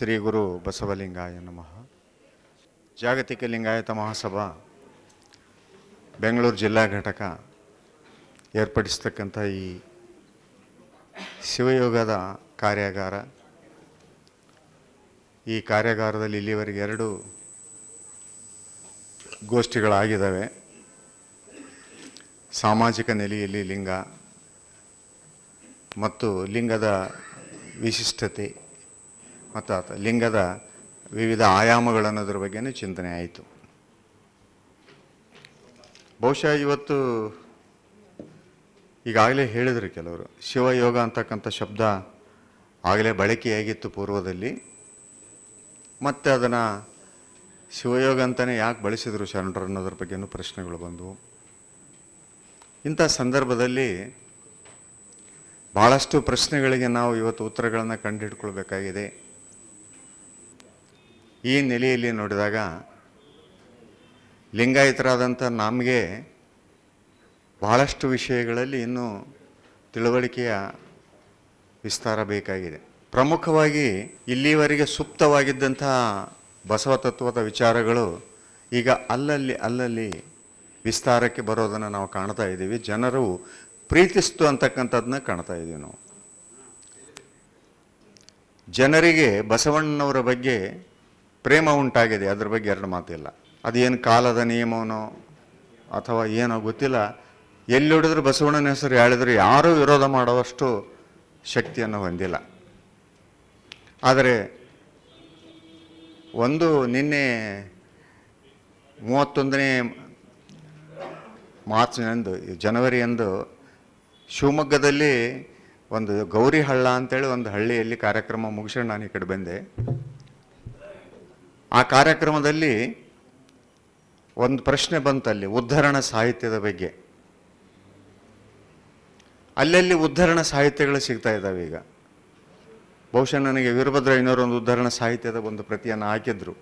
ಶ್ರೀ ಗುರು ಬಸವಲಿಂಗಾಯ ನಮಃ. ಜಾಗತಿಕ ಲಿಂಗಾಯತ ಮಹಾಸಭಾ ಬೆಂಗಳೂರು ಜಿಲ್ಲಾ ಘಟಕ ಏರ್ಪಡಿಸ್ತಕ್ಕಂಥ ಈ ಶಿವಯೋಗದ ಕಾರ್ಯಾಗಾರ, ಈ ಕಾರ್ಯಾಗಾರದಲ್ಲಿ ಇಲ್ಲಿವರೆಗೆ 2 ಗೋಷ್ಠಿಗಳಾಗಿದ್ದಾವೆ. ಸಾಮಾಜಿಕ ನೆಲೆಯಲ್ಲಿ ಲಿಂಗ ಮತ್ತು ಲಿಂಗದ ವಿಶಿಷ್ಟತೆ ಮತ್ತು ಲಿಂಗದ ವಿವಿಧ ಆಯಾಮಗಳನ್ನೋದ್ರ ಬಗ್ಗೆನೇ ಚಿಂತನೆ ಆಯಿತು. ಬಹುಶಃ ಇವತ್ತು ಈಗಾಗಲೇ ಹೇಳಿದರು ಕೆಲವರು, ಶಿವಯೋಗ ಅಂತಕ್ಕಂಥ ಶಬ್ದ ಆಗಲೇ ಬಳಕೆಯಾಗಿತ್ತು ಪೂರ್ವದಲ್ಲಿ, ಮತ್ತು ಅದನ್ನು ಶಿವಯೋಗ ಅಂತಲೇ ಯಾಕೆ ಬಳಸಿದರು ಶರಣರು ಅನ್ನೋದ್ರ ಬಗ್ಗೆನೂ ಪ್ರಶ್ನೆಗಳು ಬಂದವು. ಇಂಥ ಸಂದರ್ಭದಲ್ಲಿ ಭಾಳಷ್ಟು ಪ್ರಶ್ನೆಗಳಿಗೆ ನಾವು ಇವತ್ತು ಉತ್ತರಗಳನ್ನು ಕಂಡುಹಿಡ್ಕೊಳ್ಬೇಕಾಗಿದೆ. ಈ ನೆಲೆಯಲ್ಲಿ ನೋಡಿದಾಗ ಲಿಂಗಾಯತರಾದಂಥ ನಮಗೆ ಬಹಳಷ್ಟು ವಿಷಯಗಳಲ್ಲಿ ಇನ್ನೂ ತಿಳುವಳಿಕೆಯ ವಿಸ್ತಾರ ಬೇಕಾಗಿದೆ. ಪ್ರಮುಖವಾಗಿ ಇಲ್ಲಿವರೆಗೆ ಸುಪ್ತವಾಗಿದ್ದಂಥ ಬಸವ ತತ್ವದ ವಿಚಾರಗಳು ಈಗ ಅಲ್ಲಲ್ಲಿ ವಿಸ್ತಾರಕ್ಕೆ ಬರೋದನ್ನು ನಾವು ಕಾಣ್ತಾ ಇದ್ದೀವಿ. ಜನರು ಪ್ರೀತಿಸ್ತು ಅಂತಕ್ಕಂಥದ್ದನ್ನ ಕಾಣ್ತಾ ಇದ್ದೀವಿ ನಾವು. ಜನರಿಗೆ ಬಸವಣ್ಣನವರ ಬಗ್ಗೆ ಪ್ರೇಮ ಉಂಟಾಗಿದೆ, ಅದ್ರ ಬಗ್ಗೆ 2 ಮಾತಿಲ್ಲ. ಅದೇನು ಕಾಲದ ನಿಯಮವೋ ಅಥವಾ ಏನೋ ಗೊತ್ತಿಲ್ಲ, ಎಲ್ಲಿ ಹೊಡೆದ್ರು ಬಸವಣ್ಣನ ಹೆಸರು ಹೇಳಿದ್ರು ಯಾರೂ ವಿರೋಧ ಮಾಡುವಷ್ಟು ಶಕ್ತಿಯನ್ನು ಹೊಂದಿಲ್ಲ. ಆದರೆ ಒಂದು ನಿನ್ನೆ 31ನೇ ಮಾರ್ಚ್ನಂದು ಜನವರಿಯಂದು ಶಿವಮೊಗ್ಗದಲ್ಲಿ ಒಂದು ಗೌರಿ ಹಳ್ಳ ಅಂತೇಳಿ ಒಂದು ಹಳ್ಳಿಯಲ್ಲಿ ಕಾರ್ಯಕ್ರಮ ಮುಗಿಸ್ಕೊಂಡು ನಾನು ಈ ಕಡೆ ಬಂದೆ. ಆ ಕಾರ್ಯಕ್ರಮದಲ್ಲಿ ಒಂದು ಪ್ರಶ್ನೆ ಬಂತಲ್ಲಿ, ಉದ್ಧರಣ ಸಾಹಿತ್ಯದ ಬಗ್ಗೆ. ಅಲ್ಲಲ್ಲಿ ಉದ್ಧರಣ ಸಾಹಿತ್ಯಗಳು ಸಿಗ್ತಾ ಇದ್ದಾವೆ ಈಗ. ಬಹುಶಃ ನನಗೆ ವೀರಭದ್ರಯ್ಯನವರು ಒಂದು ಉದ್ಧರಣ ಸಾಹಿತ್ಯದ ಒಂದು ಪ್ರತಿಯನ್ನು ಹಾಕಿದ್ರು.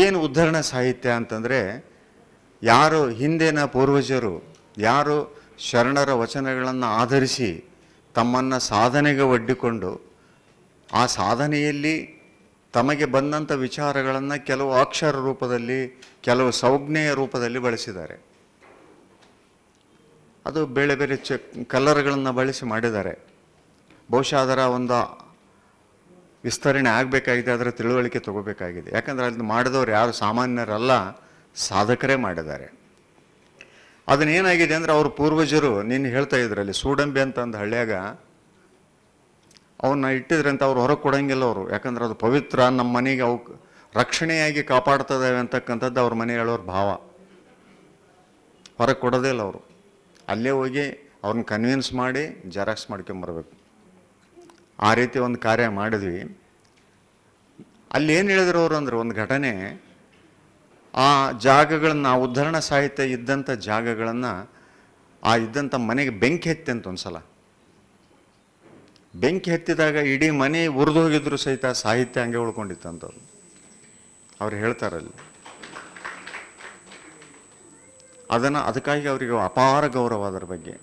ಏನು ಉದ್ಧರಣ ಸಾಹಿತ್ಯ ಅಂತಂದರೆ, ಯಾರು ಹಿಂದಿನ ಪೂರ್ವಜರು ಯಾರು ಶರಣರ ವಚನಗಳನ್ನು ಆಧರಿಸಿ ತಮ್ಮನ್ನು ಸಾಧನೆಗೆ ಒಡ್ಡಿಕೊಂಡು ಆ ಸಾಧನೆಯಲ್ಲಿ ತಮಗೆ ಬಂದಂಥ ವಿಚಾರಗಳನ್ನು ಕೆಲವು ಅಕ್ಷರ ರೂಪದಲ್ಲಿ, ಕೆಲವು ಸಂಜ್ಞೆಯ ರೂಪದಲ್ಲಿ ಬಳಸಿದ್ದಾರೆ. ಅದು ಬೇರೆ ಬೇರೆ ಕಲರ್ಗಳನ್ನು ಬಳಸಿ ಮಾಡಿದ್ದಾರೆ. ಬಹುಶಃ ಅದರ ಒಂದು ವಿಸ್ತರಣೆ ಆಗಬೇಕಾಗಿದೆ, ಅದರ ತಿಳುವಳಿಕೆ ತಗೋಬೇಕಾಗಿದೆ. ಯಾಕಂದರೆ ಅದನ್ನು ಮಾಡಿದವರು ಯಾರು ಸಾಮಾನ್ಯರಲ್ಲ, ಸಾಧಕರೇ ಮಾಡಿದ್ದಾರೆ. ಅದನ್ನೇನಾಗಿದೆ ಅಂದರೆ, ಅವ್ರ ಪೂರ್ವಜರು ನೀನು ಹೇಳ್ತಾ ಇದ್ರಲ್ಲಿ ಸೂಡಂಬೆ ಅಂತ ಒಂದು ಹಳ್ಳಿಯಾಗ ಅವನ್ನ ಇಟ್ಟಿದ್ರಂತ ಅವ್ರು ಹೊರಗೆ ಕೊಡೋಂಗಿಲ್ಲ ಅವರು. ಯಾಕಂದ್ರೆ ಅದು ಪವಿತ್ರ, ನಮ್ಮ ಮನೆಗೆ ಅವು ರಕ್ಷಣೆಯಾಗಿ ಕಾಪಾಡ್ತದವೆ ಅಂತಕ್ಕಂಥದ್ದು ಅವ್ರ ಮನೆ ಹೇಳೋರು ಭಾವ. ಹೊರಗೆ ಕೊಡೋದೇ ಇಲ್ಲ ಅವರು. ಅಲ್ಲೇ ಹೋಗಿ ಅವ್ರನ್ನ ಕನ್ವಿನ್ಸ್ ಮಾಡಿ ಜೆರಾಕ್ಸ್ ಮಾಡ್ಕೊಂಬರ್ಬೇಕು. ಆ ರೀತಿ ಒಂದು ಕಾರ್ಯ ಮಾಡಿದ್ವಿ. ಅಲ್ಲಿ ಏನು ಹೇಳಿದ್ರು ಅವರು ಅಂದರೆ, ಒಂದು ಘಟನೆ, ಆ ಜಾಗಗಳನ್ನು, ಆ ಉದ್ಧರಣ ಸಾಹಿತ್ಯ ಇದ್ದಂಥ ಜಾಗಗಳನ್ನು, ಆ ಇದ್ದಂಥ ಮನೆಗೆ ಬೆಂಕಿ ಹತ್ತಿ ಅಂತ ಒಂದು ಸಲ ಬೆಂಕಿ ಹತ್ತಿದಾಗ ಇಡೀ ಮನೆ ಉರಿದು ಹೋಗಿದ್ರು ಸಹಿತ ಸಾಹಿತ್ಯ ಹಂಗೆ ಉಳ್ಕೊಂಡಿತ್ತಂಥವ್ರು ಅವ್ರು ಹೇಳ್ತಾರಲ್ಲಿ. ಅದಕ್ಕಾಗಿ ಅವರಿಗೆ ಅಪಾರ ಗೌರವ ಅದರ ಬಗ್ಗೆ.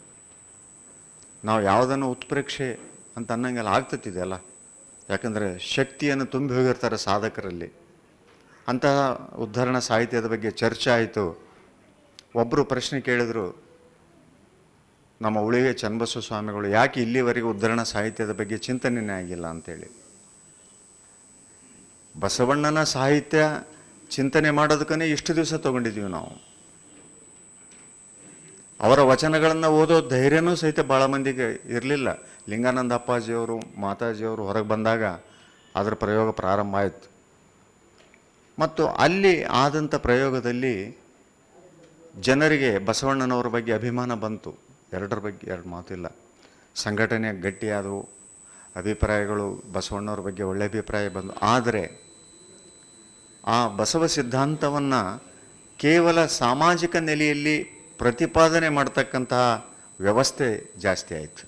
ನಾವು ಯಾವುದನ್ನು ಉತ್ಪ್ರೇಕ್ಷೆ ಅಂತ ಅನ್ನಂಗೆಲ್ಲ ಆಗ್ತತಿದೆಯಲ್ಲ, ಯಾಕಂದರೆ ಶಕ್ತಿಯನ್ನು ತುಂಬಿ ಹೋಗಿರ್ತಾರೆ ಸಾಧಕರಲ್ಲಿ. ಅಂತಹ ಉದ್ಧರಣ ಸಾಹಿತ್ಯದ ಬಗ್ಗೆ ಚರ್ಚೆ ಆಯಿತು. ಒಬ್ಬರು ಪ್ರಶ್ನೆ ಕೇಳಿದರು, ನಮ್ಮ ಉಳಿಗೆ ಚನ್ನಬಸವ ಸ್ವಾಮಿಗಳು, ಯಾಕೆ ಇಲ್ಲಿವರೆಗೆ ಉದ್ಧರಣ ಸಾಹಿತ್ಯದ ಬಗ್ಗೆ ಚಿಂತನೆಯೇ ಆಗಿಲ್ಲ ಅಂತೇಳಿ. ಬಸವಣ್ಣನ ಸಾಹಿತ್ಯ ಚಿಂತನೆ ಮಾಡೋದಕ್ಕೇ ಇಷ್ಟು ದಿವಸ ತೊಗೊಂಡಿದ್ದೀವಿ ನಾವು. ಅವರ ವಚನಗಳನ್ನು ಓದೋ ಧೈರ್ಯನೂ ಸಹಿತ ಭಾಳ ಮಂದಿಗೆ ಇರಲಿಲ್ಲ. ಲಿಂಗಾನಂದ ಅಪ್ಪಾಜಿಯವರು, ಮಾತಾಜಿಯವರು ಹೊರಗೆ ಬಂದಾಗ ಅದರ ಪ್ರಯೋಗ ಪ್ರಾರಂಭ ಆಯಿತು. ಮತ್ತು ಅಲ್ಲಿ ಆದಂಥ ಪ್ರಯೋಗದಲ್ಲಿ ಜನರಿಗೆ ಬಸವಣ್ಣನವರ ಬಗ್ಗೆ ಅಭಿಮಾನ ಬಂತು. 2 ಬಗ್ಗೆ 2 ಮಾತಿಲ್ಲ. ಸಂಘಟನೆ ಗಟ್ಟಿಯಾದವು, ಅಭಿಪ್ರಾಯಗಳು ಬಸವಣ್ಣವ್ರ ಬಗ್ಗೆ ಒಳ್ಳೆಯ ಅಭಿಪ್ರಾಯ ಬಂದು. ಆದರೆ ಆ ಬಸವ ಸಿದ್ಧಾಂತವನ್ನು ಕೇವಲ ಸಾಮಾಜಿಕ ನೆಲೆಯಲ್ಲಿ ಪ್ರತಿಪಾದನೆ ಮಾಡ್ತಕ್ಕಂತಹ ವ್ಯವಸ್ಥೆ ಜಾಸ್ತಿ ಆಯಿತು.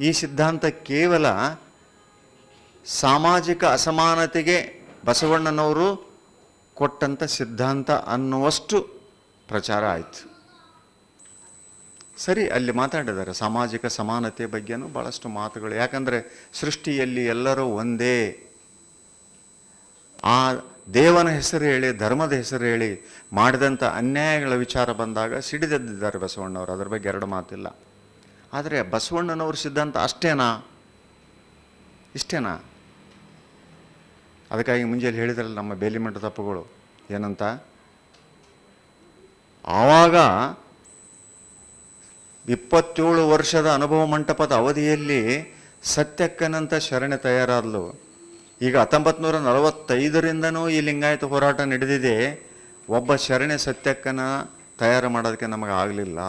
ಈ ಸಿದ್ಧಾಂತ ಕೇವಲ ಸಾಮಾಜಿಕ ಅಸಮಾನತೆಗೆ ಬಸವಣ್ಣನವರು ಕೊಟ್ಟಂಥ ಸಿದ್ಧಾಂತ ಅನ್ನುವಷ್ಟು ಪ್ರಚಾರ ಆಯಿತು. ಸರಿ, ಅಲ್ಲಿ ಮಾತಾಡಿದ್ದಾರೆ ಸಾಮಾಜಿಕ ಸಮಾನತೆ ಬಗ್ಗೆನೂ ಭಾಳಷ್ಟು ಮಾತುಗಳು. ಯಾಕಂದರೆ ಸೃಷ್ಟಿಯಲ್ಲಿ ಎಲ್ಲರೂ ಒಂದೇ, ಆ ದೇವನ ಹೆಸರು ಹೇಳಿ ಧರ್ಮದ ಹೆಸರು ಹೇಳಿ ಮಾಡಿದಂಥ ಅನ್ಯಾಯಗಳ ವಿಚಾರ ಬಂದಾಗ ಸಿಡಿದೆದ್ದಿದ್ದಾರೆ ಬಸವಣ್ಣವರು, ಅದ್ರ ಬಗ್ಗೆ ಎರಡು ಮಾತಿಲ್ಲ. ಆದರೆ ಬಸವಣ್ಣನವ್ರ ಸಿದ್ಧಾಂತ ಅಷ್ಟೇನಾ, ಇಷ್ಟೇನಾ? ಅದಕ್ಕಾಗಿ ಮುಂಜಾನೆ ಹೇಳಿದ್ರಲ್ಲ ನಮ್ಮ ಬೇಲಿಮಠ ತಪ್ಪುಗಳು ಏನಂತ, ಆವಾಗ 27 ವರ್ಷದ ಅನುಭವ ಮಂಟಪದ ಅವಧಿಯಲ್ಲಿ ಸತ್ಯಕ್ಕನಂತ ಶರಣೆ ತಯಾರಾದಲು. ಈಗ 1945ರಿಂದನೂ ಈ ಲಿಂಗಾಯತ ಹೋರಾಟ ನಡೆದಿದೆ. ಒಬ್ಬ ಶರಣೆ ಸತ್ಯಕ್ಕನ ತಯಾರು ಮಾಡೋದಕ್ಕೆ ನಮಗೆ ಆಗಲಿಲ್ಲ.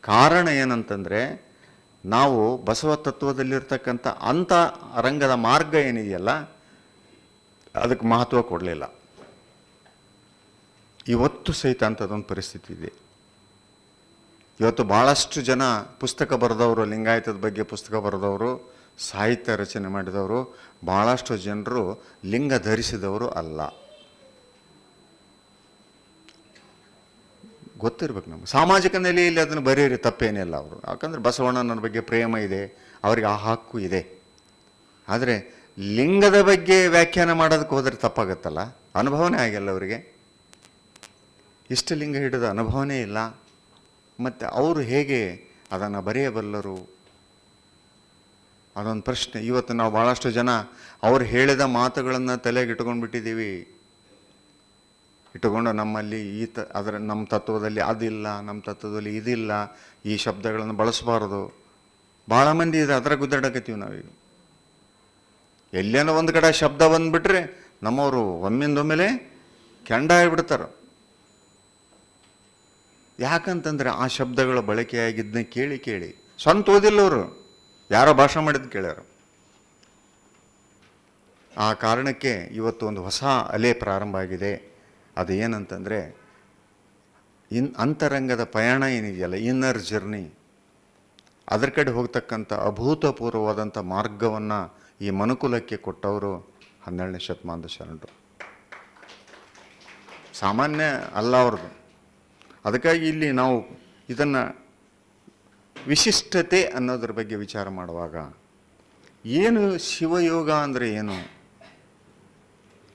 ಕಾರಣ ಏನಂತಂದರೆ, ನಾವು ಬಸವ ತತ್ವದಲ್ಲಿರ್ತಕ್ಕಂಥ ಅಂಥ ರಂಗದ ಮಾರ್ಗ ಏನಿದೆಯಲ್ಲ ಅದಕ್ಕೆ ಮಹತ್ವ ಕೊಡಲಿಲ್ಲ. ಇವತ್ತು ಸಹಿತ ಅಂಥದ್ದೊಂದು ಪರಿಸ್ಥಿತಿ ಇದೆ. ಇವತ್ತು ಭಾಳಷ್ಟು ಜನ ಪುಸ್ತಕ ಬರೆದವರು, ಲಿಂಗಾಯತದ ಬಗ್ಗೆ ಪುಸ್ತಕ ಬರೆದವರು, ಸಾಹಿತ್ಯ ರಚನೆ ಮಾಡಿದವರು, ಭಾಳಷ್ಟು ಜನರು ಲಿಂಗ ಧರಿಸಿದವರು ಅಲ್ಲ. ಗೊತ್ತಿರ್ಬೇಕು ನಮ್ಗೆ. ಸಾಮಾಜಿಕ ನೆಲೆಯಲ್ಲಿ ಅದನ್ನು ಬರೆಯಿರಿ, ತಪ್ಪೇನಿಲ್ಲ ಅವರು. ಯಾಕಂದರೆ ಬಸವಣ್ಣನ ಬಗ್ಗೆ ಪ್ರೇಮ ಇದೆ, ಅವರಿಗೆ ಆ ಹಕ್ಕು ಇದೆ. ಆದರೆ ಲಿಂಗದ ಬಗ್ಗೆ ವ್ಯಾಖ್ಯಾನ ಮಾಡೋದಕ್ಕೆ ಹೋದರೆ ತಪ್ಪಾಗತ್ತಲ್ಲ. ಅನುಭವನೇ ಆಗಿಲ್ಲ ಅವರಿಗೆ, ಇಷ್ಟ ಲಿಂಗ ಹಿಡಿದ ಅನುಭವನೇ ಇಲ್ಲ. ಮತ್ತು ಅವರು ಹೇಗೆ ಅದನ್ನು ಬರೆಯಬಲ್ಲರು? ಅದೊಂದು ಪ್ರಶ್ನೆ. ಇವತ್ತು ನಾವು ಭಾಳಷ್ಟು ಜನ ಅವ್ರು ಹೇಳಿದ ಮಾತುಗಳನ್ನು ತಲೆಗೆ ಇಟ್ಕೊಂಡ್ಬಿಟ್ಟಿದ್ದೀವಿ. ಇಟ್ಟುಕೊಂಡು ನಮ್ಮಲ್ಲಿ ನಮ್ಮ ತತ್ವದಲ್ಲಿ ಅದಿಲ್ಲ, ನಮ್ಮ ತತ್ವದಲ್ಲಿ ಇದಿಲ್ಲ, ಈ ಶಬ್ದಗಳನ್ನು ಬಳಸಬಾರ್ದು. ಭಾಳ ಮಂದಿ ಇದೆ, ಅದರ ಗುದ್ದಾಡಕತ್ತೀವಿ ನಾವೀಗ. ಎಲ್ಲೇನೋ ಒಂದು ಕಡೆ ಶಬ್ದ ಬಂದುಬಿಟ್ರೆ ನಮ್ಮವರು ಒಮ್ಮಿಂದೊಮ್ಮೆಲೆ ಕೆಂಡ ಆಗಿಬಿಡ್ತಾರೆ. ಯಾಕಂತಂದರೆ ಆ ಶಬ್ದಗಳ ಬಳಕೆಯಾಗಿದ್ದನ್ನ ಕೇಳಿ ಕೇಳಿ ಸ್ವಂತ ಓದಿಲ್ಲ ಅವರು, ಯಾರೋ ಭಾಷಣ ಮಾಡಿದ್ದು ಕೇಳ್ಯಾರ. ಆ ಕಾರಣಕ್ಕೆ ಇವತ್ತು ಒಂದು ಹೊಸ ಅಲೆ ಪ್ರಾರಂಭ ಆಗಿದೆ. ಅದು ಏನಂತಂದರೆ, ಅಂತರಂಗದ ಪಯಣ ಏನಿದೆಯಲ್ಲ, ಇನ್ನರ್ ಜರ್ನಿ, ಅದರ ಕಡೆ ಹೋಗ್ತಕ್ಕಂಥ ಅಭೂತಪೂರ್ವವಾದಂಥ ಮಾರ್ಗವನ್ನು ಈ ಮನುಕುಲಕ್ಕೆ ಕೊಟ್ಟವರು 12ನೇ ಶತಮಾನದ ಶರಣರು. ಸಾಮಾನ್ಯ ಅಲ್ಲ ಅವ್ರದ್ದು. ಅದಕ್ಕಾಗಿ ಇಲ್ಲಿ ನಾವು ಇದನ್ನು ವಿಶಿಷ್ಟತೆ ಅನ್ನೋದ್ರ ಬಗ್ಗೆ ವಿಚಾರ ಮಾಡುವಾಗ, ಏನು ಶಿವಯೋಗ ಅಂದರೆ ಏನು,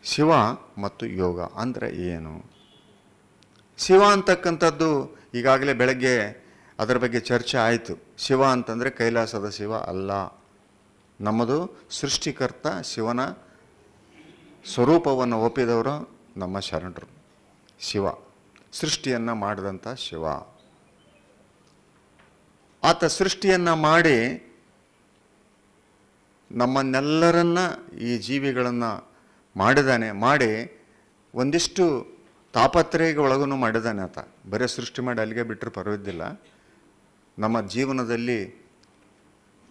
ಶಿವ ಮತ್ತು ಯೋಗ ಅಂದರೆ ಏನು? ಶಿವ ಅಂತಕ್ಕಂಥದ್ದು ಈಗಾಗಲೇ ಬೆಳಗ್ಗೆ ಅದರ ಬಗ್ಗೆ ಚರ್ಚೆ ಆಯಿತು. ಶಿವ ಅಂತಂದರೆ ಕೈಲಾಸದ ಶಿವ ಅಲ್ಲ, ನಮ್ಮದು ಸೃಷ್ಟಿಕರ್ತ ಶಿವನ ಸ್ವರೂಪವನ್ನು ಒಪ್ಪಿದವರು ನಮ್ಮ ಶರಣರು. ಶಿವ ಸೃಷ್ಟಿಯನ್ನು ಮಾಡಿದಂಥ ಶಿವ. ಆತ ಸೃಷ್ಟಿಯನ್ನು ಮಾಡಿ ನಮ್ಮನ್ನೆಲ್ಲರನ್ನ, ಈ ಜೀವಿಗಳನ್ನು ಮಾಡಿದಾನೆ. ಮಾಡಿ ಒಂದಿಷ್ಟು ತಾಪತ್ರಯಗೆ ಒಳಗೂ ಮಾಡಿದಾನೆ ಆತ. ಬರೀ ಸೃಷ್ಟಿ ಮಾಡಿ ಅಲ್ಲಿಗೆ ಬಿಟ್ಟರೆ ಪರವಾಗಿದ್ದಿಲ್ಲ. ನಮ್ಮ ಜೀವನದಲ್ಲಿ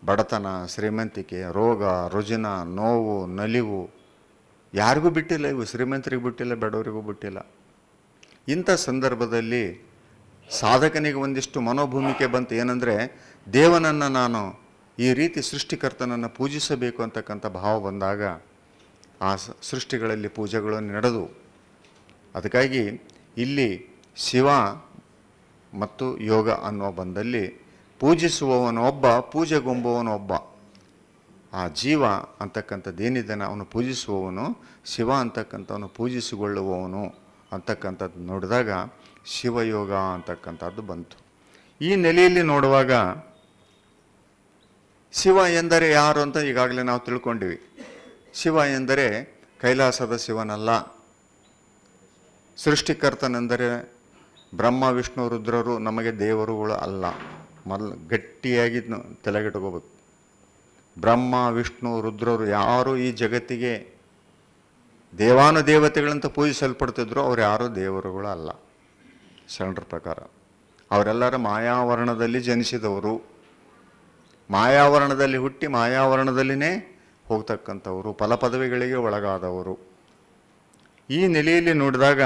ಬಡತನ, ಶ್ರೀಮಂತಿಕೆ, ರೋಗ ರುಜಿನ, ನೋವು, ನಲಿವು ಯಾರಿಗೂ ಬಿಟ್ಟಿಲ್ಲ. ಇವು ಶ್ರೀಮಂತರಿಗೂ ಬಿಟ್ಟಿಲ್ಲ, ಬಡವರಿಗೂ ಬಿಟ್ಟಿಲ್ಲ. ಇಂಥ ಸಂದರ್ಭದಲ್ಲಿ ಸಾಧಕನಿಗೆ ಒಂದಿಷ್ಟು ಮನೋಭೂಮಿಕೆ ಬಂತು. ಏನಂದರೆ, ದೇವನನ್ನು ನಾನು ಈ ರೀತಿ ಸೃಷ್ಟಿಕರ್ತನನ್ನು ಪೂಜಿಸಬೇಕು ಅಂತಕ್ಕಂಥ ಭಾವ ಬಂದಾಗ ಆ ಸೃಷ್ಟಿಗಳಲ್ಲಿ ಪೂಜೆಗಳು ನಡೆದು. ಅದಕ್ಕಾಗಿ ಇಲ್ಲಿ ಶಿವ ಮತ್ತು ಯೋಗ ಅನ್ನುವ ಬಂದಲ್ಲಿ ಪೂಜಿಸುವವನೊಬ್ಬ, ಪೂಜೆಗೊಂಬುವವನೊಬ್ಬ. ಆ ಜೀವ ಅಂತಕ್ಕಂಥದ್ದೇನಿದ್ದಾನೆ ಅವನು ಪೂಜಿಸುವವನು, ಶಿವ ಅಂತಕ್ಕಂಥವನು ಪೂಜಿಸಿಕೊಳ್ಳುವವನು ಅಂತಕ್ಕಂಥದ್ದು ನೋಡಿದಾಗ ಶಿವಯೋಗ ಅಂತಕ್ಕಂಥದ್ದು ಬಂತು. ಈ ನೆಲೆಯಲ್ಲಿ ನೋಡುವಾಗ ಶಿವ ಎಂದರೆ ಯಾರು ಅಂತ ಈಗಾಗಲೇ ನಾವು ತಿಳ್ಕೊಂಡಿವಿ. ಶಿವ ಎಂದರೆ ಕೈಲಾಸದ ಶಿವನಲ್ಲ. ಸೃಷ್ಟಿಕರ್ತನೆಂದರೆ ಬ್ರಹ್ಮ ವಿಷ್ಣು ರುದ್ರರು ನಮಗೆ ದೇವರುಗಳು ಅಲ್ಲ. ಗಟ್ಟಿಯಾಗಿ ತಲೆಗಿಟ್ಕೋಬೇಕು. ಬ್ರಹ್ಮ ವಿಷ್ಣು ರುದ್ರರು ಯಾರು ಈ ಜಗತ್ತಿಗೆ ದೇವಾನುದೇವತೆಗಳಂತ ಪೂಜಿಸಲ್ಪಡ್ತಿದ್ರು, ಅವ್ರು ಯಾರೂ ದೇವರುಗಳು ಅಲ್ಲ ಶರಣರ ಪ್ರಕಾರ. ಅವರೆಲ್ಲರ ಮಾಯಾವರಣದಲ್ಲಿ ಜನಿಸಿದವರು, ಮಾಯಾವರಣದಲ್ಲಿ ಹುಟ್ಟಿ ಮಾಯಾವರಣದಲ್ಲಿನೇ ಹೋಗ್ತಕ್ಕಂಥವರು, ಫಲಪದವಿಗಳಿಗೆ ಒಳಗಾದವರು. ಈ ನೆಲೆಯಲ್ಲಿ ನೋಡಿದಾಗ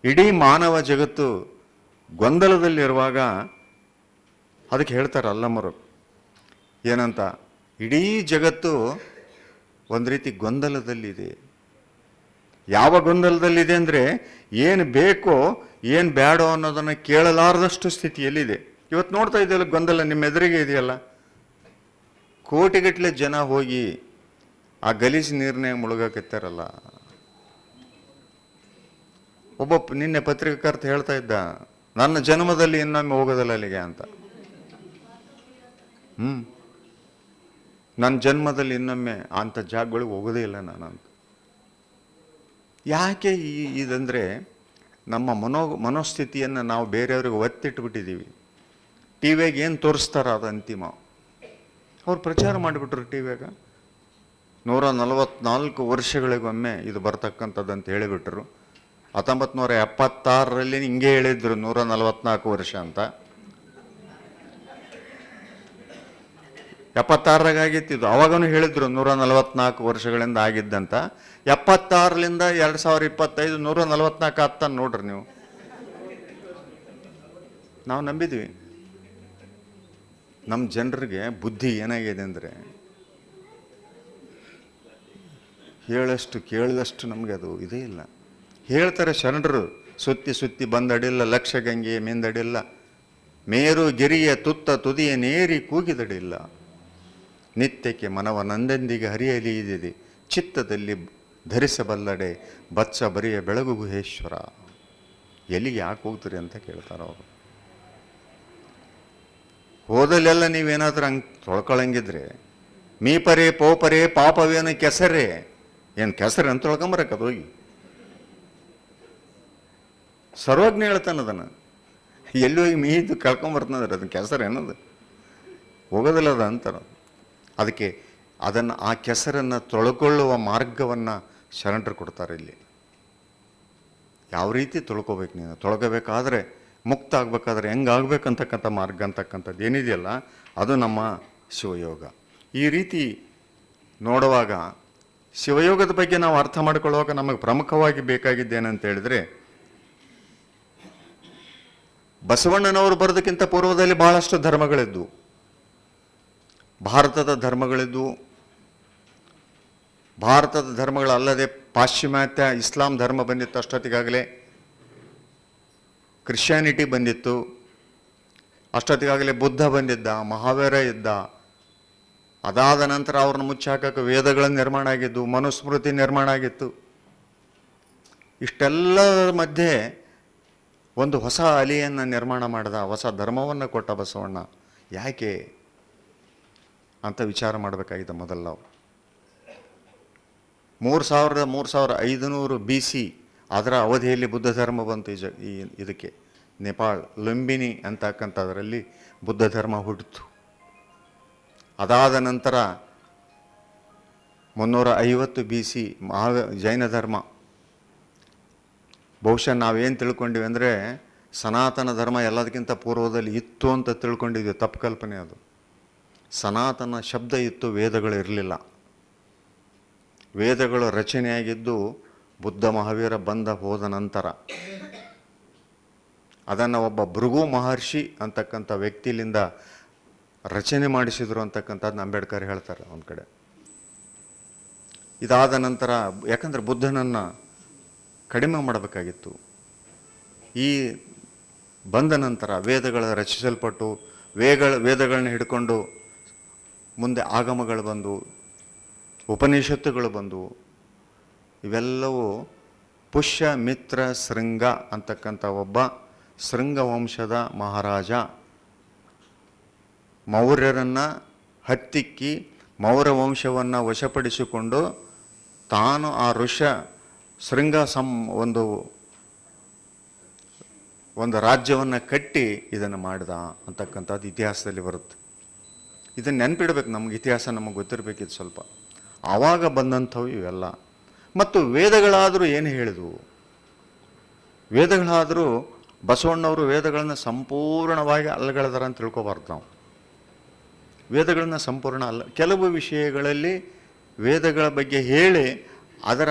ಇಡೀ ಮಾನವ ಜಗತ್ತು ಗೊಂದಲದಲ್ಲಿರುವಾಗ ಅದಕ್ಕೆ ಹೇಳ್ತಾರೆ ಅಲ್ಲಮರು ಏನಂತ, ಇಡೀ ಜಗತ್ತು ಒಂದು ರೀತಿ ಗೊಂದಲದಲ್ಲಿದೆ. ಯಾವ ಗೊಂದಲದಲ್ಲಿದೆ ಅಂದರೆ ಏನು ಬೇಕೋ ಏನು ಬೇಡೋ ಅನ್ನೋದನ್ನು ಕೇಳಲಾರದಷ್ಟು ಸ್ಥಿತಿಯಲ್ಲಿದೆ. ಇವತ್ತು ನೋಡ್ತಾ ಇದೆಯಲ್ಲ ಗೊಂದಲ ನಿಮ್ಮ ಎದುರಿಗೆ ಇದೆಯಲ್ಲ. ಕೋಟಿಗಟ್ಟಲೆ ಜನ ಹೋಗಿ ಆ ಗಲೀಜು ನೀರನ್ನೇ ಮುಳುಗಕ್ಕೆತ್ತಾರಲ್ಲ. ಒಬ್ಬ ನಿನ್ನೆ ಪತ್ರಿಕಾಕರ್ತ ಹೇಳ್ತಾ ಇದ್ದ, ನನ್ನ ಜನ್ಮದಲ್ಲಿ ಇನ್ನೊಮ್ಮೆ ಹೋಗೋದಲ್ಲ ಅಲ್ಲಿಗೆ ಅಂತ. ನನ್ನ ಜನ್ಮದಲ್ಲಿ ಇನ್ನೊಮ್ಮೆ ಅಂಥ ಜಾಗಗಳಿಗೆ ಹೋಗೋದೇ ಇಲ್ಲ ನಾನು ಅಂತ. ಯಾಕೆ ಇದಂದರೆ ನಮ್ಮ ಮನೋಸ್ಥಿತಿಯನ್ನು ನಾವು ಬೇರೆಯವ್ರಿಗೆ ಒತ್ತಿಟ್ಬಿಟ್ಟಿದ್ದೀವಿ. ಟಿ ವಿಯಾಗ ಏನು ತೋರಿಸ್ತಾರ ಅದು ಅಂತಿಮ. ಅವ್ರು ಪ್ರಚಾರ ಮಾಡಿಬಿಟ್ರು ಟಿ ವಿಯಾಗ 144 ವರ್ಷಗಳಿಗೊಮ್ಮೆ ಇದು ಬರ್ತಕ್ಕಂಥದ್ದು ಅಂತ ಹೇಳಿಬಿಟ್ರು. 1976ರಲ್ಲಿ ಹಿಂಗೆ ಹೇಳಿದ್ರು 144 ವರ್ಷ ಅಂತ. 76ರಾಗ ಆಗಿತ್ತಿದ್ದು. ಅವಾಗನು ಹೇಳಿದ್ರು 144 ವರ್ಷಗಳಿಂದ ಆಗಿದ್ದಂತ. 76ರಿಂದ 2025 144 ಆಗ್ತಾನೆ ನೋಡ್ರಿ ನೀವು. ನಾವು ನಂಬಿದ್ವಿ. ನಮ್ಮ ಜನರಿಗೆ ಬುದ್ಧಿ ಏನಾಗಿದೆ ಅಂದರೆ ಹೇಳಷ್ಟು ಕೇಳಿದಷ್ಟು ನಮಗೆ ಅದು ಇದೇ ಇಲ್ಲ. ಹೇಳ್ತಾರೆ ಶರಣರು, ಸುತ್ತಿ ಸುತ್ತಿ ಬಂದಡಿಲ್ಲ ಲಕ್ಷ ಗಂಗೆಯ ಮಿಂದಡಿಲ್ಲ, ಮೇರು ಗಿರಿಯ ತುತ್ತ ತುದಿಯ ನೇರಿ ಕೂಗಿದಡಿಲ್ಲ, ನಿತ್ಯಕ್ಕೆ ಮನವ ನಂದೆಂದಿಗೆ ಹರಿಯಲಿ ಇದಿದೆ, ಚಿತ್ತದಲ್ಲಿ ಧರಿಸಬಲ್ಲಡೆ ಬಚ್ಚ ಬರಿಯ ಬೆಳಗು ಗುಹೇಶ್ವರ. ಎಲ್ಲಿಗೆ ಯಾಕೆ ಹೋಗ್ತೀರಿ ಅಂತ ಕೇಳ್ತಾರೆ ಅವರು. ಹೋದಲ್ಲೆಲ್ಲ ನೀವೇನಾದ್ರೂ ಹಂಗೆ ತೊಳ್ಕೊಳಂಗಿದ್ರೆ ಮೀಪರೆ ಪೋಪರೆ ಪಾಪವೇನು ಕೆಸರೇ, ಏನು ಕೆಸರು ಅಂತ ತೊಳ್ಕೊಂಬರಕ್ಕದು ಹೋಗಿ. ಸರ್ವಜ್ಞ ಹೇಳ್ತಾನೆ ಅದನ್ನು. ಎಲ್ಲಿ ಹೋಗಿ ಮೀದು ಕಳ್ಕೊಂಬರ್ತಂದ್ರೆ ಅದನ್ನ ಕೆಸರು ಏನದು ಹೋಗೋದಿಲ್ಲ ಅದು ಅಂತಾರೆ. ಅದಕ್ಕೆ ಅದನ್ನು ಆ ಕೆಸರನ್ನು ತೊಳ್ಕೊಳ್ಳುವ ಮಾರ್ಗವನ್ನು ಶರಣರು ಕೊಡ್ತಾರೆ ಇಲ್ಲಿ. ಯಾವ ರೀತಿ ತೊಳ್ಕೊಬೇಕು, ನೀನು ತೊಳ್ಕೋಬೇಕಾದ್ರೆ ಮುಕ್ತ ಆಗಬೇಕಾದ್ರೆ ಹೆಂಗಾಗಬೇಕಂತಕ್ಕಂಥ ಮಾರ್ಗ ಅಂತಕ್ಕಂಥದ್ದು ಏನಿದೆಯಲ್ಲ ಅದು ನಮ್ಮ ಶಿವಯೋಗ. ಈ ರೀತಿ ನೋಡುವಾಗ ಶಿವಯೋಗದ ಬಗ್ಗೆ ನಾವು ಅರ್ಥ ಮಾಡಿಕೊಳ್ಳುವಾಗ ನಮಗೆ ಪ್ರಮುಖವಾಗಿ ಬೇಕಾಗಿದ್ದೇನಂತ ಹೇಳಿದರೆ, ಬಸವಣ್ಣನವರು ಬರೋದಕ್ಕಿಂತ ಪೂರ್ವದಲ್ಲಿ ಬಹಳಷ್ಟು ಧರ್ಮಗಳಿದ್ದು, ಭಾರತದ ಧರ್ಮಗಳಿದ್ದು. ಭಾರತದ ಧರ್ಮಗಳಲ್ಲದೆ ಪಾಶ್ಚಿಮಾತ್ಯ ಇಸ್ಲಾಂ ಧರ್ಮ ಬಂದಿತ್ತು. ಅಷ್ಟೊತ್ತಿಗಾಗಲೇ ಕ್ರಿಶ್ಚಿಯಾನಿಟಿ ಬಂದಿತ್ತು. ಅಷ್ಟೊತ್ತಿಗಾಗಲೇ ಬುದ್ಧ ಬಂದಿದ್ದ, ಮಹಾವೀರ ಇದ್ದ. ಅದಾದ ನಂತರ ಅವ್ರನ್ನ ಮುಚ್ಚಾಕಕ್ಕೆ ವೇದಗಳ ನಿರ್ಮಾಣ ಆಗಿದ್ದು, ಮನುಸ್ಮೃತಿ ನಿರ್ಮಾಣ ಆಗಿತ್ತು. ಇಷ್ಟೆಲ್ಲರ ಮಧ್ಯೆ ಒಂದು ಹೊಸ ಅಲೆಯನ್ನು ನಿರ್ಮಾಣ ಮಾಡಿದ, ಹೊಸ ಧರ್ಮವನ್ನು ಕೊಟ್ಟ ಬಸವಣ್ಣ. ಯಾಕೆ ಅಂತ ವಿಚಾರ ಮಾಡಬೇಕಾಗಿದೆ ಮೊದಲು ನಾವು. 3500 BC ಅದರ ಅವಧಿಯಲ್ಲಿ ಬುದ್ಧ ಧರ್ಮ ಬಂತು. ಇದಕ್ಕೆ ನೇಪಾಳ್ ಲುಂಬಿನಿ ಅಂತಕ್ಕಂಥದ್ರಲ್ಲಿ ಬುದ್ಧ ಧರ್ಮ ಹುಟ್ಟಿತು. ಅದಾದ ನಂತರ 350 BC ಜೈನ ಧರ್ಮ. ಬಹುಶಃ ನಾವೇನು ತಿಳ್ಕೊಂಡಿವಿ ಅಂದರೆ ಸನಾತನ ಧರ್ಮ ಎಲ್ಲದಕ್ಕಿಂತ ಪೂರ್ವದಲ್ಲಿ ಇತ್ತು ಅಂತ ತಿಳ್ಕೊಂಡಿದ್ವಿ. ತಪ್ಪು ಕಲ್ಪನೆ ಅದು. ಸನಾತನ ಶಬ್ದ ಇತ್ತು, ವೇದಗಳು ಇರಲಿಲ್ಲ. ವೇದಗಳು ರಚನೆಯಾಗಿದ್ದು ಬುದ್ಧ ಮಹಾವೀರ ಬಂದ ಹೋದ ನಂತರ. ಅದನ್ನು ಒಬ್ಬ ಭೃಗು ಮಹರ್ಷಿ ಅಂತಕ್ಕಂಥ ವ್ಯಕ್ತಿಲಿಂದ ರಚನೆ ಮಾಡಿಸಿದ್ರು ಅಂತಕ್ಕಂಥದ್ದನ್ನ ಅಂಬೇಡ್ಕರ್ ಹೇಳ್ತಾರೆ ಒಂದು ಕಡೆ. ಇದಾದ ನಂತರ ಯಾಕಂದರೆ ಬುದ್ಧನನ್ನು ಕಡಿಮೆ ಮಾಡಬೇಕಾಗಿತ್ತು. ಈ ಬಂದ ನಂತರ ವೇದಗಳ ರಚಿಸಲ್ಪಟ್ಟು ವೇದಗಳನ್ನ ಹಿಡ್ಕೊಂಡು ಮುಂದೆ ಆಗಮಗಳು ಬಂದು, ಉಪನಿಷತ್ತುಗಳು ಬಂದು. ಇವೆಲ್ಲವೂ ಪುಷ್ಯ ಮಿತ್ರ ಶೃಂಗ ಅಂತಕ್ಕಂಥ ಒಬ್ಬ ಶೃಂಗ ವಂಶದ ಮಹಾರಾಜ ಮೌರ್ಯರನ್ನು ಹತ್ತಿಕ್ಕಿ ಮೌರ್ಯ ವಂಶವನ್ನು ವಶಪಡಿಸಿಕೊಂಡು ತಾನು ಆ ಶೃಂಗ ಒಂದು ರಾಜ್ಯವನ್ನು ಕಟ್ಟಿ ಇದನ್ನು ಮಾಡಿದ ಅಂತಕ್ಕಂಥದ್ದು ಇತಿಹಾಸದಲ್ಲಿ ಬರುತ್ತೆ. ಇದನ್ನು ನೆನಪಿಡ್ಬೇಕು. ನಮ್ಗೆ ಇತಿಹಾಸ ನಮಗೆ ಗೊತ್ತಿರಬೇಕಿತ್ತು ಸ್ವಲ್ಪ. ಆವಾಗ ಬಂದಂಥವು ಇವೆಲ್ಲ. ಮತ್ತು ವೇದಗಳಾದರೂ ಏನು ಹೇಳಿದವು? ವೇದಗಳಾದರೂ ಬಸವಣ್ಣವರು ವೇದಗಳನ್ನು ಸಂಪೂರ್ಣವಾಗಿ ಅಲ್ಲಗಳೆದಾರ ಅಂತ ತಿಳ್ಕೊಬಾರ್ದು ನಾವು. ವೇದಗಳನ್ನು ಸಂಪೂರ್ಣ ಅಲ್ಲ. ಕೆಲವು ವಿಷಯಗಳಲ್ಲಿ ವೇದಗಳ ಬಗ್ಗೆ ಹೇಳಿ ಅದರ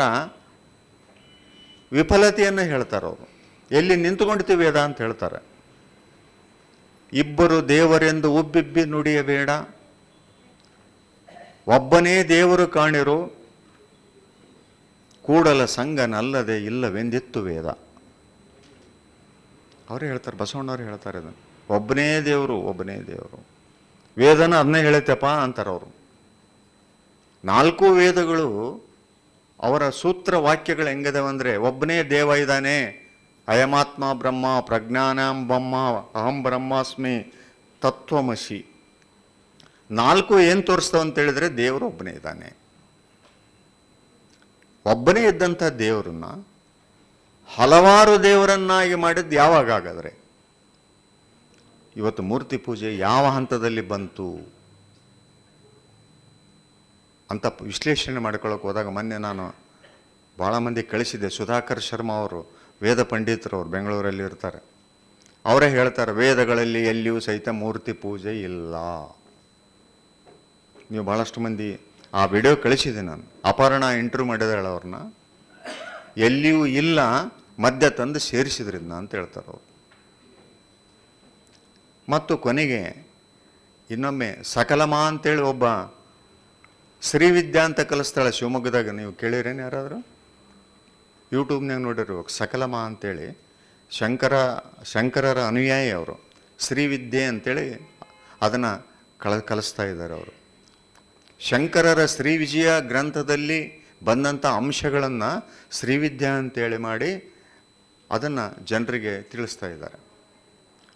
ವಿಫಲತೆಯನ್ನು ಹೇಳ್ತಾರೆ ಅವರು. ಎಲ್ಲಿ ನಿಂತುಕೊಂಡಿತು ವೇದ ಅಂತ ಹೇಳ್ತಾರೆ. ಇಬ್ಬರು ದೇವರೆಂದು ಉಬ್ಬಿಬ್ಬಿ ನುಡಿಯಬೇಡ, ಒಬ್ಬನೇ ದೇವರು ಕಾಣಿರು, ಕೂಡಲ ಸಂಗನಲ್ಲದೆ ಇಲ್ಲವೆಂದಿತ್ತು ವೇದ. ಅವರೇ ಹೇಳ್ತಾರೆ, ಬಸವಣ್ಣವ್ರು ಹೇಳ್ತಾರೆ ಅದನ್ನು. ಒಬ್ಬನೇ ದೇವರು, ಒಬ್ಬನೇ ದೇವರು. ವೇದನ ಅದನ್ನೇ ಹೇಳುತ್ತಪ್ಪ ಅಂತಾರೆ ಅವರು. 4 ವೇದಗಳು ಅವರ ಸೂತ್ರ ವಾಕ್ಯಗಳು ಹೆಂಗದವಂದರೆ, ಒಬ್ಬನೇ ದೇವ ಇದ್ದಾನೆ, ಅಯಮಾತ್ಮ ಬ್ರಹ್ಮ, ಪ್ರಜ್ಞಾನಂ ಬ್ರಹ್ಮ, ಅಹಂ ಬ್ರಹ್ಮಾಸ್ಮಿ, ತತ್ವಮಸಿ. 4 ಏನು ತೋರಿಸ್ತಾವಂತೇಳಿದ್ರೆ ದೇವರು ಒಬ್ಬನೇ ಇದ್ದಾನೆ. ಒಬ್ಬನೇ ಇದ್ದಂಥ ದೇವರನ್ನ ಹಲವಾರು ದೇವರನ್ನಾಗಿ ಮಾಡಿದ್ದು ಯಾವಾಗ ಹಾಗಾದರೆ? ಇವತ್ತು ಮೂರ್ತಿ ಪೂಜೆ ಯಾವ ಹಂತದಲ್ಲಿ ಬಂತು ಅಂತ ವಿಶ್ಲೇಷಣೆ ಮಾಡ್ಕೊಳ್ಳೋಕೆ ಹೋದಾಗ, ಮೊನ್ನೆ ನಾನು ಭಾಳ ಮಂದಿ ಕಳಿಸಿದ್ದೆ. ಸುಧಾಕರ್ ಶರ್ಮಾ ಅವರು, ವೇದ ಪಂಡಿತರು, ಅವರು ಬೆಂಗಳೂರಲ್ಲಿ ಇರ್ತಾರೆ. ಅವರೇ ಹೇಳ್ತಾರೆ, ವೇದಗಳಲ್ಲಿ ಎಲ್ಲಿಯೂ ಸಹಿತ ಮೂರ್ತಿ ಪೂಜೆ ಇಲ್ಲ. ನೀವು ಭಾಳಷ್ಟು ಮಂದಿ ಆ ವಿಡಿಯೋ ಕಳಿಸಿದೆ ನಾನು. ಅಪರ್ಣ ಇಂಟರ್ವ್ಯೂ ಮಾಡಿದಾಳೆ ಅವ್ರನ್ನ. ಎಲ್ಲಿಯೂ ಇಲ್ಲ, ಮಧ್ಯ ತಂದು ಸೇರಿಸಿದ್ರಿಂದ ಅಂತ ಹೇಳ್ತಾರೆ ಅವರು. ಮತ್ತು ಕೊನೆಗೆ ಇನ್ನೊಮ್ಮೆ ಸಕಲಮಾ ಅಂತೇಳಿ ಒಬ್ಬ ಶ್ರೀವಿದ್ಯಾ ಅಂತ ಕಲಿಸ್ತಾಳೆ ಶಿವಮೊಗ್ಗದಾಗ. ನೀವು ಕೇಳಿರೇನು ಯಾರಾದರೂ? ಯೂಟ್ಯೂಬ್ನಾಗ ನೋಡಿರ್ಬೇಕು. ಸಕಲಮಾ ಅಂತೇಳಿ ಶಂಕರರ ಅನುಯಾಯಿ ಅವರು. ಶ್ರೀವಿದ್ಯೆ ಅಂತೇಳಿ ಅದನ್ನು ಕಲಿಸ್ತಾ ಇದ್ದಾರೆ ಅವರು. ಶಂಕರರ ಶ್ರೀ ವಿಜಯ ಗ್ರಂಥದಲ್ಲಿ ಬಂದಂಥ ಅಂಶಗಳನ್ನು ಶ್ರೀವಿದ್ಯಾ ಅಂತೇಳಿ ಮಾಡಿ ಅದನ್ನು ಜನರಿಗೆ ತಿಳಿಸ್ತಾ ಇದ್ದಾರೆ.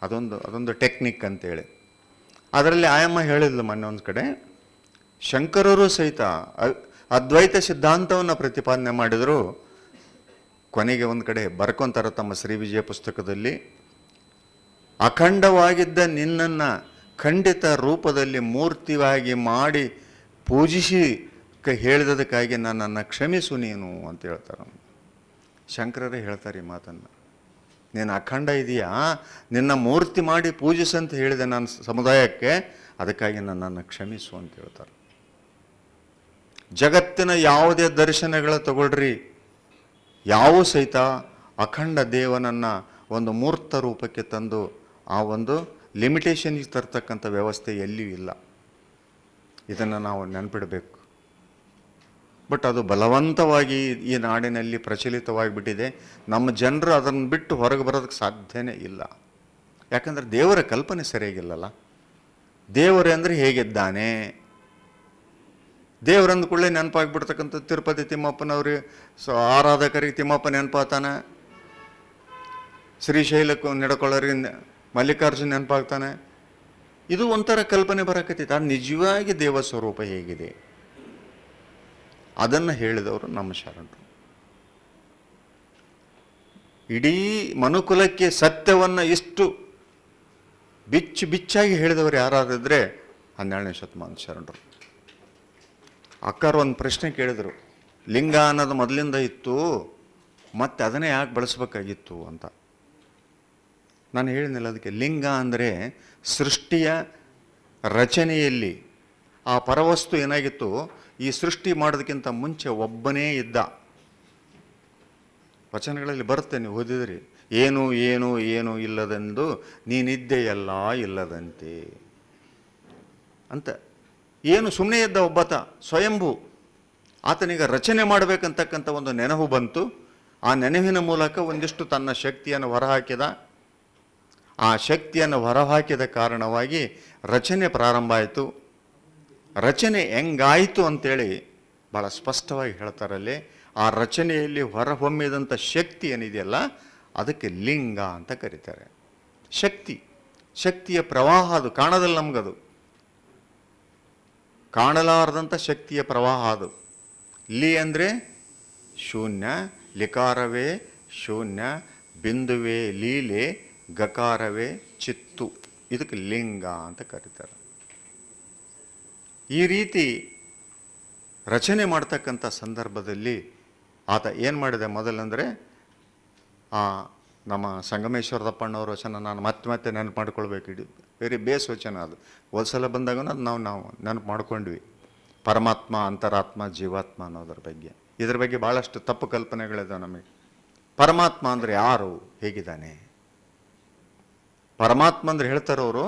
ಅದೊಂದು ಟೆಕ್ನಿಕ್ ಅಂತೇಳಿ. ಅದರಲ್ಲಿ ಆಯಮ್ಮ ಹೇಳಿದ್ಲು ಮೊನ್ನೆ ಒಂದು ಕಡೆ, ಶಂಕರರು ಸಹಿತ ಅದ್ವೈತ ಸಿದ್ಧಾಂತವನ್ನು ಪ್ರತಿಪಾದನೆ ಮಾಡಿದರು. ಕೊನೆಗೆ ಒಂದು ಕಡೆ ಬರ್ಕೊತಾರೆ ತಮ್ಮ ಶ್ರೀ ವಿಜಯ ಪುಸ್ತಕದಲ್ಲಿ, ಅಖಂಡವಾಗಿದ್ದ ನಿನ್ನನ್ನು ಖಂಡಿತ ರೂಪದಲ್ಲಿ ಮೂರ್ತಿಯಾಗಿ ಮಾಡಿ ಪೂಜಿಸಿ ಹೇಳಿದದಕ್ಕಾಗಿ ನನ್ನನ್ನು ಕ್ಷಮಿಸು ನೀನು ಅಂತ ಹೇಳ್ತಾರೆ. ಶಂಕರರೇ ಹೇಳ್ತಾರೆ ಈ ಮಾತನ್ನು. ನೀನು ಅಖಂಡ ಇದೆಯಾ, ನಿನ್ನ ಮೂರ್ತಿ ಮಾಡಿ ಪೂಜಿಸಂತ ಹೇಳಿದೆ ನಾನು ಸಮುದಾಯಕ್ಕೆ, ಅದಕ್ಕಾಗಿ ನನ್ನನ್ನು ಕ್ಷಮಿಸು ಅಂತ ಹೇಳ್ತಾರೆ. ಜಗತ್ತಿನ ಯಾವುದೇ ದರ್ಶನಗಳ ತಗೊಳ್ರಿ, ಯಾವ ಸಹಿತ ಅಖಂಡ ದೇವನನ್ನು ಒಂದು ಮೂರ್ತ ರೂಪಕ್ಕೆ ತಂದು ಆ ಒಂದು ಲಿಮಿಟೇಷನ್ಗೆ ತರ್ತಕ್ಕಂಥ ವ್ಯವಸ್ಥೆ ಎಲ್ಲಿಯೂ ಇಲ್ಲ. ಇದನ್ನು ನಾವು ನೆನಪಿಡಬೇಕು. ಬಟ್ ಅದು ಬಲವಂತವಾಗಿ ಈ ನಾಡಿನಲ್ಲಿ ಪ್ರಚಲಿತವಾಗಿಬಿಟ್ಟಿದೆ. ನಮ್ಮ ಜನರು ಅದನ್ನು ಬಿಟ್ಟು ಹೊರಗೆ ಬರೋದಕ್ಕೆ ಸಾಧ್ಯನೇ ಇಲ್ಲ. ಯಾಕಂದರೆ ದೇವರ ಕಲ್ಪನೆ ಸರಿಯಾಗಿಲ್ಲಲ್ಲ. ದೇವರೇ ಅಂದರೆ ಹೇಗಿದ್ದಾನೆ, ದೇವರಂದ ಕೂಡಲೇ ನೆನಪಾಗಿಬಿಡ್ತಕ್ಕಂಥ ತಿರುಪತಿ ತಿಮ್ಮಪ್ಪನವ್ರಿಗೆ ಆರಾಧಕರಿಗೆ ತಿಮ್ಮಪ್ಪ ನೆನಪಾಗ್ತಾನೆ, ಶ್ರೀಶೈಲಕ್ಕೂ ನಡ್ಕೊಳ್ಳೋರಿಗೆ ಮಲ್ಲಿಕಾರ್ಜುನ ನೆನಪಾಗ್ತಾನೆ. ಇದು ಒಂಥರ ಕಲ್ಪನೆ ಬರಕತ್ತೈತೆ. ಅದು ನಿಜವಾಗಿ ದೇವ ಸ್ವರೂಪ ಹೇಗಿದೆ ಅದನ್ನು ಹೇಳಿದವರು ನಮ್ಮ ಶರಣರು. ಇಡೀ ಮನುಕುಲಕ್ಕೆ ಸತ್ಯವನ್ನು ಇಷ್ಟು ಬಿಚ್ಚಾಗಿ ಹೇಳಿದವರು ಯಾರಾದಿದ್ರೆ 12ನೇ ಶತಮಾನ ಶರಣರು. ಅಕ್ಕರು ಒಂದು ಪ್ರಶ್ನೆ ಕೇಳಿದರು, ಲಿಂಗ ಅನ್ನೋದು ಮೊದಲಿಂದ ಇತ್ತು, ಮತ್ತೆ ಅದನ್ನೇ ಯಾಕೆ ಬಳಸಬೇಕಾಗಿತ್ತು ಅಂತ. ನಾನು ಹೇಳಿದ್ನಲ್ಲ, ಅದಕ್ಕೆ ಲಿಂಗ ಅಂದರೆ ಸೃಷ್ಟಿಯ ರಚನೆಯಲ್ಲಿ ಆ ಪರವಸ್ತು ಏನಾಗಿತ್ತು, ಈ ಸೃಷ್ಟಿ ಮಾಡೋದಕ್ಕಿಂತ ಮುಂಚೆ ಒಬ್ಬನೇ ಇದ್ದ. ವಚನಗಳಲ್ಲಿ ಬರುತ್ತೆ, ನೀವು ಓದಿದ್ರಿ, ಏನು ಏನು ಏನು ಇಲ್ಲದೆಂದು ನೀನಿದ್ದೆಯಲ್ಲ ಇಲ್ಲದಂತೆ ಅಂತ. ಏನು ಸುಮ್ಮನೆ ಇದ್ದ ಒಬ್ಬತ ಸ್ವಯಂಭೂ, ಆತನಿಗೆ ರಚನೆ ಮಾಡಬೇಕಂತಕ್ಕಂಥ ಒಂದು ನೆನಹು ಬಂತು. ಆ ನೆನಹಿನ ಮೂಲಕ ಒಂದಿಷ್ಟು ತನ್ನ ಶಕ್ತಿಯನ್ನು ಹೊರಹಾಕಿದ. ಆ ಶಕ್ತಿಯನ್ನು ಹೊರಹಾಕಿದ ಕಾರಣವಾಗಿ ರಚನೆ ಪ್ರಾರಂಭ ಆಯಿತು. ರಚನೆ ಹೆಂಗಾಯಿತು ಅಂತೇಳಿ ಭಾಳ ಸ್ಪಷ್ಟವಾಗಿ ಹೇಳ್ತಾರಲ್ಲಿ. ಆ ರಚನೆಯಲ್ಲಿ ಹೊರಹೊಮ್ಮಿದಂಥ ಶಕ್ತಿ ಏನಿದೆಯಲ್ಲ, ಅದಕ್ಕೆ ಲಿಂಗ ಅಂತ ಕರೀತಾರೆ. ಶಕ್ತಿಯ ಪ್ರವಾಹ, ಅದು ಕಾಣದಲ್ಲ ನಮಗದು, ಕಾಣಲಾರದಂಥ ಶಕ್ತಿಯ ಪ್ರವಾಹ ಅದು. ಲಿ ಅಂದರೆ ಶೂನ್ಯ, ಲಿಕಾರವೇ ಶೂನ್ಯ, ಬಿಂದುವೇ ಲೀಲೆ, ಗಕಾರವೇ ಚಿತ್ತು, ಇದಕ್ಕೆ ಲಿಂಗ ಅಂತ ಕರೀತಾರೆ. ಈ ರೀತಿ ರಚನೆ ಮಾಡ್ತಕ್ಕಂಥ ಸಂದರ್ಭದಲ್ಲಿ ಆತ ಏನು ಮಾಡಿದೆ ಮೊದಲಂದರೆ, ನಮ್ಮ ಸಂಗಮೇಶ್ವರದಪ್ಪಣ್ಣವ್ರ ವಚನ ನಾನು ಮತ್ತೆ ನೆನಪು ಮಾಡ್ಕೊಳ್ಬೇಕು. ಇಡೀ ವೆರಿ ಬೇಸ್ ವಚನ ಅದು. ಒಂದ್ಸಲ ಬಂದಾಗ ಅದು ನಾವು ನೆನಪು ಮಾಡ್ಕೊಂಡ್ವಿ. ಪರಮಾತ್ಮ, ಅಂತರಾತ್ಮ, ಜೀವಾತ್ಮ ಅನ್ನೋದ್ರ ಬಗ್ಗೆ. ಇದ್ರ ಬಗ್ಗೆ ಭಾಳಷ್ಟು ತಪ್ಪು ಕಲ್ಪನೆಗಳಿದಾವೆ ನಮಗೆ. ಪರಮಾತ್ಮ ಅಂದರೆ ಯಾರು, ಹೇಗಿದ್ದಾನೆ? ಪರಮಾತ್ಮ ಅಂದರೆ ಹೇಳ್ತಾರವರು,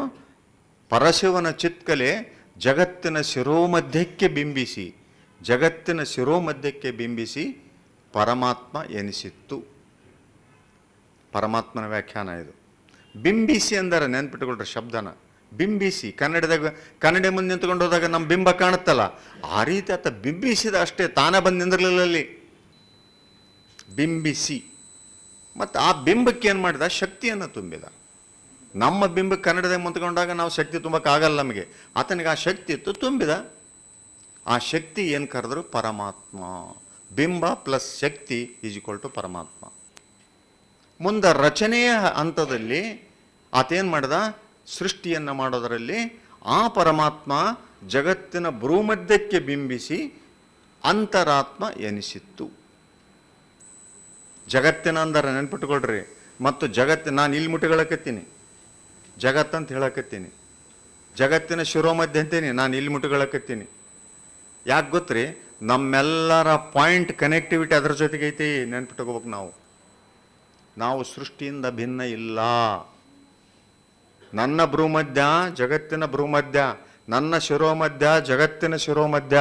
ಪರಶಿವನ ಚಿತ್ಕಲೆ ಜಗತ್ತಿನ ಶಿರೋಮಧ್ಯಕ್ಕೆ ಬಿಂಬಿಸಿ ಪರಮಾತ್ಮ ಎನಿಸಿತ್ತು. ಪರಮಾತ್ಮನ ವ್ಯಾಖ್ಯಾನ ಇದು. ಬಿಂಬಿಸಿ ಅಂದರೆ ನೆನ್ಪಿಟ್ಟುಕೊಳ್ರಿ ಶಬ್ದನ. ಬಿಂಬಿಸಿ ಕನ್ನಡ ಮುಂದೆ ನಿಂತ್ಕೊಂಡು ಹೋದಾಗ ನಮ್ಮ ಬಿಂಬ ಕಾಣುತ್ತಲ್ಲ, ಆ ರೀತಿ ಆತ ಬಿಂಬಿಸಿದ ಅಷ್ಟೇ, ತಾನೇ ಬಂದು ನಿಂದಿರಲಿಲ್ಲ ಅಲ್ಲಿ. ಬಿಂಬಿಸಿ ಮತ್ತು ಆ ಬಿಂಬಕ್ಕೆ ಏನು ಮಾಡಿದ, ಶಕ್ತಿಯನ್ನು ತುಂಬಿದ. ನಮ್ಮ ಬಿಂಬಕ್ಕೆ ಕನ್ನಡದಾಗ ಮುಂತ್ಕೊಂಡಾಗ ನಾವು ಶಕ್ತಿ ತುಂಬಕ್ಕಾಗಲ್ಲ ನಮಗೆ, ಆತನಿಗೆ ಆ ಶಕ್ತಿ ಇತ್ತು, ತುಂಬಿದ. ಆ ಶಕ್ತಿ ಏನು ಕರೆದ್ರು ಪರಮಾತ್ಮ. ಬಿಂಬ ಪ್ಲಸ್ ಶಕ್ತಿ ಈಸ್ ಈಕ್ವಲ್ ಟು ಪರಮಾತ್ಮ. ಮುಂದೆ ರಚನೆಯ ಹಂತದಲ್ಲಿ ಆತೇನು ಮಾಡಿದ, ಸೃಷ್ಟಿಯನ್ನು ಮಾಡೋದರಲ್ಲಿ ಆ ಪರಮಾತ್ಮ ಜಗತ್ತಿನ ಭ್ರೂಮಧ್ಯಕ್ಕೆ ಬಿಂಬಿಸಿ ಅಂತರಾತ್ಮ ಎನಿಸಿತ್ತು. ಜಗತ್ತಿನ ಅಂದರೆ ನೆನ್ಪಿಟ್ಕೊಳ್ರಿ. ಮತ್ತು ಜಗತ್ತಿನ ನಾನು ಇಲ್ಲಿ ಮುಟ್ಟುಗಳಕತ್ತೀನಿ, ಜಗತ್ತಂತ ಹೇಳಕತ್ತೀನಿ. ಜಗತ್ತಿನ ಶಿರೋಮಧ್ಯ ಅಂತೀನಿ, ನಾನು ಇಲ್ಲಿ ಮುಟ್ಟುಗಳಕತ್ತೀನಿ. ಯಾಕೆ ಗೊತ್ತ್ರಿ, ನಮ್ಮೆಲ್ಲರ ಪಾಯಿಂಟ್ ಕನೆಕ್ಟಿವಿಟಿ ಅದರ ಜೊತೆಗೆ ಐತಿ. ನೆನ್ಪಿಟ್ಕೋಬೇಕು ನಾವು ಸೃಷ್ಟಿಯಿಂದ ಭಿನ್ನ ಇಲ್ಲ. ನನ್ನ ಭ್ರೂಮಧ್ಯ ಜಗತ್ತಿನ ಭ್ರೂಮಧ್ಯ, ನನ್ನ ಶಿರೋಮಧ್ಯ ಜಗತ್ತಿನ ಶಿರೋಮಧ್ಯ.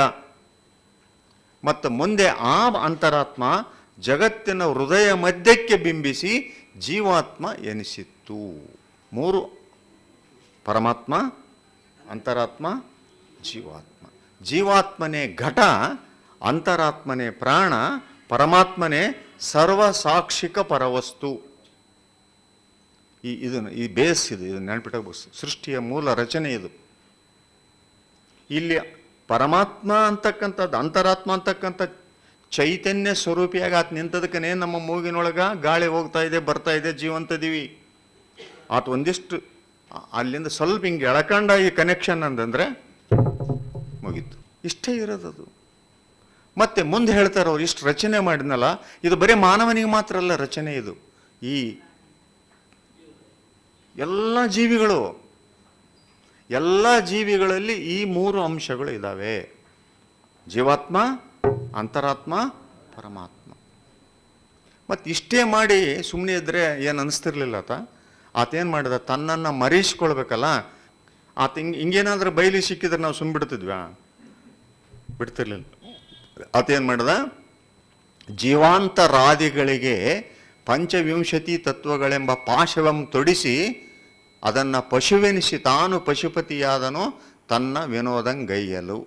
ಮತ್ತು ಮುಂದೆ ಆ ಅಂತರಾತ್ಮ ಜಗತ್ತಿನ ಹೃದಯ ಮಧ್ಯಕ್ಕೆ ಬಿಂಬಿಸಿ ಜೀವಾತ್ಮ ಎನಿಸಿತ್ತು. ಮೂರು: ಪರಮಾತ್ಮ, ಅಂತರಾತ್ಮ, ಜೀವಾತ್ಮ. ಜೀವಾತ್ಮನೇ ಘಟ, ಅಂತರಾತ್ಮನೇ ಪ್ರಾಣ, ಪರಮಾತ್ಮನೇ ಸರ್ವಸಾಕ್ಷಿಕ ಪರವಸ್ತು. ಈ ಬೇಸ್ ಇದು ನೆನಪಿಟ್ಟ ಸೃಷ್ಟಿಯ ಮೂಲ ರಚನೆ ಇದು. ಇಲ್ಲಿ ಪರಮಾತ್ಮ ಅಂತಕ್ಕಂಥದ್ದು, ಅಂತರಾತ್ಮ ಅಂತಕ್ಕಂಥ ಚೈತನ್ಯ ಸ್ವರೂಪಿಯಾಗಿ ಆತ ನಿಂತದಕ್ಕನೇ ನಮ್ಮ ಮೂಗಿನೊಳಗೆ ಗಾಳಿ ಹೋಗ್ತಾ ಇದೆ, ಬರ್ತಾ ಇದೆ, ಜೀವಂತದೀವಿ. ಆತ ಒಂದಿಷ್ಟು ಅಲ್ಲಿಂದ ಸ್ವಲ್ಪ ಹಿಂಗೆ ಎಳಕಂಡಾಗಿ ಕನೆಕ್ಷನ್ ಅಂತಂದರೆ ಮುಗೀತು. ಇಷ್ಟೇ ಇರೋದದು. ಮತ್ತೆ ಮುಂದೆ ಹೇಳ್ತಾರೆ ಅವ್ರು, ಇಷ್ಟು ರಚನೆ ಮಾಡಿದ್ನಲ್ಲ, ಇದು ಬರೀ ಮಾನವನಿಗೆ ಮಾತ್ರ ಅಲ್ಲ ರಚನೆ ಇದು. ಈ ಎಲ್ಲ ಜೀವಿಗಳಲ್ಲಿ ಈ ಮೂರು ಅಂಶಗಳು ಇದ್ದಾವೆ: ಜೀವಾತ್ಮ, ಅಂತರಾತ್ಮ, ಪರಮಾತ್ಮ. ಮತ್ತು ಇಷ್ಟೇ ಮಾಡಿ ಸುಮ್ಮನೆ ಇದ್ದರೆ ಏನು ಅನಿಸ್ತಿರ್ಲಿಲ್ಲ ಆತೇನು ಮಾಡಿದ, ತನ್ನನ್ನು ಮರೆಯಿಸ್ಕೊಳ್ಬೇಕಲ್ಲ. ಆತ ಹಿಂಗೇನಾದ್ರೂ ಬೈಲಿ ಸಿಕ್ಕಿದ್ರೆ ನಾವು ಸುಮ್ಬಿಡ್ತಿದ್ವಾ? ಬಿಡ್ತಿರ್ಲಿಲ್ಲ. ಆತೇನು ಮಾಡಿದ, ಜೀವಾಂತರಾದಿಗಳಿಗೆ ಪಂಚವಿಂಶತಿ ತತ್ವಗಳೆಂಬ ಪಾಶವಂ ತೊಡಿಸಿ ಅದನ್ನು ಪಶುವೆನಿಸಿ ತಾನು ಪಶುಪತಿಯಾದನು ತನ್ನ ವಿನೋದಂಗೈಯಲು.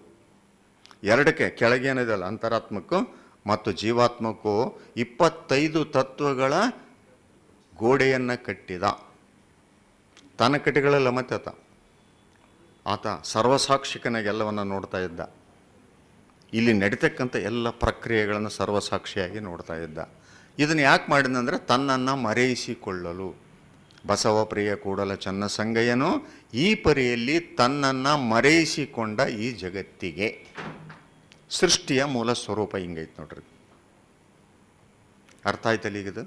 ಎರಡಕ್ಕೆ ಕೆಳಗೇನಿದೆಯಲ್ಲ, ಅಂತರಾತ್ಮಕ್ಕೂ ಮತ್ತು ಜೀವಾತ್ಮಕ್ಕೂ 25 ತತ್ವಗಳ ಗೋಡೆಯನ್ನು ಕಟ್ಟಿದ. ತನ್ನ ಕಟ್ಟಿಗಳಲ್ಲ, ಮತ್ತೆ ಆತ ಸರ್ವಸಾಕ್ಷಿಕನಾಗಿ ಎಲ್ಲವನ್ನು ನೋಡ್ತಾ ಇದ್ದ. ಇಲ್ಲಿ ನಡೀತಕ್ಕಂಥ ಎಲ್ಲ ಪ್ರಕ್ರಿಯೆಗಳನ್ನು ಸರ್ವಸಾಕ್ಷಿಯಾಗಿ ನೋಡ್ತಾ ಇದ್ದ. ಇದನ್ನು ಯಾಕೆ ಮಾಡಿದಂದರೆ ತನ್ನನ್ನು ಮರೆಯಿಸಿಕೊಳ್ಳಲು. ಬಸವ ಪ್ರಿಯ ಕೂಡಲ ಚನ್ನಸಂಗಯ್ಯನು ಈ ಪರಿಯಲ್ಲಿ ತನ್ನನ್ನು ಮರೆಯಿಸಿಕೊಂಡ ಈ ಜಗತ್ತಿಗೆ. ಸೃಷ್ಟಿಯ ಮೂಲ ಸ್ವರೂಪ ಹಿಂಗೈತೆ ನೋಡ್ರಿ. ಅರ್ಥ ಆಯ್ತಲ್ಲ ಈಗಿದು?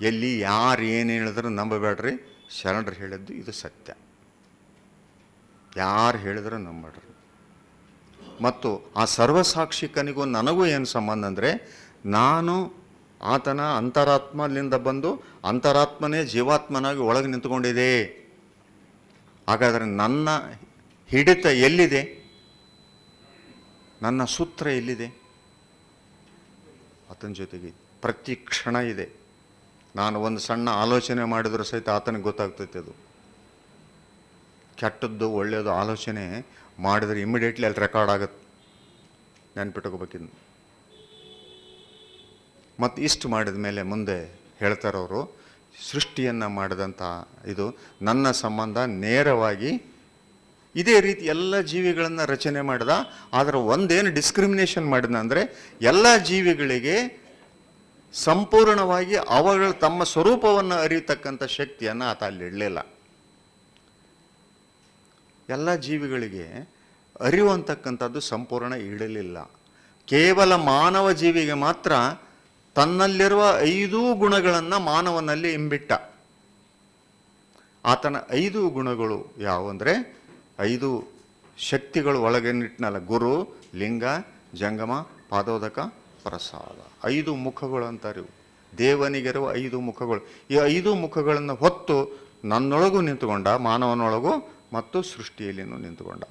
ಎಲ್ಲಿ ಯಾರು ಏನು ಹೇಳಿದ್ರು ನಂಬಬೇಡ್ರಿ, ಶರಣರು ಹೇಳಿದ್ದು ಇದು ಸತ್ಯ. ಯಾರು ಹೇಳಿದ್ರು ನಂಬಡ್ರಿ. ಮತ್ತು ಆ ಸರ್ವಸಾಕ್ಷಿಕನಿಗೂ ನನಗೂ ಏನು ಸಂಬಂಧ ಅಂದರೆ, ನಾನು ಆತನ ಅಂತರಾತ್ಮದಿಂದ ಬಂದು ಅಂತರಾತ್ಮನೇ ಜೀವಾತ್ಮನಾಗಿ ಒಳಗೆ ನಿಂತ್ಕೊಂಡಿದೆ. ಹಾಗಾದರೆ ನನ್ನ ಹಿಡಿತ ಎಲ್ಲಿದೆ? ನನ್ನ ಸೂತ್ರ ಎಲ್ಲಿದೆ? ಆತನ ಜೊತೆಗೆ ಪ್ರತಿ ಕ್ಷಣ ಇದೆ. ನಾನು ಒಂದು ಸಣ್ಣ ಆಲೋಚನೆ ಮಾಡಿದರೂ ಸಹಿತ ಆತನಿಗೆ ಗೊತ್ತಾಗ್ತೈತೆ. ಅದು ಕೆಟ್ಟದ್ದು ಒಳ್ಳೆಯದು ಆಲೋಚನೆ ಮಾಡಿದರೆ ಇಮ್ಮಿಡಿಯೇಟ್ಲಿ ಅಲ್ಲಿ ರೆಕಾರ್ಡ್ ಆಗುತ್ತೆ. ನೆನ್ಪಿಟ್ಕೋಬೇಕಿದ್ದು. ಮತ್ತು ಇಷ್ಟು ಮಾಡಿದ ಮೇಲೆ ಮುಂದೆ ಹೇಳ್ತಾರವರು, ಸೃಷ್ಟಿಯನ್ನು ಮಾಡಿದಂಥ ಇದು ನನ್ನ ಸಂಬಂಧ ನೇರವಾಗಿ ಇದೇ ರೀತಿ ಎಲ್ಲ ಜೀವಿಗಳನ್ನು ರಚನೆ ಮಾಡಿದ. ಆದರೆ ಒಂದೇನು ಡಿಸ್ಕ್ರಿಮಿನೇಷನ್ ಮಾಡಿದ ಅಂದರೆ, ಎಲ್ಲ ಜೀವಿಗಳಿಗೆ ಸಂಪೂರ್ಣವಾಗಿ ಅವುಗಳು ತಮ್ಮ ಸ್ವರೂಪವನ್ನು ಅರಿಯತಕ್ಕಂಥ ಶಕ್ತಿಯನ್ನು ಆತ ಅಲ್ಲಿ ಇಡಲಿಲ್ಲ. ಎಲ್ಲ ಜೀವಿಗಳಿಗೆ ಅರಿವಂತಕ್ಕಂಥದ್ದು ಸಂಪೂರ್ಣ ಇಡಲಿಲ್ಲ. ಕೇವಲ ಮಾನವ ಜೀವಿಗೆ ಮಾತ್ರ ತನ್ನಲ್ಲಿರುವ 5 ಗುಣಗಳನ್ನು ಮಾನವನಲ್ಲಿ ಇಂಬಿಟ್ಟ. ಆತನ 5 ಗುಣಗಳು ಯಾವುವಂದರೆ, 5 ಶಕ್ತಿಗಳು ಒಳಗೇನಿಟ್ನಲ್ಲ: ಗುರು, ಲಿಂಗ, ಜಂಗಮ, ಪಾದೋದಕ, ಪ್ರಸಾದ. 5 ಮುಖಗಳು ಅಂತಾರೆ. ದೇವನಿಗಿರುವ 5 ಮುಖಗಳು. ಈ 5 ಮುಖಗಳನ್ನು ಹೊತ್ತು ನನ್ನೊಳಗೂ ನಿಂತುಕೊಂಡ, ಮಾನವನೊಳಗೂ ಮತ್ತು ಸೃಷ್ಟಿಯಲ್ಲಿನೂ ನಿಂತುಕೊಂಡ.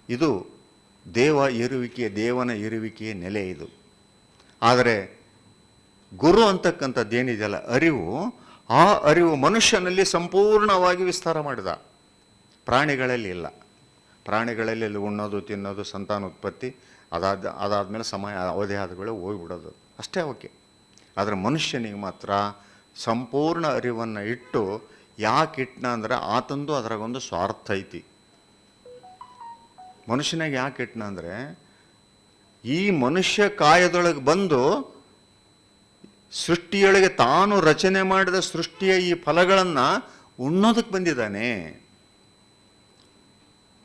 ಇದು ದೇವನ ಇರುವಿಕೆಯ ನೆಲೆ ಇದು. ಆದರೆ ಗುರು ಅಂತಕ್ಕಂಥದ್ದೇನಿದೆಯಲ್ಲ ಅರಿವು, ಆ ಅರಿವು ಮನುಷ್ಯನಲ್ಲಿ ಸಂಪೂರ್ಣವಾಗಿ ವಿಸ್ತಾರ ಮಾಡಿದ. ಪ್ರಾಣಿಗಳಲ್ಲಿ ಇಲ್ಲ. ಪ್ರಾಣಿಗಳಲ್ಲಿ ಅಲ್ಲಿ ಉಣ್ಣೋದು, ತಿನ್ನೋದು, ಸಂತಾನೋತ್ಪತ್ತಿ, ಅದಾದಮೇಲೆ ಸಮಯ ಅವಧಿ ಆದಗಳು ಹೋಗ್ಬಿಡೋದು ಅಷ್ಟೇ ಓಕೆ. ಆದರೆ ಮನುಷ್ಯನಿಗೆ ಮಾತ್ರ ಸಂಪೂರ್ಣ ಅರಿವನ್ನು ಇಟ್ಟು, ಯಾಕೆ ಇಟ್ಟನ ಅಂದರೆ ಆತಂದು ಅದರಾಗೊಂದು ಸ್ವಾರ್ಥ ಐತಿ. ಮನುಷ್ಯನಾಗ ಯಾಕೆ ಇಟ್ಟನ ಅಂದರೆ ಈ ಮನುಷ್ಯ ಕಾಯದೊಳಗೆ ಬಂದು ಸೃಷ್ಟಿಯೊಳಗೆ ತಾನು ರಚನೆ ಮಾಡಿದ ಸೃಷ್ಟಿಯ ಈ ಫಲಗಳನ್ನು ಉಣ್ಣೋದಕ್ಕೆ ಬಂದಿದ್ದಾನೆ.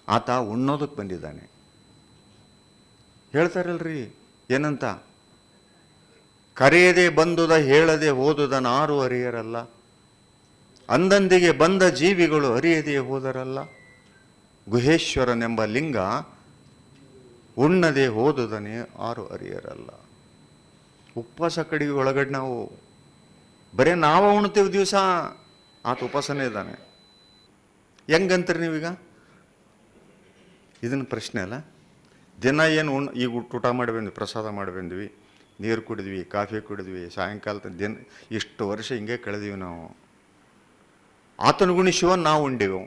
ಆತ ಉಣ್ಣೋದಕ್ಕೆ ಬಂದಿದ್ದಾನೆ. ಹೇಳ್ತಾರಲ್ರಿ ಏನಂತ, ಕರೆಯದೆ ಬಂದುದ ಹೇಳದೆ ಹೋದುದ ನಾರು ಅರಿಯರಲ್ಲ, ಅಂದಂದಿಗೆ ಬಂದ ಜೀವಿಗಳು ಅರಿಯದೆ ಹೋದರಲ್ಲ, ಗುಹೇಶ್ವರನೆಂಬ ಲಿಂಗ ಉಣ್ಣದೆ ಹೋದುದನೇ ಆರು ಅರಿಯರಲ್ಲ. ಉಪವಾಸ ಕಡೆಗೆ ಒಳಗಡೆ ನಾವು ಬರೀ ನಾವು ಉಣ್ತೀವಿ ದಿವಸ, ಆತ ಉಪವಾಸನೇ ಇದ್ದಾನೆ. ಹೆಂಗಂತೀರಿ ನೀವೀಗ? ಇದನ್ನು ಪ್ರಶ್ನೆ ಅಲ್ಲ. ದಿನ ಏನು ಈಗ ಊಟ ಮಾಡಿ ಬಂದ್ವಿ, ಪ್ರಸಾದ ಮಾಡಿ ಬಂದ್ವಿ, ನೀರು ಕುಡಿದ್ವಿ, ಕಾಫಿ ಕುಡಿದ್ವಿ, ಸಾಯಂಕಾಲದ ದಿನ ಇಷ್ಟು ವರ್ಷ ಹಿಂಗೆ ಕಳೆದೀವಿ ನಾವು. ಆತನ ಗುಣಿಸುವ ನಾವು ಉಂಡಿವು.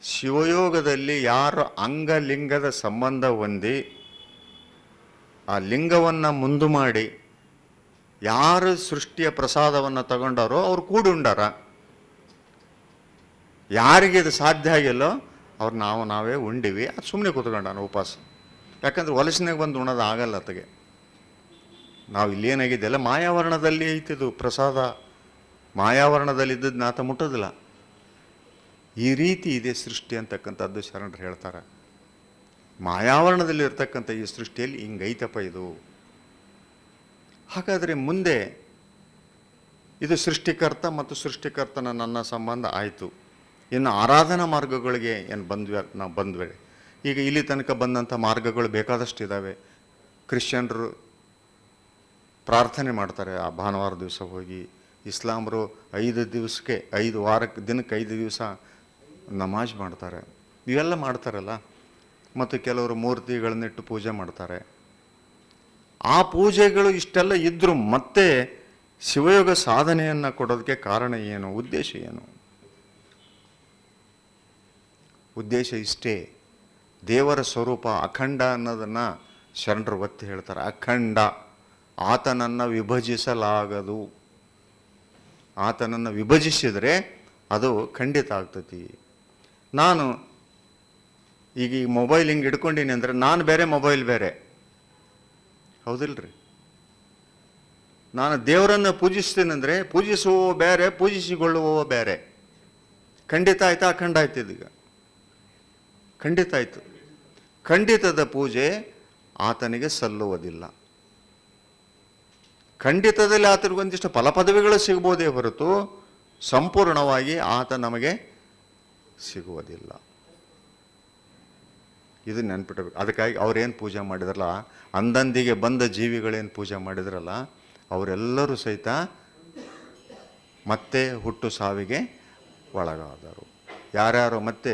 ಶಿವಯೋಗದಲ್ಲಿ ಯಾರು ಅಂಗಲಿಂಗದ ಸಂಬಂಧ ಹೊಂದಿ ಆ ಲಿಂಗವನ್ನು ಮುಂದು ಮಾಡಿ ಯಾರು ಸೃಷ್ಟಿಯ ಪ್ರಸಾದವನ್ನು ತಗೊಂಡಾರೋ ಅವ್ರು ಕೂಡಿ ಉಂಡಾರ. ಯಾರಿಗೆ ಇದು ಸಾಧ್ಯ ಆಗಿಲ್ಲೋ ಅವ್ರು ನಾವೇ ಉಂಡಿವಿ. ಅದು ಸುಮ್ಮನೆ ಕೂತ್ಕೊಂಡಾನ ಉಪವಾಸ. ಯಾಕಂದ್ರೆ ಹೊಲಸಿನಾಗ ಬಂದು ಉಣ್ಣೋದು ಆಗಲ್ಲ ಅತ್ತಗೆ. ನಾವು ಇಲ್ಲೇನಾಗಿದ್ದೆಲ್ಲ ಮಾಯಾವರಣದಲ್ಲಿ ಐತಿದು ಪ್ರಸಾದ. ಮಾಯಾವರಣದಲ್ಲಿ ಇದ್ದದ್ದು ಆತ ಮುಟ್ಟೋದಿಲ್ಲ. ಈ ರೀತಿ ಇದೆ ಸೃಷ್ಟಿ ಅಂತಕ್ಕಂಥದ್ದು ಶರಣರು ಹೇಳ್ತಾರೆ. ಮಾಯಾವರಣದಲ್ಲಿ ಇರ್ತಕ್ಕಂಥ ಈ ಸೃಷ್ಟಿಯಲ್ಲಿ ಹಿಂಗೈತಪ್ಪ ಇದು. ಹಾಗಾದರೆ ಮುಂದೆ ಇದು ಸೃಷ್ಟಿಕರ್ತ ಮತ್ತು ಸೃಷ್ಟಿಕರ್ತನ ನನ್ನ ಸಂಬಂಧ ಆಯಿತು. ಇನ್ನು ಆರಾಧನಾ ಮಾರ್ಗಗಳಿಗೆ ಏನು ನಾವು ಬಂದ್ವಿ. ಈಗ ಇಲ್ಲಿ ತನಕ ಬಂದಂಥ ಮಾರ್ಗಗಳು ಬೇಕಾದಷ್ಟು ಇದ್ದಾವೆ. ಕ್ರಿಶ್ಚಿಯನ್ರು ಪ್ರಾರ್ಥನೆ ಮಾಡ್ತಾರೆ ಆ ಭಾನುವಾರ ದಿವಸ ಹೋಗಿ. ಇಸ್ಲಾಮರು 5 ದಿವಸಕ್ಕೆ 5 ದಿನಕ್ಕೆ 5 ದಿವಸ ನಮಾಜ್ ಮಾಡ್ತಾರೆ. ಇವೆಲ್ಲ ಮಾಡ್ತಾರಲ್ಲ. ಮತ್ತು ಕೆಲವರು ಮೂರ್ತಿಗಳನ್ನಿಟ್ಟು ಪೂಜೆ ಮಾಡ್ತಾರೆ. ಆ ಪೂಜೆಗಳು ಇಷ್ಟೆಲ್ಲ ಇದ್ದರೂ ಮತ್ತೆ ಶಿವಯೋಗ ಸಾಧನೆಯನ್ನು ಕೊಡೋದಕ್ಕೆ ಕಾರಣ ಏನು? ಉದ್ದೇಶ ಏನು? ಉದ್ದೇಶ ಇಷ್ಟೇ. ದೇವರ ಸ್ವರೂಪ ಅಖಂಡ ಅನ್ನೋದನ್ನು ಶರಣರು ಒತ್ತಿ ಹೇಳ್ತಾರೆ. ಅಖಂಡ, ಆತನನ್ನು ವಿಭಜಿಸಲಾಗದು. ಆತನನ್ನು ವಿಭಜಿಸಿದರೆ ಅದು ಖಂಡಿತ ಆಗ್ತತಿ. ನಾನು ಈಗ ಈ ಮೊಬೈಲ್ ಹಿಂಗೆ ಹಿಡ್ಕೊಂಡೀನಿ ಅಂದರೆ ನಾನು ಬೇರೆ, ಮೊಬೈಲ್ ಬೇರೆ, ಹೌದಿಲ್ರಿ? ನಾನು ದೇವರನ್ನು ಪೂಜಿಸ್ತೀನಂದರೆ ಪೂಜಿಸುವವ ಬೇರೆ, ಪೂಜಿಸಿಕೊಳ್ಳುವವ ಬೇರೆ. ಖಂಡಿತ ಆಯ್ತಾ? ಅಖಂಡ ಆಯ್ತು. ಇದೀಗ ಖಂಡಿತ ಆಯಿತು. ಖಂಡಿತದ ಪೂಜೆ ಆತನಿಗೆ ಸಲ್ಲುವುದಿಲ್ಲ. ಖಂಡಿತದಲ್ಲಿ ಆತನಿಗೊಂದಿಷ್ಟು ಫಲಪದವಿಗಳು ಸಿಗ್ಬೋದೇ ಹೊರತು ಸಂಪೂರ್ಣವಾಗಿ ಆತ ನಮಗೆ ಸಿಗುವುದಿಲ್ಲ. ಇದು ನೆನ್ಪಿಟ್ಟಬೇಕು. ಅದಕ್ಕಾಗಿ ಅವರೇನು ಪೂಜೆ ಮಾಡಿದ್ರಲ್ಲ, ಅಂದಂದಿಗೆ ಬಂದ ಜೀವಿಗಳೇನು ಪೂಜೆ ಮಾಡಿದ್ರಲ್ಲ, ಅವರೆಲ್ಲರೂ ಸಹಿತ ಮತ್ತೆ ಹುಟ್ಟು ಸಾವಿಗೆ ಒಳಗಾದರು. ಯಾರ್ಯಾರು? ಮತ್ತೆ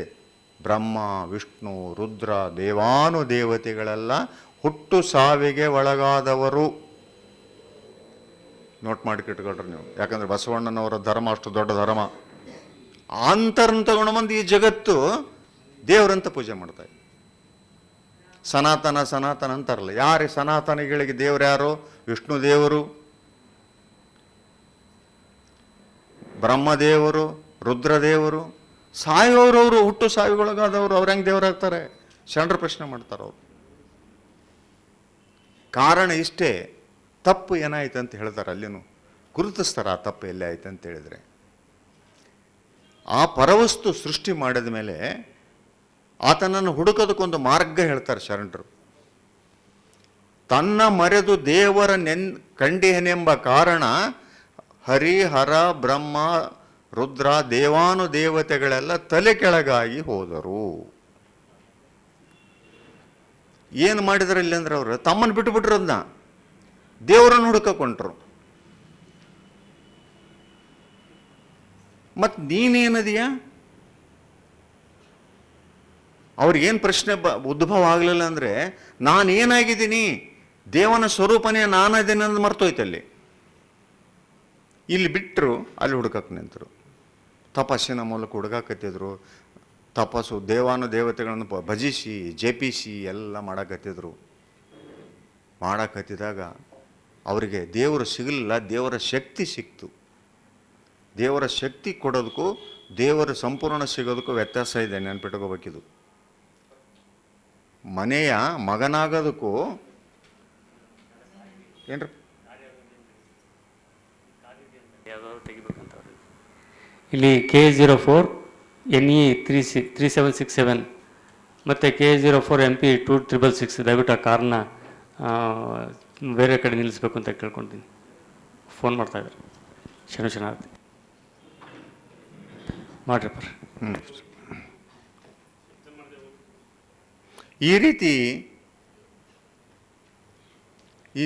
ಬ್ರಹ್ಮ, ವಿಷ್ಣು, ರುದ್ರ, ದೇವಾನುದೇವತೆಗಳೆಲ್ಲ ಹುಟ್ಟು ಸಾವಿಗೆ ಒಳಗಾದವರು. ನೋಟ್ ಮಾಡಿ ಇಟ್ಕೊಳ್ರಿ ನೀವು. ಯಾಕಂದರೆ ಬಸವಣ್ಣನವರ ಧರ್ಮ ಅಷ್ಟು ದೊಡ್ಡ ಧರ್ಮ. ಅಂತರನ್ನು ತಗೊಂಡು ಬಂದು ಈ ಜಗತ್ತು ದೇವರಂತ ಪೂಜೆ ಮಾಡ್ತಾರೆ. ಸನಾತನ ಸನಾತನ ಅಂತಾರಲ್ಲ. ಯಾರು ಸನಾತನಿಗಳಿಗೆ ದೇವರು ಯಾರು? ವಿಷ್ಣು ದೇವರು, ಬ್ರಹ್ಮದೇವರು, ರುದ್ರದೇವರು. ಸಾಯೋರವರು, ಹುಟ್ಟು ಸಾವಿಗೊಳಗಾದವರು, ಅವ್ರು ಹೆಂಗೆ ದೇವರಾಗ್ತಾರೆ? ಶರಣರು ಪ್ರಶ್ನೆ ಮಾಡ್ತಾರೆ ಅವರು. ಕಾರಣ ಇಷ್ಟೇ. ತಪ್ಪು ಏನಾಯ್ತು ಅಂತ ಹೇಳ್ತಾರೆ. ಅಲ್ಲಿನೂ ಗುರುತಿಸ್ತಾರೆ ಆ ತಪ್ಪು ಎಲ್ಲೇ ಆಯ್ತು ಅಂತ ಹೇಳಿದರೆ. ಆ ಪರವಸ್ತು ಸೃಷ್ಟಿ ಮಾಡಿದ ಮೇಲೆ ಆತನನ್ನು ಹುಡುಕೋದಕ್ಕೊಂದು ಮಾರ್ಗ ಹೇಳ್ತಾರೆ ಶರಣರು. ತನ್ನ ಮರೆದು ದೇವರ ಕಂಡಿಹನೆಂಬ ಕಾರಣ ಹರಿ, ಹರ, ಬ್ರಹ್ಮ, ರುದ್ರ, ದೇವಾನುದೇವತೆಗಳೆಲ್ಲ ತಲೆ ಕೆಳಗಾಗಿ ಹೋದರು. ಏನು ಮಾಡಿದ್ರು ಇಲ್ಲಿ ಅಂದ್ರೆ ಅವರು ತಮ್ಮನ್ನು ಬಿಟ್ಟುಬಿಟ್ರು. ಅದನ್ನ ದೇವರನ್ನು ಹುಡುಕೊಂಡ್ರು. ಮತ್ತು ನೀನೇನದೀಯ? ಅವ್ರಿಗೇನು ಪ್ರಶ್ನೆ ಉದ್ಭವ ಆಗಲಿಲ್ಲ ಅಂದರೆ ನಾನೇನಾಗಿದ್ದೀನಿ, ದೇವನ ಸ್ವರೂಪನೇ ನಾನದೇನೆ ಅನ್ನೋದು ಮರ್ತೋಯ್ತಲ್ಲಿ. ಇಲ್ಲಿ ಬಿಟ್ಟರು, ಅಲ್ಲಿ ಹುಡುಕಕ್ಕೆ ನಿಂತರು. ತಪಸ್ಸಿನ ಮೂಲಕ ಹುಡುಗಾಕತ್ತಿದ್ರು. ತಪಸ್ಸು, ದೇವಾನು ದೇವತೆಗಳನ್ನು ಭಜಿಸಿ ಜಪಿಸಿ ಎಲ್ಲ ಮಾಡಕತ್ತಿದ್ರು. ಮಾಡಕತ್ತಿದಾಗ ಅವರಿಗೆ ದೇವರು ಸಿಗಲಿಲ್ಲ, ದೇವರ ಶಕ್ತಿ ಸಿಕ್ತು. ದೇವರ ಶಕ್ತಿ ಕೊಡೋದಕ್ಕೂ ದೇವರ ಸಂಪೂರ್ಣ ಸಿಗೋದಕ್ಕೂ ವ್ಯತ್ಯಾಸ ಇದೆ, ನೆನ್ಪಿಟ್ಕೋಬೇಕಿದು. ಮನೆಯ ಮಗನಾಗೋದಕ್ಕೂ ಏನ್ರಿ ಇಲ್ಲಿ KA04 NE 3767 ಮತ್ತು KA04 MP 2666 ದಯವಿಟ್ಟು ಆ ಕಾರ್ನ ಬೇರೆ ಕಡೆ ನಿಲ್ಲಿಸ್ಬೇಕು ಅಂತ ಕೇಳ್ಕೊತೀನಿ. ಫೋನ್ ಮಾಡ್ತಾಯಿದ್ದಾರೆ. ಶನಾರ್ಥಿ ಮಾಡ್ರಿಪ್ಪ. ಈ ರೀತಿ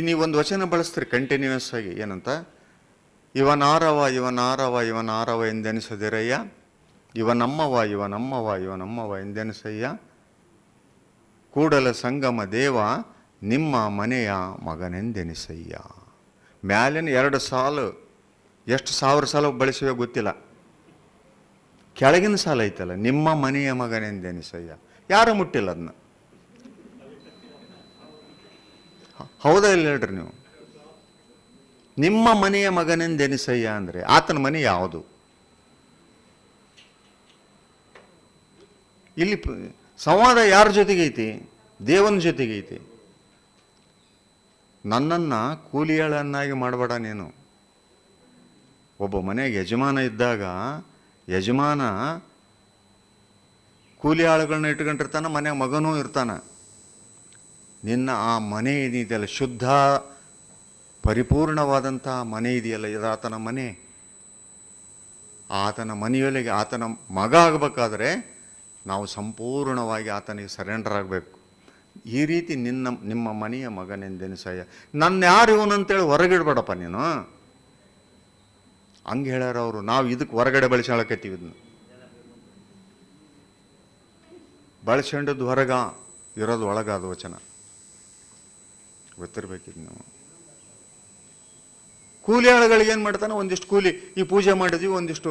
ನೀವೊಂದು ವಚನ ಬಳಸ್ತೀರಿ ಕಂಟಿನ್ಯೂಯಸ್ ಆಗಿ, ಏನಂತ, ಇವನಾರವ ಇವನಾರವ ಇವನಾರವ ಎಂದೆನಿಸದಿರಯ್ಯ, ಇವನಮ್ಮವ ಇವನಮ್ಮವ ಇವನಮ್ಮವ ಎಂದೆನಿಸಯ್ಯ, ಕೂಡಲ ಸಂಗಮ ದೇವ ನಿಮ್ಮ ಮನೆಯ ಮಗನೆಂದೆನಿಸಯ್ಯ. ಮ್ಯಾಲಿನ 2 ಸಾಲು ಎಷ್ಟು 1000 ಸಾಲು ಬಳಸಿವೆ ಗೊತ್ತಿಲ್ಲ, ಕೆಳಗಿನ ಸಾಲ ಐತಲ್ಲ, ನಿಮ್ಮ ಮನೆಯ ಮಗನೆಂದೆನಿಸಯ್ಯ. ಯಾರು ಮುಟ್ಟಿಲ್ಲ ಅದನ್ನ. ಹೌದಾ ಇಲ್ಲ ಹೇಳ್ರಿ ನೀವು? ನಿಮ್ಮ ಮನೆಯ ಮಗನೆಂದೆನಿಸಯ್ಯ ಅಂದರೆ ಆತನ ಮನೆ ಯಾವುದು? ಇಲ್ಲಿ ಸಂವಾದ ಯಾರ ಜೊತೆಗೆ ಐತಿ? ದೇವನ ಜೊತೆಗೆ ಐತಿ. ನನ್ನನ್ನು ಕೂಲಿಯಾಳನ್ನಾಗಿ ಮಾಡಬೇಡ ನೀನು. ಒಬ್ಬ ಮನೆಗೆ ಯಜಮಾನ ಇದ್ದಾಗ ಯಜಮಾನ ಕೂಲಿ ಆಳುಗಳನ್ನ ಇಟ್ಕೊಂಡಿರ್ತಾನೆ, ಮನೆಯ ಮಗನೂ ಇರ್ತಾನೆ. ನಿನ್ನ ಆ ಮನೆ ಏನಿದೆಯಲ್ಲ, ಶುದ್ಧ ಪರಿಪೂರ್ಣವಾದಂಥ ಮನೆ ಇದೆಯಲ್ಲ, ಇದು ಆತನ ಮನೆ. ಆತನ ಮನೆಯೊಳಗೆ ಆತನ ಮಗ ಆಗಬೇಕಾದ್ರೆ ನಾವು ಸಂಪೂರ್ಣವಾಗಿ ಆತನಿಗೆ ಸರೆಂಡರ್ ಆಗಬೇಕು. ಈ ರೀತಿ ನಿಮ್ಮ ಮನೆಯ ಮಗನೆಂದೆನಿಸಯ್ಯ. ನನ್ನ ಯಾರು ಇವನಂತೇಳಿ ಹೊರಗಿಡ್ಬೇಡಪ್ಪ ನೀನು. ಹಂಗೆ ಹೇಳ್ಯಾರ ಅವರು. ನಾವು ಇದಕ್ಕೆ ಹೊರಗಡೆ ಬಳಸ್ಕೊಳಕತ್ತೀವಿ. ಇದನ್ನು ಬಳಸ್ಕೊಂಡದ್ದು ಹೊರಗ, ಇರೋದು ಒಳಗ. ಅದು ವಚನ ಗೊತ್ತಿರ್ಬೇಕಿದ್ ನಾವು. ಕೂಲಿ ಆಳುಗಳಿಗೆ ಏನು ಮಾಡ್ತಾನೆ, ಒಂದಿಷ್ಟು ಕೂಲಿ, ಈ ಪೂಜೆ ಮಾಡಿದ್ವಿ, ಒಂದಿಷ್ಟು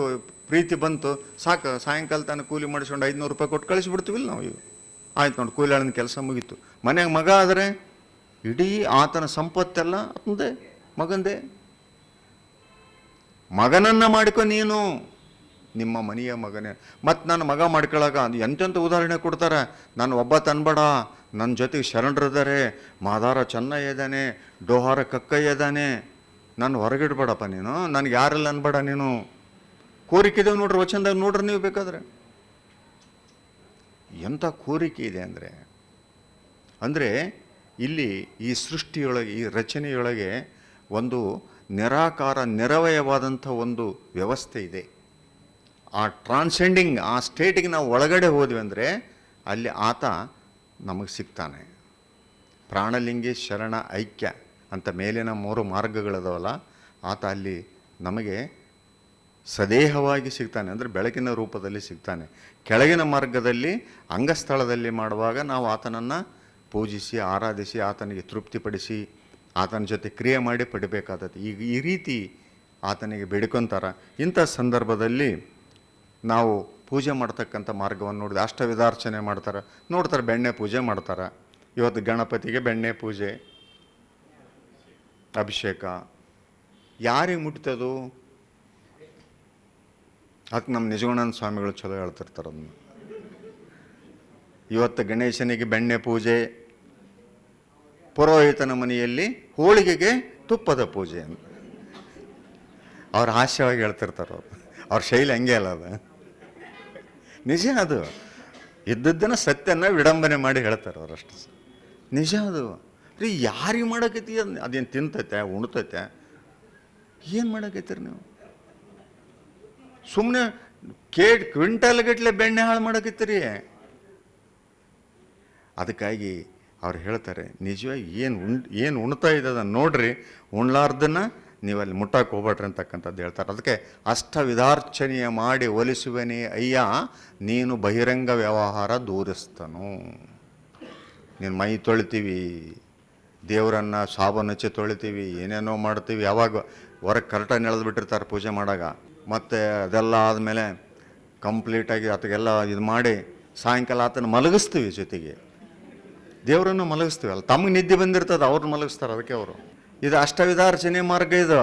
ಪ್ರೀತಿ ಬಂತು, ಸಾಕು, ಸಾಯಂಕಾಲ ತನಕ ಕೂಲಿ ಮಾಡಿಸ್ಕೊಂಡು 500 ರೂಪಾಯಿ ಕೊಟ್ಟು ಕಳಿಸಿಬಿಡ್ತೀವಿಲ್ಲ ನಾವು. ಇವು ಆಯ್ತು ನೋಡಿ, ಕೂಲಿ ಆಳಿನ ಕೆಲಸ ಮುಗೀತು. ಮನೆಯಾಗ ಮಗ ಆದರೆ ಇಡೀ ಆತನ ಸಂಪತ್ತೆಲ್ಲ ಆತಂದೆ, ಮಗಂದೆ. ಮಗನನ್ನು ಮಾಡ್ಕೊ ನೀನು, ನಿಮ್ಮ ಮನೆಯ ಮಗನೇ. ಮತ್ತು ನನ್ನ ಮಗ ಮಾಡ್ಕೊಳಗ ಎಂತೆಂಥ ಉದಾಹರಣೆ ಕೊಡ್ತಾರೆ. ನಾನು ಒಬ್ಬ ತನ್ಬೇಡ, ನನ್ನ ಜೊತೆಗೆ ಶರಣರಿದ್ದಾರೆ, ಮಾದಾರ ಚೆನ್ನಯ್ಯ ಇದ್ದಾನೆ, ಡೋಹಾರ ಕಕ್ಕಯ್ಯ ಇದ್ದಾನೆ, ನಾನು ಹೊರಗಿಡ್ಬೇಡಪ್ಪ ನೀನು, ನನಗೆ ಯಾರೆಲ್ಲ ಅನ್ಬೇಡ ನೀನು. ಕೋರಿಕೆದೇವು ನೋಡ್ರಿ, ವಚನದಾಗ ನೋಡ್ರಿ ನೀವು ಬೇಕಾದ್ರೆ. ಎಂಥ ಕೋರಿಕೆ ಇದೆ ಅಂದರೆ ಇಲ್ಲಿ ಈ ಸೃಷ್ಟಿಯೊಳಗೆ, ಈ ರಚನೆಯೊಳಗೆ ಒಂದು ನಿರಾಕಾರ ನಿರವಯವಾದಂಥ ಒಂದು ವ್ಯವಸ್ಥೆ ಇದೆ. ಆ ಟ್ರಾನ್ಸೆಂಡಿಂಗ್ ಆ ಸ್ಟೇಟಿಗೆ ನಾವು ಒಳಗಡೆ ಹೋದ್ವಿ ಅಂದರೆ ಅಲ್ಲಿ ಆತ ನಮಗೆ ಸಿಗ್ತಾನೆ. ಪ್ರಾಣಲಿಂಗಿ ಶರಣ ಐಕ್ಯ ಅಂತ ಮೇಲಿನ 3 ಮಾರ್ಗಗಳದವಲ್ಲ, ಆತ ಅಲ್ಲಿ ನಮಗೆ ಸದೇಹವಾಗಿ ಸಿಗ್ತಾನೆ. ಅಂದರೆ ಬೆಳಕಿನ ರೂಪದಲ್ಲಿ ಸಿಗ್ತಾನೆ. ಕೆಳಗಿನ ಮಾರ್ಗದಲ್ಲಿ ಅಂಗಸ್ಥಳದಲ್ಲಿ ಮಾಡುವಾಗ ನಾವು ಆತನನ್ನು ಪೂಜಿಸಿ ಆರಾಧಿಸಿ ಆತನಿಗೆ ತೃಪ್ತಿಪಡಿಸಿ ಆತನ ಜೊತೆ ಕ್ರಿಯೆ ಮಾಡಿ ಪಡಿಬೇಕಾದದ್ದು. ಈಗ ಈ ರೀತಿ ಆತನಿಗೆ ಬೇಡ್ಕೊತಾರೆ. ಇಂಥ ಸಂದರ್ಭದಲ್ಲಿ ನಾವು ಪೂಜೆ ಮಾಡ್ತಕ್ಕಂಥ ಮಾರ್ಗವನ್ನು ನೋಡಿದೆ. ಅಷ್ಟವಿಧಾರ್ಚನೆ ಮಾಡ್ತಾರೆ, ನೋಡ್ತಾರೆ, ಬೆಣ್ಣೆ ಪೂಜೆ ಮಾಡ್ತಾರೆ. ಇವತ್ತು ಗಣಪತಿಗೆ ಬೆಣ್ಣೆ ಪೂಜೆ, ಅಭಿಷೇಕ ಯಾರಿಗೆ ಮುಟ್ತದು? ಅದಕ್ಕೆ ನಮ್ಮ ನಿಜಗುಣಾನಂದ ಸ್ವಾಮಿಗಳು ಚಲೋ ಹೇಳ್ತಿರ್ತಾರೆ ಅದನ್ನು. ಇವತ್ತು ಗಣೇಶನಿಗೆ ಬೆಣ್ಣೆ ಪೂಜೆ, ಪುರೋಹಿತನ ಮನೆಯಲ್ಲಿ ಹೋಳಿಗೆಗೆ ತುಪ್ಪದ ಪೂಜೆ ಅಂತ ಅವ್ರು ಹಾಸ್ಯವಾಗಿ ಹೇಳ್ತಿರ್ತಾರೆ. ಅವ್ರ ಶೈಲಿ ಹಂಗೆ ಅಲ್ಲ, ಅದು ನಿಜ. ಅದು ಇದ್ದದ್ದನ್ನು ಸತ್ಯನ ವಿಡಂಬನೆ ಮಾಡಿ ಹೇಳ್ತಾರೆ ಅವರಷ್ಟು. ನಿಜ ಅದು. ರೀ ಯಾರಿಗೆ ಮಾಡಕತ್ತಿ? ಅದೇನು ತಿಂತೈತೆ ಉಣ್ತೈತೆ? ಏನು ಮಾಡಕತ್ತೀರಿ ನೀವು? ಸುಮ್ಮನೆ ಕ್ವಿಂಟಲ್ ಗಟ್ಟಲೆ ಬೆಣ್ಣೆ ಹಾಳು ಮಾಡಕತ್ತೀರಿ. ಅದಕ್ಕಾಗಿ ಅವ್ರು ಹೇಳ್ತಾರೆ, ನಿಜವಾಗಿ ಏನು ಉಣ್ತಾ ಇದ್ದದ ನೋಡ್ರಿ, ಉಣ್ಲಾರ್ದನ್ನ ನೀವಲ್ಲಿ ಮುಟ್ಟಕ್ಕೆ ಹೋಗ್ಬೇಡ್ರಿ ಅಂತಕ್ಕಂಥದ್ದು ಹೇಳ್ತಾರೆ. ಅದಕ್ಕೆ ಅಷ್ಟವಿಧಾರ್ಚನೆಯ ಮಾಡಿ ಒಲಿಸುವನೇ ಅಯ್ಯ ನೀನು ಬಹಿರಂಗ ವ್ಯವಹಾರ ದೂರಿಸ್ತನು. ನೀನು ಮೈ ತೊಳಿತೀವಿ, ದೇವರನ್ನು ಸಾಬೂನು ಹಚ್ಚಿ ತೊಳಿತೀವಿ, ಏನೇನೋ ಮಾಡ್ತೀವಿ, ಯಾವಾಗ ಹೊರಗೆ ಕರೆಕ್ಟಾಗಿ ಎಳೆದು ಬಿಟ್ಟಿರ್ತಾರೆ ಪೂಜೆ ಮಾಡಾಗ. ಮತ್ತು ಅದೆಲ್ಲ ಆದಮೇಲೆ ಕಂಪ್ಲೀಟಾಗಿ ಅದಕ್ಕೆಲ್ಲ ಇದು ಮಾಡಿ ಸಾಯಂಕಾಲ ಆತನ ಮಲಗಿಸ್ತೀವಿ, ಜೊತೆಗೆ ದೇವರನ್ನು ಮಲಗಿಸ್ತೀವಿ. ಅಲ್ಲ, ತಮಗೆ ನಿದ್ದೆ ಬಂದಿರ್ತದೆ, ಅವ್ರನ್ನ ಮಲಗಿಸ್ತಾರೆ. ಅದಕ್ಕೆ ಅವರು ಇದು ಅಷ್ಟವಿಧಾರ್ಚನೆ ಮಾರ್ಗ ಇದು.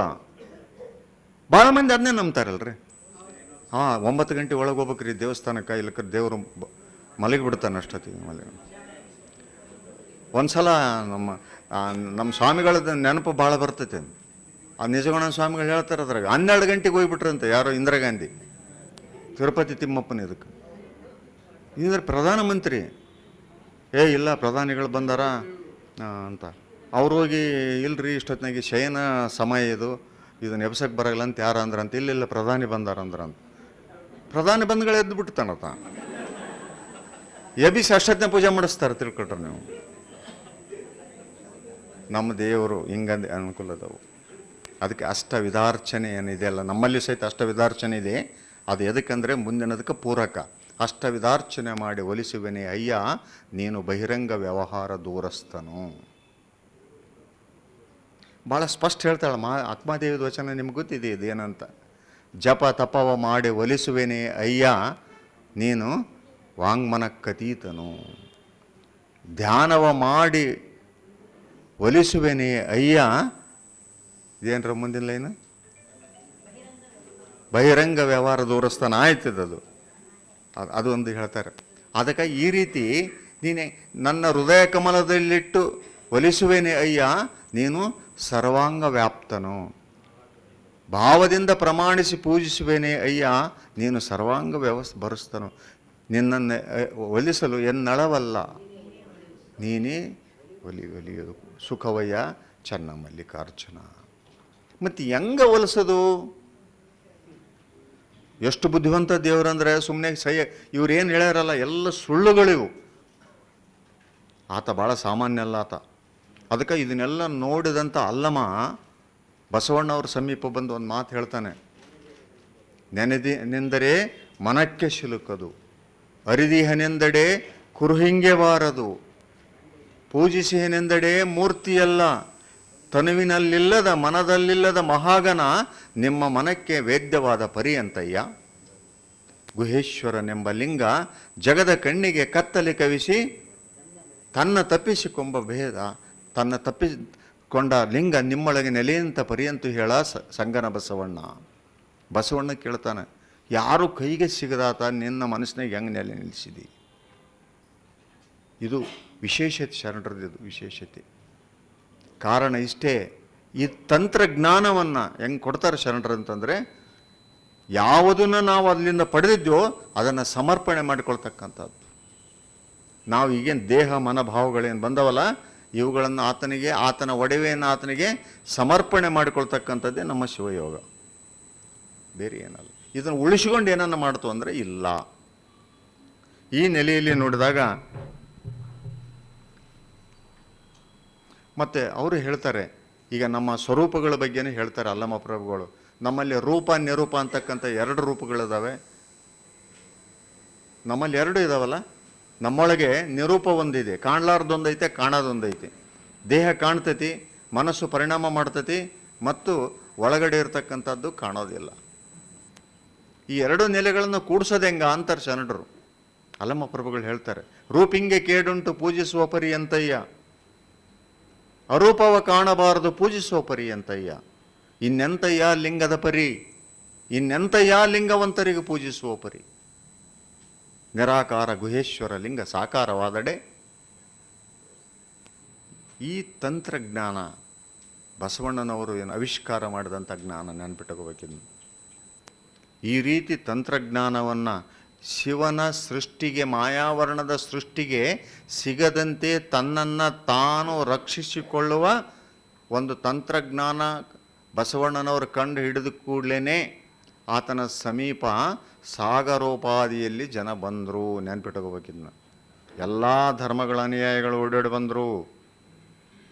ಭಾಳ ಮಂದಿ ಅದನ್ನೇ ನಂಬ್ತಾರಲ್ರಿ. 9 ಗಂಟೆ ಒಳಗೆ ಹೋಗ್ಬೇಕ್ರಿ ದೇವಸ್ಥಾನಕ್ಕೆ, ಇಲ್ಲಕ್ಕೆ ದೇವರು ಮಲಗಿಬಿಡ್ತಾನೆ ಅಷ್ಟೊತ್ತಿಗೆ. ಒಂದು ಸಲ ನಮ್ಮ ಸ್ವಾಮಿಗಳದ್ದು ನೆನಪು ಭಾಳ ಬರ್ತೈತೆ. ಆ ನಿಜಗುಣ ಸ್ವಾಮಿಗಳು ಹೇಳ್ತಾರೆ ಅದ್ರಾಗ 12 ಗಂಟೆಗೆ ಹೋಗ್ಬಿಟ್ರಂತೆ ಯಾರೋ ಇಂದಿರಾ ಗಾಂಧಿ, ತಿರುಪತಿ ತಿಮ್ಮಪ್ಪನ ಇದಕ್ಕೆ. ಇದ್ರ ಪ್ರಧಾನಮಂತ್ರಿ ಇಲ್ಲ ಪ್ರಧಾನಿಗಳು ಬಂದಾರ ಅಂತ ಅವ್ರು ಹೋಗಿ, ಇಲ್ರಿ ಇಷ್ಟೊತ್ತಿನಾಗಿ ಶಯನ ಸಮಯ ಇದನ್ನ ಎಬ್ಸಕ್ಕೆ ಬರಲ್ಲ ಅಂತ ಯಾರು ಅಂದ್ರಂತ. ಇಲ್ಲ ಪ್ರಧಾನಿ ಬಂದಾರ ಅಂದ್ರಂತ. ಪ್ರಧಾನಿ ಬಂದ್ಗಳು ಎದ್ದು ಬಿಡ್ತಾನತ, ಎಬ್ಬಿಸಿ ಅಷ್ಟೊತ್ತನೇ ಪೂಜೆ ಮಾಡಿಸ್ತಾರೆ. ತಿಳ್ಕೊಟ್ರೆ ನೀವು, ನಮ್ಮ ದೇವರು ಹಿಂಗಂದು ಅನುಕೂಲದವು. ಅದಕ್ಕೆ ಅಷ್ಟವಿಧಾರ್ಚನೆ ಏನಿದೆಯಲ್ಲ, ನಮ್ಮಲ್ಲಿ ಸಹಿತ ಅಷ್ಟವಿಧಾರ್ಚನೆ ಇದೆ. ಅದು ಎದಕ್ಕಂದರೆ ಮುಂದಿನದಕ್ಕೆ ಪೂರಕ. ಅಷ್ಟವಿಧಾರ್ಚನೆ ಮಾಡಿ ಒಲಿಸುವನೇ ಅಯ್ಯ ನೀನು ಬಹಿರಂಗ ವ್ಯವಹಾರ ದೂರಸ್ತನು. ಭಾಳ ಸ್ಪಷ್ಟ ಹೇಳ್ತಾಳೆ ಆತ್ಮಾದೇವಿದ ವಚನ. ನಿಮ್ಗೆ ಗೊತ್ತಿದೆ ಇದೇನಂತ. ಜಪ ತಪವ ಮಾಡಿ ಒಲಿಸುವೆನೇ ಅಯ್ಯ ನೀನು ವಾಂಗ್ಮನಕ್ಕತೀತನು. ಧ್ಯಾನವ ಮಾಡಿ ಒಲಿಸುವೆನೇ ಅಯ್ಯ, ಇದೇನ್ರ ಮುಂದಿನ ಲೈನು, ಬಹಿರಂಗ ವ್ಯವಹಾರ ದೂರಸ್ಥಾನ ಆಯ್ತದದು. ಅದು ಒಂದು ಹೇಳ್ತಾರೆ. ಅದಕ್ಕೆ ಈ ರೀತಿ ನೀನೆ ನನ್ನ ಹೃದಯ ಕಮಲದಲ್ಲಿಟ್ಟು ಒಲಿಸುವೆನೇ ಅಯ್ಯ ನೀನು ಸರ್ವಾಂಗ ವ್ಯಾಪ್ತನು. ಭಾವದಿಂದ ಪ್ರಮಾಣಿಸಿ ಪೂಜಿಸುವೆನೇ ಅಯ್ಯ ನೀನು ಸರ್ವಾಂಗ ಬರೆಸ್ತನು. ನಿನ್ನನ್ನು ಒಲಿಸಲು ಎನ್ನಳವಲ್ಲ ನೀನೇ ಒಲಿಯೋದು ಸುಖವಯ್ಯ ಚೆನ್ನ ಮಲ್ಲಿಕಾರ್ಜುನ. ಮತ್ತು ಹೆಂಗೆ ಒಲಿಸೋದು? ಎಷ್ಟು ಬುದ್ಧಿವಂತ ದೇವರಂದರೆ ಸುಮ್ಮನೆ ಇವ್ರೇನು ಹೇಳ್ಯಾರಲ್ಲ ಎಲ್ಲ ಸುಳ್ಳುಗಳಿವು. ಆತ ಭಾಳ ಸಾಮಾನ್ಯ ಅಲ್ಲ ಆತ. ಅದಕ್ಕೆ ಇದನ್ನೆಲ್ಲ ನೋಡಿದಂಥ ಅಲ್ಲಮ ಬಸವಣ್ಣವ್ರ ಸಮೀಪ ಬಂದು ಒಂದು ಮಾತು ಹೇಳ್ತಾನೆ. ನೆನೆದೆಂದರೆ ಮನಕ್ಕೆ ಸಿಲುಕದು, ಅರಿದಿಹನೆಂದಡೆ ಕುರುಹಿಂಗೆ ಬಾರದು, ಪೂಜಿಸಿಹನೆಂದಡೆ ಮೂರ್ತಿಯಲ್ಲ, ತನುವಿನಲ್ಲಿಲ್ಲದ ಮನದಲ್ಲಿಲ್ಲದ ಮಹಾಗಣ ನಿಮ್ಮ ಮನಕ್ಕೆ ವೇದ್ಯವಾದ ಪರ್ಯಂತಯ್ಯ. ಗುಹೇಶ್ವರನೆಂಬ ಲಿಂಗ ಜಗದ ಕಣ್ಣಿಗೆ ಕತ್ತಲಿ ಕವಿಸಿ ತನ್ನ ತಪ್ಪಿಸಿಕೊಂಬ ಭೇದ, ತನ್ನ ತಪ್ಪಿಕೊಂಡ ಲಿಂಗ ನಿಮ್ಮೊಳಗೆ ನೆಲೆಯಂತ ಪರ್ಯಂತು ಹೇಳ ಸಂಗನ ಬಸವಣ್ಣ. ಬಸವಣ್ಣ ಕೇಳ್ತಾನೆ, ಯಾರು ಕೈಗೆ ಸಿಗದಾತ ನಿನ್ನ ಮನಸ್ಸಿನಾಗ ಹೆಂಗೆ ನೆಲೆ ನಿಲ್ಲಿಸಿದಿ? ಇದು ವಿಶೇಷತೆ, ಶರಣರದ್ದು ವಿಶೇಷತೆ. ಕಾರಣ ಇಷ್ಟೇ, ಈ ತಂತ್ರಜ್ಞಾನವನ್ನು ಹೆಂಗೆ ಕೊಡ್ತಾರೆ ಶರಣರು ಅಂತಂದರೆ, ಯಾವುದನ್ನು ನಾವು ಅಲ್ಲಿಂದ ಪಡೆದಿದ್ದೋ ಅದನ್ನು ಸಮರ್ಪಣೆ ಮಾಡಿಕೊಳ್ತಕ್ಕಂಥದ್ದು. ನಾವು ಈಗೇನು ದೇಹ ಮನೋಭಾವಗಳೇನು ಬಂದವಲ್ಲ, ಇವುಗಳನ್ನು ಆತನಿಗೆ, ಆತನ ಒಡವೆಯನ್ನು ಆತನಿಗೆ ಸಮರ್ಪಣೆ ಮಾಡಿಕೊಳ್ತಕ್ಕಂಥದ್ದೇ ನಮ್ಮ ಶಿವಯೋಗ, ಬೇರೆ ಏನಲ್ಲ. ಇದನ್ನು ಉಳಿಸಿಕೊಂಡು ಏನನ್ನ ಮಾಡ್ತು ಅಂದರೆ ಇಲ್ಲ. ಈ ನೆಲೆಯಲ್ಲಿ ನೋಡಿದಾಗ ಮತ್ತು ಅವರು ಹೇಳ್ತಾರೆ, ಈಗ ನಮ್ಮ ಸ್ವರೂಪಗಳ ಬಗ್ಗೆನೇ ಹೇಳ್ತಾರೆ ಅಲ್ಲಮ ಪ್ರಭುಗಳು. ನಮ್ಮಲ್ಲಿ ರೂಪ ನಿರೂಪ ಅಂತಕ್ಕಂಥ 2 ರೂಪಗಳಿದ್ದಾವೆ. ನಮ್ಮಲ್ಲಿ 2 ಇದಾವಲ್ಲ. ನಮ್ಮೊಳಗೆ ನಿರೂಪ ಒಂದಿದೆ, ಕಾಣಲಾರ್ದೊಂದೈತೆ, ಕಾಣೋದೊಂದೈತೆ. ದೇಹ ಕಾಣ್ತೈತಿ, ಮನಸ್ಸು ಪರಿಣಾಮ ಮಾಡ್ತೈತಿ, ಮತ್ತು ಒಳಗಡೆ ಇರ್ತಕ್ಕಂಥದ್ದು ಕಾಣೋದಿಲ್ಲ. ಈ 2 ನೆಲೆಗಳನ್ನು ಕೂಡಿಸೋದು ಹೆಂಗ ಅಂತಾರೆ ಶರಣರು. ಅಲ್ಲಮ ಪ್ರಭುಗಳು ಹೇಳ್ತಾರೆ, ರೂಪಿಂಗೆ ಕೇಡುಂಟು ಪೂಜಿಸುವ ಪರ್ಯಂತಯ್ಯ, ಅರೂಪವ ಕಾಣಬಾರದು ಪೂಜಿಸುವ ಪರ್ಯಂತಯ್ಯ. ಇನ್ನೆಂತಯ್ಯ ಲಿಂಗದ ಪರಿ, ಇನ್ನೆಂತಯ್ಯ ಲಿಂಗವಂತರಿಗೆ ಪೂಜಿಸುವ ಪರಿ. ನಿರಾಕಾರ ಗುಹೇಶ್ವರ ಲಿಂಗ ಸಾಕಾರವಾದಡೆ. ಈ ತಂತ್ರಜ್ಞಾನ ಬಸವಣ್ಣನವರು ಏನು ಆವಿಷ್ಕಾರ ಮಾಡಿದಂಥ ಜ್ಞಾನ ನೆನಪಿಟ್ಟಕೋಬೇಕಿನ್ನು. ಈ ರೀತಿ ತಂತ್ರಜ್ಞಾನವನ್ನು ಶಿವನ ಸೃಷ್ಟಿಗೆ, ಮಾಯಾವರಣದ ಸೃಷ್ಟಿಗೆ ಸಿಗದಂತೆ ತನ್ನನ್ನು ತಾನು ರಕ್ಷಿಸಿಕೊಳ್ಳುವ ಒಂದು ತಂತ್ರಜ್ಞಾನ ಬಸವಣ್ಣನವರು ಕಂಡು ಹಿಡಿದು ಕೂಡಲೇ ಆತನ ಸಮೀಪ ಸಾಗರೋಪಾದಿಯಲ್ಲಿ ಜನ ಬಂದರು. ನೆನ್ಪಿಟ್ಕೋಬೇಕಿದ್ನ ಎಲ್ಲ ಧರ್ಮಗಳ ಅನುಯಾಯಿಗಳು ಓಡಾಡಿ ಬಂದರು.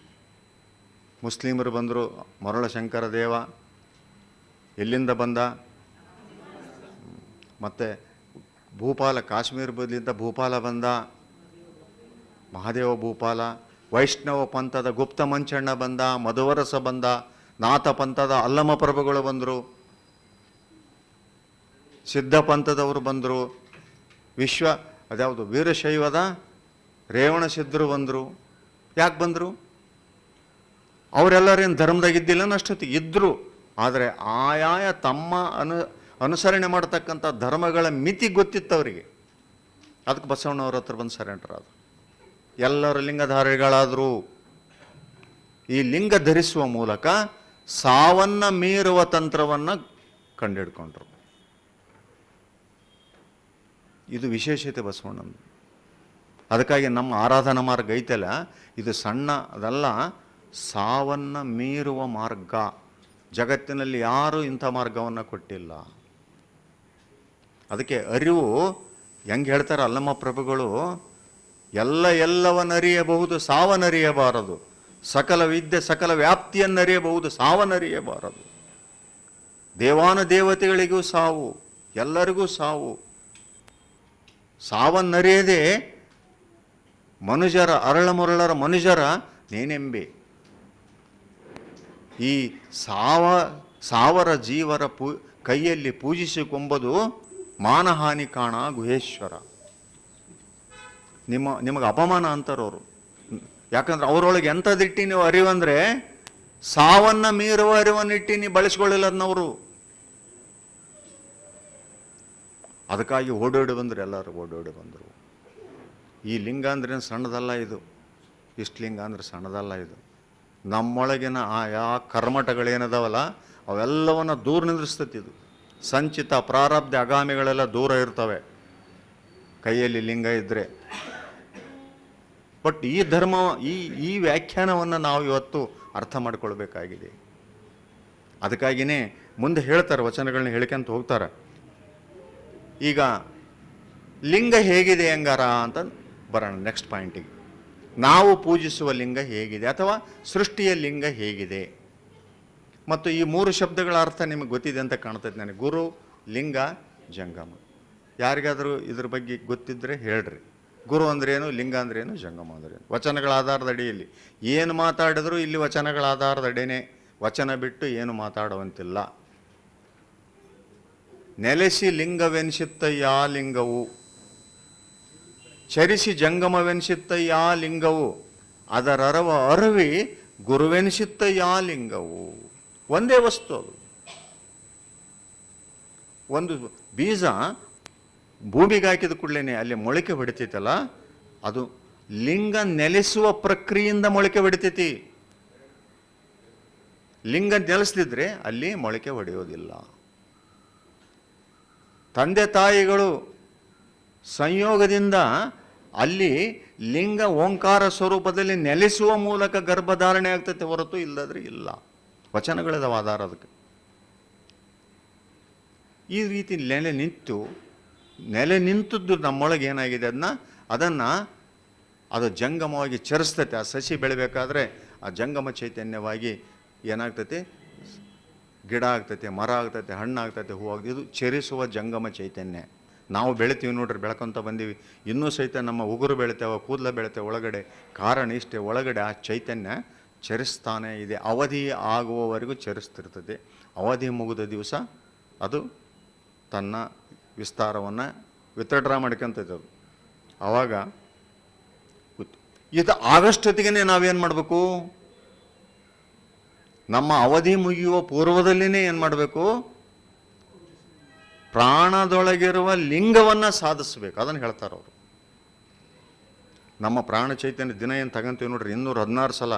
ಮುಸ್ಲಿಮರು ಬಂದರು, ಮರುಳಶಂಕರ ದೇವ ಎಲ್ಲಿಂದ ಬಂದ? ಮತ್ತು ಭೂಪಾಲ, ಕಾಶ್ಮೀರ ಬದಲಿಂದ ಭೂಪಾಲ ಬಂದ, ಮಹಾದೇವ ಭೂಪಾಲ. ವೈಷ್ಣವ ಪಂಥದ ಗುಪ್ತ ಮಂಚಣ್ಣ ಬಂದ, ಮಧುವರಸ ಬಂದ, ನಾಥ ಪಂಥದ ಅಲ್ಲಮ ಪ್ರಭುಗಳು ಬಂದರು, ಸಿದ್ಧ ಪಂಥದವರು ಬಂದರು, ಅದ್ಯಾವುದು ವೀರಶೈವದ ರೇವಣ ಸಿದ್ಧರು ಬಂದರು. ಯಾಕೆ ಬಂದರು? ಅವರೆಲ್ಲರೇನು ಧರ್ಮದಾಗಿದ್ದಿಲ್ಲ ಅಷ್ಟೊತ್ತಿಗೆ ಇದ್ದರು. ಆದರೆ ಆಯಾಯ ತಮ್ಮ ಅನುಸರಣೆ ಮಾಡ್ತಕ್ಕಂಥ ಧರ್ಮಗಳ ಮಿತಿ ಗೊತ್ತಿತ್ತು ಅವರಿಗೆ. ಅದಕ್ಕೆ ಬಸವಣ್ಣವ್ರ ಹತ್ರ ಬಂದು ಸರೆಂಡರ್ ಆದರು. ಎಲ್ಲರೂ ಲಿಂಗಧಾರಿಗಳಾದರು. ಈ ಲಿಂಗ ಧರಿಸುವ ಮೂಲಕ ಸಾವನ್ನು ಮೀರುವ ತಂತ್ರವನ್ನು ಕಂಡುಹಿಡ್ಕೊಂಡ್ರು. ಇದು ವಿಶೇಷತೆ ಬಸವಣ್ಣಂದು. ಅದಕ್ಕಾಗಿ ನಮ್ಮ ಆರಾಧನಾ ಮಾರ್ಗ ಐತಲ್ಲ, ಇದು ಸಣ್ಣ ಅದಲ್ಲ, ಸಾವನ್ನು ಮೀರುವ ಮಾರ್ಗ. ಜಗತ್ತಿನಲ್ಲಿ ಯಾರೂ ಇಂಥ ಮಾರ್ಗವನ್ನು ಕೊಟ್ಟಿಲ್ಲ. ಅದಕ್ಕೆ ಅರಿವು ಹೆಂಗೆ ಹೇಳ್ತಾರೆ ಅಲ್ಲಮ್ಮ ಪ್ರಭುಗಳು, ಎಲ್ಲವನ್ನರಿಯಬಹುದು, ಸಾವನ್ನರಿಯಬಾರದು. ಸಕಲ ವಿದ್ಯೆ ಸಕಲ ವ್ಯಾಪ್ತಿಯನ್ನರಿಯಬಹುದು, ಸಾವನ್ನರಿಯಬಾರದು. ದೇವಾನುದೇವತೆಗಳಿಗೂ ಸಾವು, ಎಲ್ಲರಿಗೂ ಸಾವು. ಸಾವನ್ನರಿಯದೆ ಮನುಜರ ಅರಳಮುರಳರ ಮನುಜರ ನೇನೆಂಬೆ. ಈ ಸಾವರ ಜೀವರ ಕೈಯಲ್ಲಿ ಪೂಜಿಸಿಕೊಂಬುದು ಮಾನಹಾನಿ ಕಾಣ ಗುಹೇಶ್ವರ. ನಿಮಗೆ ಅಪಮಾನ ಅಂತಾರವರು. ಯಾಕಂದ್ರೆ ಅವರೊಳಗೆ ಎಂಥದ್ದಿಟ್ಟು ನೀವು ಅರಿವಂದರೆ ಸಾವನ್ನು ಮೀರುವ ಅರಿವನ್ನಿಟ್ಟು ನೀವು ಬಳಸ್ಕೊಳ್ಳಿಲ್ಲದನ್ನವರು. ಅದಕ್ಕಾಗಿ ಓಡೋಡಿ ಬಂದರು, ಎಲ್ಲರೂ ಓಡೋಡಿ ಬಂದರು. ಈ ಲಿಂಗ ಅಂದ್ರೇನು ಸಣ್ಣದಲ್ಲ ಇದು, ಇಷ್ಟು ಲಿಂಗ ಅಂದ್ರೆ ಸಣ್ಣದಲ್ಲ ಇದು. ನಮ್ಮೊಳಗಿನ ಆಯಾ ಕರ್ಮಟಗಳೇನದಾವಲ್ಲ ಅವೆಲ್ಲವನ್ನು ದೂರ ನಿಂದ್ರಿಸ್ತೈತಿ. ಇದು ಸಂಚಿತ ಪ್ರಾರಬ್ಧ ಅಗಾಮಿಗಳೆಲ್ಲ ದೂರ ಇರ್ತವೆ ಕೈಯಲ್ಲಿ ಲಿಂಗ ಇದ್ದರೆ. ಬಟ್ ಈ ಧರ್ಮ ಈ ವ್ಯಾಖ್ಯಾನವನ್ನು ನಾವು ಇವತ್ತು ಅರ್ಥ ಮಾಡ್ಕೊಳ್ಬೇಕಾಗಿದೆ. ಅದಕ್ಕಾಗಿಯೇ ಮುಂದೆ ಹೇಳ್ತಾರೆ, ವಚನಗಳನ್ನ ಹೇಳ್ಕೊಂತ ಹೋಗ್ತಾರೆ. ಈಗ ಲಿಂಗ ಹೇಗಿದೆ ಹೆಂಗಾರ ಅಂತ ಬರೋಣ ನೆಕ್ಸ್ಟ್ ಪಾಯಿಂಟಿಗೆ. ನಾವು ಪೂಜಿಸುವ ಲಿಂಗ ಹೇಗಿದೆ ಅಥವಾ ಸೃಷ್ಟಿಯ ಲಿಂಗ ಹೇಗಿದೆ? ಮತ್ತು ಈ ಮೂರು ಶಬ್ದಗಳ ಅರ್ಥ ನಿಮಗೆ ಗೊತ್ತಿದೆ ಅಂತ ಕಾಣ್ತೈತೆ ನನಗೆ. ಗುರು, ಲಿಂಗ, ಜಂಗಮ. ಯಾರಿಗಾದರೂ ಇದ್ರ ಬಗ್ಗೆ ಗೊತ್ತಿದ್ದರೆ ಹೇಳ್ರಿ. ಗುರು ಅಂದ್ರೇನು, ಲಿಂಗ ಅಂದ್ರೇನು, ಜಂಗಮ ಅಂದ್ರೇನು? ವಚನಗಳ ಆಧಾರದ ಅಡಿಯಲ್ಲಿ ಏನು ಮಾತಾಡಿದ್ರು ಇಲ್ಲಿ ವಚನಗಳ ಆಧಾರದ ಅಡಿಯೇ. ವಚನ ಬಿಟ್ಟು ಏನು ಮಾತಾಡುವಂತಿಲ್ಲ. ನೆಲೆಸಿ ಲಿಂಗವೆನಿಸುತ್ತಯ್ಯ ಲಿಂಗವು, ಚರಿಸಿ ಜಂಗಮವೆನಿಸುತ್ತಯ್ಯ ಲಿಂಗವು, ಅದರರವ ಅರವಿ ಗುರುವೆನಿಸುತ್ತಯ್ಯ ಲಿಂಗವು. ಒಂದೇ ವಸ್ತು ಅದು. ಒಂದು ಬೀಜ ಭೂಮಿಗೆ ಹಾಕಿದ ಕೂಡಲೇ ಅಲ್ಲಿ ಮೊಳಕೆ ಹೊಡಿತೈತಲ್ಲ, ಅದು ಲಿಂಗ ನೆಲೆಸುವ ಪ್ರಕ್ರಿಯೆಯಿಂದ ಮೊಳಕೆ ಹೊಡಿತೈತಿ. ಲಿಂಗ ನೆಲೆಸದಿದ್ರೆ ಅಲ್ಲಿ ಮೊಳಕೆ ಹೊಡೆಯೋದಿಲ್ಲ. ತಂದೆ ತಾಯಿಗಳು ಸಂಯೋಗದಿಂದ ಅಲ್ಲಿ ಲಿಂಗ ಓಂಕಾರ ಸ್ವರೂಪದಲ್ಲಿ ನೆಲೆಸುವ ಮೂಲಕ ಗರ್ಭಧಾರಣೆ ಆಗ್ತೈತೆ, ಹೊರತು ಇಲ್ಲದ್ರೆ ಇಲ್ಲ. ವಚನಗಳದಾವ ಆಧಾರ ಅದಕ್ಕೆ. ಈ ರೀತಿ ನೆಲೆ ನಿಂತದ್ದು ನಮ್ಮೊಳಗೆ ಏನಾಗಿದೆ ಅದನ್ನು ಅದು ಜಂಗಮವಾಗಿ ಚರಿಸ್ತೈತೆ. ಆ ಸಸಿ ಬೆಳಿಬೇಕಾದ್ರೆ ಆ ಜಂಗಮ ಚೈತನ್ಯವಾಗಿ ಏನಾಗ್ತೈತೆ, ಗಿಡ ಆಗ್ತೈತೆ, ಮರ ಆಗ್ತೈತೆ, ಹಣ್ಣು ಆಗ್ತೈತೆ, ಹೂ ಆಗ್ತೈತೆ. ಇದು ಚರಿಸುವ ಜಂಗಮ ಚೈತನ್ಯ. ನಾವು ಬೆಳಿತೀವಿ ನೋಡ್ರಿ, ಬೆಳ್ಕೊತ ಬಂದೀವಿ. ಇನ್ನೂ ಸಹಿತ ನಮ್ಮ ಉಗುರು ಬೆಳಿತೇವೆ, ಕೂದಲ ಬೆಳಿತೇವೆ ಒಳಗಡೆ. ಕಾರಣ ಇಷ್ಟೇ, ಒಳಗಡೆ ಆ ಚೈತನ್ಯ ಚರಿಸ್ತಾನೆ ಇದೆ. ಅವಧಿ ಆಗುವವರೆಗೂ ಚರಿಸ್ತಿರ್ತದೆ. ಅವಧಿ ಮುಗಿದ ದಿವಸ ಅದು ತನ್ನ ವಿಸ್ತಾರವನ್ನು ವಿತ್ಡ್ರಾ ಮಾಡ್ಕೊಂತೈತೆ. ಅದು ಆವಾಗ ಇದು ಆಗಷ್ಟೊತ್ತಿಗೆ ನಾವೇನು ಮಾಡಬೇಕು? ನಮ್ಮ ಅವಧಿ ಮುಗಿಯುವ ಪೂರ್ವದಲ್ಲಿನೇ ಏನು ಮಾಡಬೇಕು? ಪ್ರಾಣದೊಳಗಿರುವ ಲಿಂಗವನ್ನು ಸಾಧಿಸಬೇಕು. ಅದನ್ನು ಹೇಳ್ತಾರೆ ಅವರು. ನಮ್ಮ ಪ್ರಾಣ ಚೈತನ್ಯ ದಿನ ಏನು ತಗೊಂತೀವಿ ನೋಡ್ರಿ, 216 ಸಲ.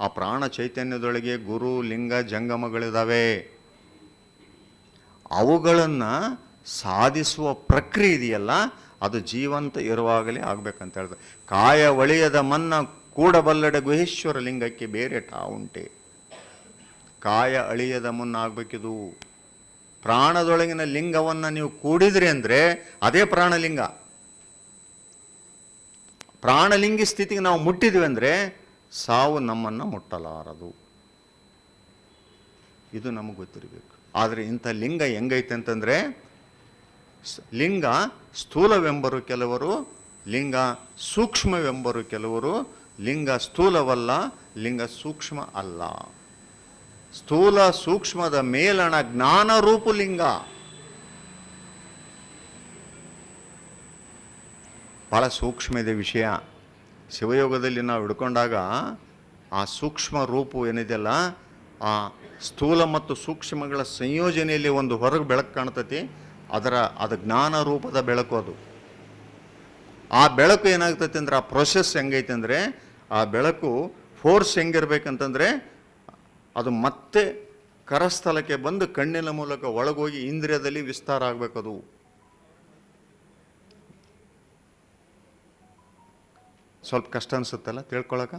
ಆ ಪ್ರಾಣ ಚೈತನ್ಯದೊಳಗೆ ಗುರು, ಲಿಂಗ, ಜಂಗಮಗಳಿದ್ದಾವೆ. ಅವುಗಳನ್ನು ಸಾಧಿಸುವ ಪ್ರಕ್ರಿಯೆ ಇದೆಯಲ್ಲ, ಅದು ಜೀವಂತ ಇರುವಾಗಲೇ ಆಗಬೇಕಂತ ಹೇಳ್ತಾರೆ. ಕಾಯ ಒಳೆಯದ ಮನ್ನ ಕೂಡಬಲ್ಲಡೆ ಗುಹೇಶ್ವರ ಲಿಂಗಕ್ಕೆ ಬೇರೆ ಠಾವುಂಟೆ. ಕಾಯ ಅಳಿಯದ ಮುನ್ನ ಆಗಬೇಕಿದು. ಪ್ರಾಣದೊಳಗಿನ ಲಿಂಗವನ್ನು ನೀವು ಕೂಡಿದ್ರಿ ಅಂದರೆ ಅದೇ ಪ್ರಾಣಲಿಂಗ. ಪ್ರಾಣಲಿಂಗಿ ಸ್ಥಿತಿಗೆ ನಾವು ಮುಟ್ಟಿದ್ವಿ ಅಂದರೆ ಸಾವು ನಮ್ಮನ್ನು ಮುಟ್ಟಲಾರದು. ಇದು ನಮಗೆ ಗೊತ್ತಿರಬೇಕು. ಆದರೆ ಇಂಥ ಲಿಂಗ ಹೆಂಗೈತೆ ಅಂತಂದರೆ, ಲಿಂಗ ಸ್ಥೂಲವೆಂಬರು ಕೆಲವರು, ಲಿಂಗ ಸೂಕ್ಷ್ಮವೆಂಬರು ಕೆಲವರು. ಲಿಂಗ ಸ್ಥೂಲವಲ್ಲ, ಲಿಂಗ ಸೂಕ್ಷ್ಮ ಅಲ್ಲ. ಸ್ಥೂಲ ಸೂಕ್ಷ್ಮದ ಮೇಲಣ ಜ್ಞಾನರೂಪು ಲಿಂಗ. ಭಾಳ ಸೂಕ್ಷ್ಮ ಇದೆ ವಿಷಯ. ಶಿವಯೋಗದಲ್ಲಿ ನಾವು ಹಿಡ್ಕೊಂಡಾಗ ಆ ಸೂಕ್ಷ್ಮ ರೂಪು ಏನಿದೆಯಲ್ಲ, ಆ ಸ್ಥೂಲ ಮತ್ತು ಸೂಕ್ಷ್ಮಗಳ ಸಂಯೋಜನೆಯಲ್ಲಿ ಒಂದು ಹೊರಗೆ ಬೆಳಕು ಕಾಣ್ತತಿ. ಅದು ಜ್ಞಾನ ರೂಪದ ಬೆಳಕು. ಅದು ಆ ಬೆಳಕು ಏನಾಗ್ತೈತೆ ಅಂದ್ರೆ, ಆ ಪ್ರೊಸೆಸ್ ಹೆಂಗೈತೆ ಅಂದರೆ, ಆ ಬೆಳಕು ಫೋರ್ಸ್ ಹೆಂಗಿರ್ಬೇಕಂತಂದರೆ, ಅದು ಮತ್ತೆ ಕರಸ್ಥಲಕ್ಕೆ ಬಂದು ಕಣ್ಣಿನ ಮೂಲಕ ಒಳಗೋಗಿ ಇಂದ್ರಿಯದಲ್ಲಿ ವಿಸ್ತಾರ ಆಗಬೇಕದು. ಸ್ವಲ್ಪ ಕಷ್ಟ ಅನಿಸುತ್ತಲ್ಲ ತಿಳ್ಕೊಳಕ.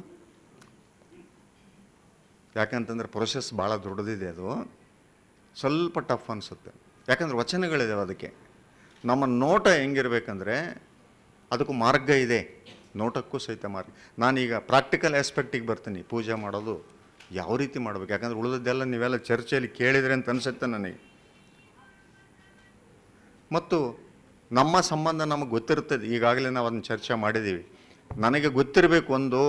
ಯಾಕಂತಂದ್ರೆ ಪ್ರೊಸೆಸ್ ಭಾಳ ದೊಡ್ಡದಿದೆ. ಅದು ಸ್ವಲ್ಪ ಟಫ್ ಅನಿಸುತ್ತೆ. ಯಾಕಂದ್ರೆ ವಚನಗಳಿದಾವೆ ಅದಕ್ಕೆ. ನಮ್ಮ ನೋಟ ಹೆಂಗಿರ್ಬೇಕಂದ್ರೆ ಅದಕ್ಕೂ ಮಾರ್ಗ ಇದೆ, ನೋಟಕ್ಕೂ ಸಹಿತ ಮಾರ್ಗ. ನಾನೀಗ ಪ್ರಾಕ್ಟಿಕಲ್ ಆಸ್ಪೆಕ್ಟಿಗೆ ಬರ್ತೀನಿ. ಪೂಜೆ ಮಾಡೋದು ಯಾವ ರೀತಿ ಮಾಡಬೇಕು, ಯಾಕಂದ್ರೆ ಉಳಿದದ್ದೆಲ್ಲ ನೀವೆಲ್ಲ ಚರ್ಚೆಯಲ್ಲಿ ಕೇಳಿದ್ರೆ ಅಂತ ಅನಿಸುತ್ತೆ ನನಗೆ. ಮತ್ತು ನಮ್ಮ ಸಂಬಂಧ ನಮಗೆ ಗೊತ್ತಿರ್ತದೆ. ಈಗಾಗಲೇ ನಾವು ಅದನ್ನು ಚರ್ಚೆ ಮಾಡಿದ್ದೀವಿ. ನನಗೆ ಗೊತ್ತಿರಬೇಕು, ಒಂದು,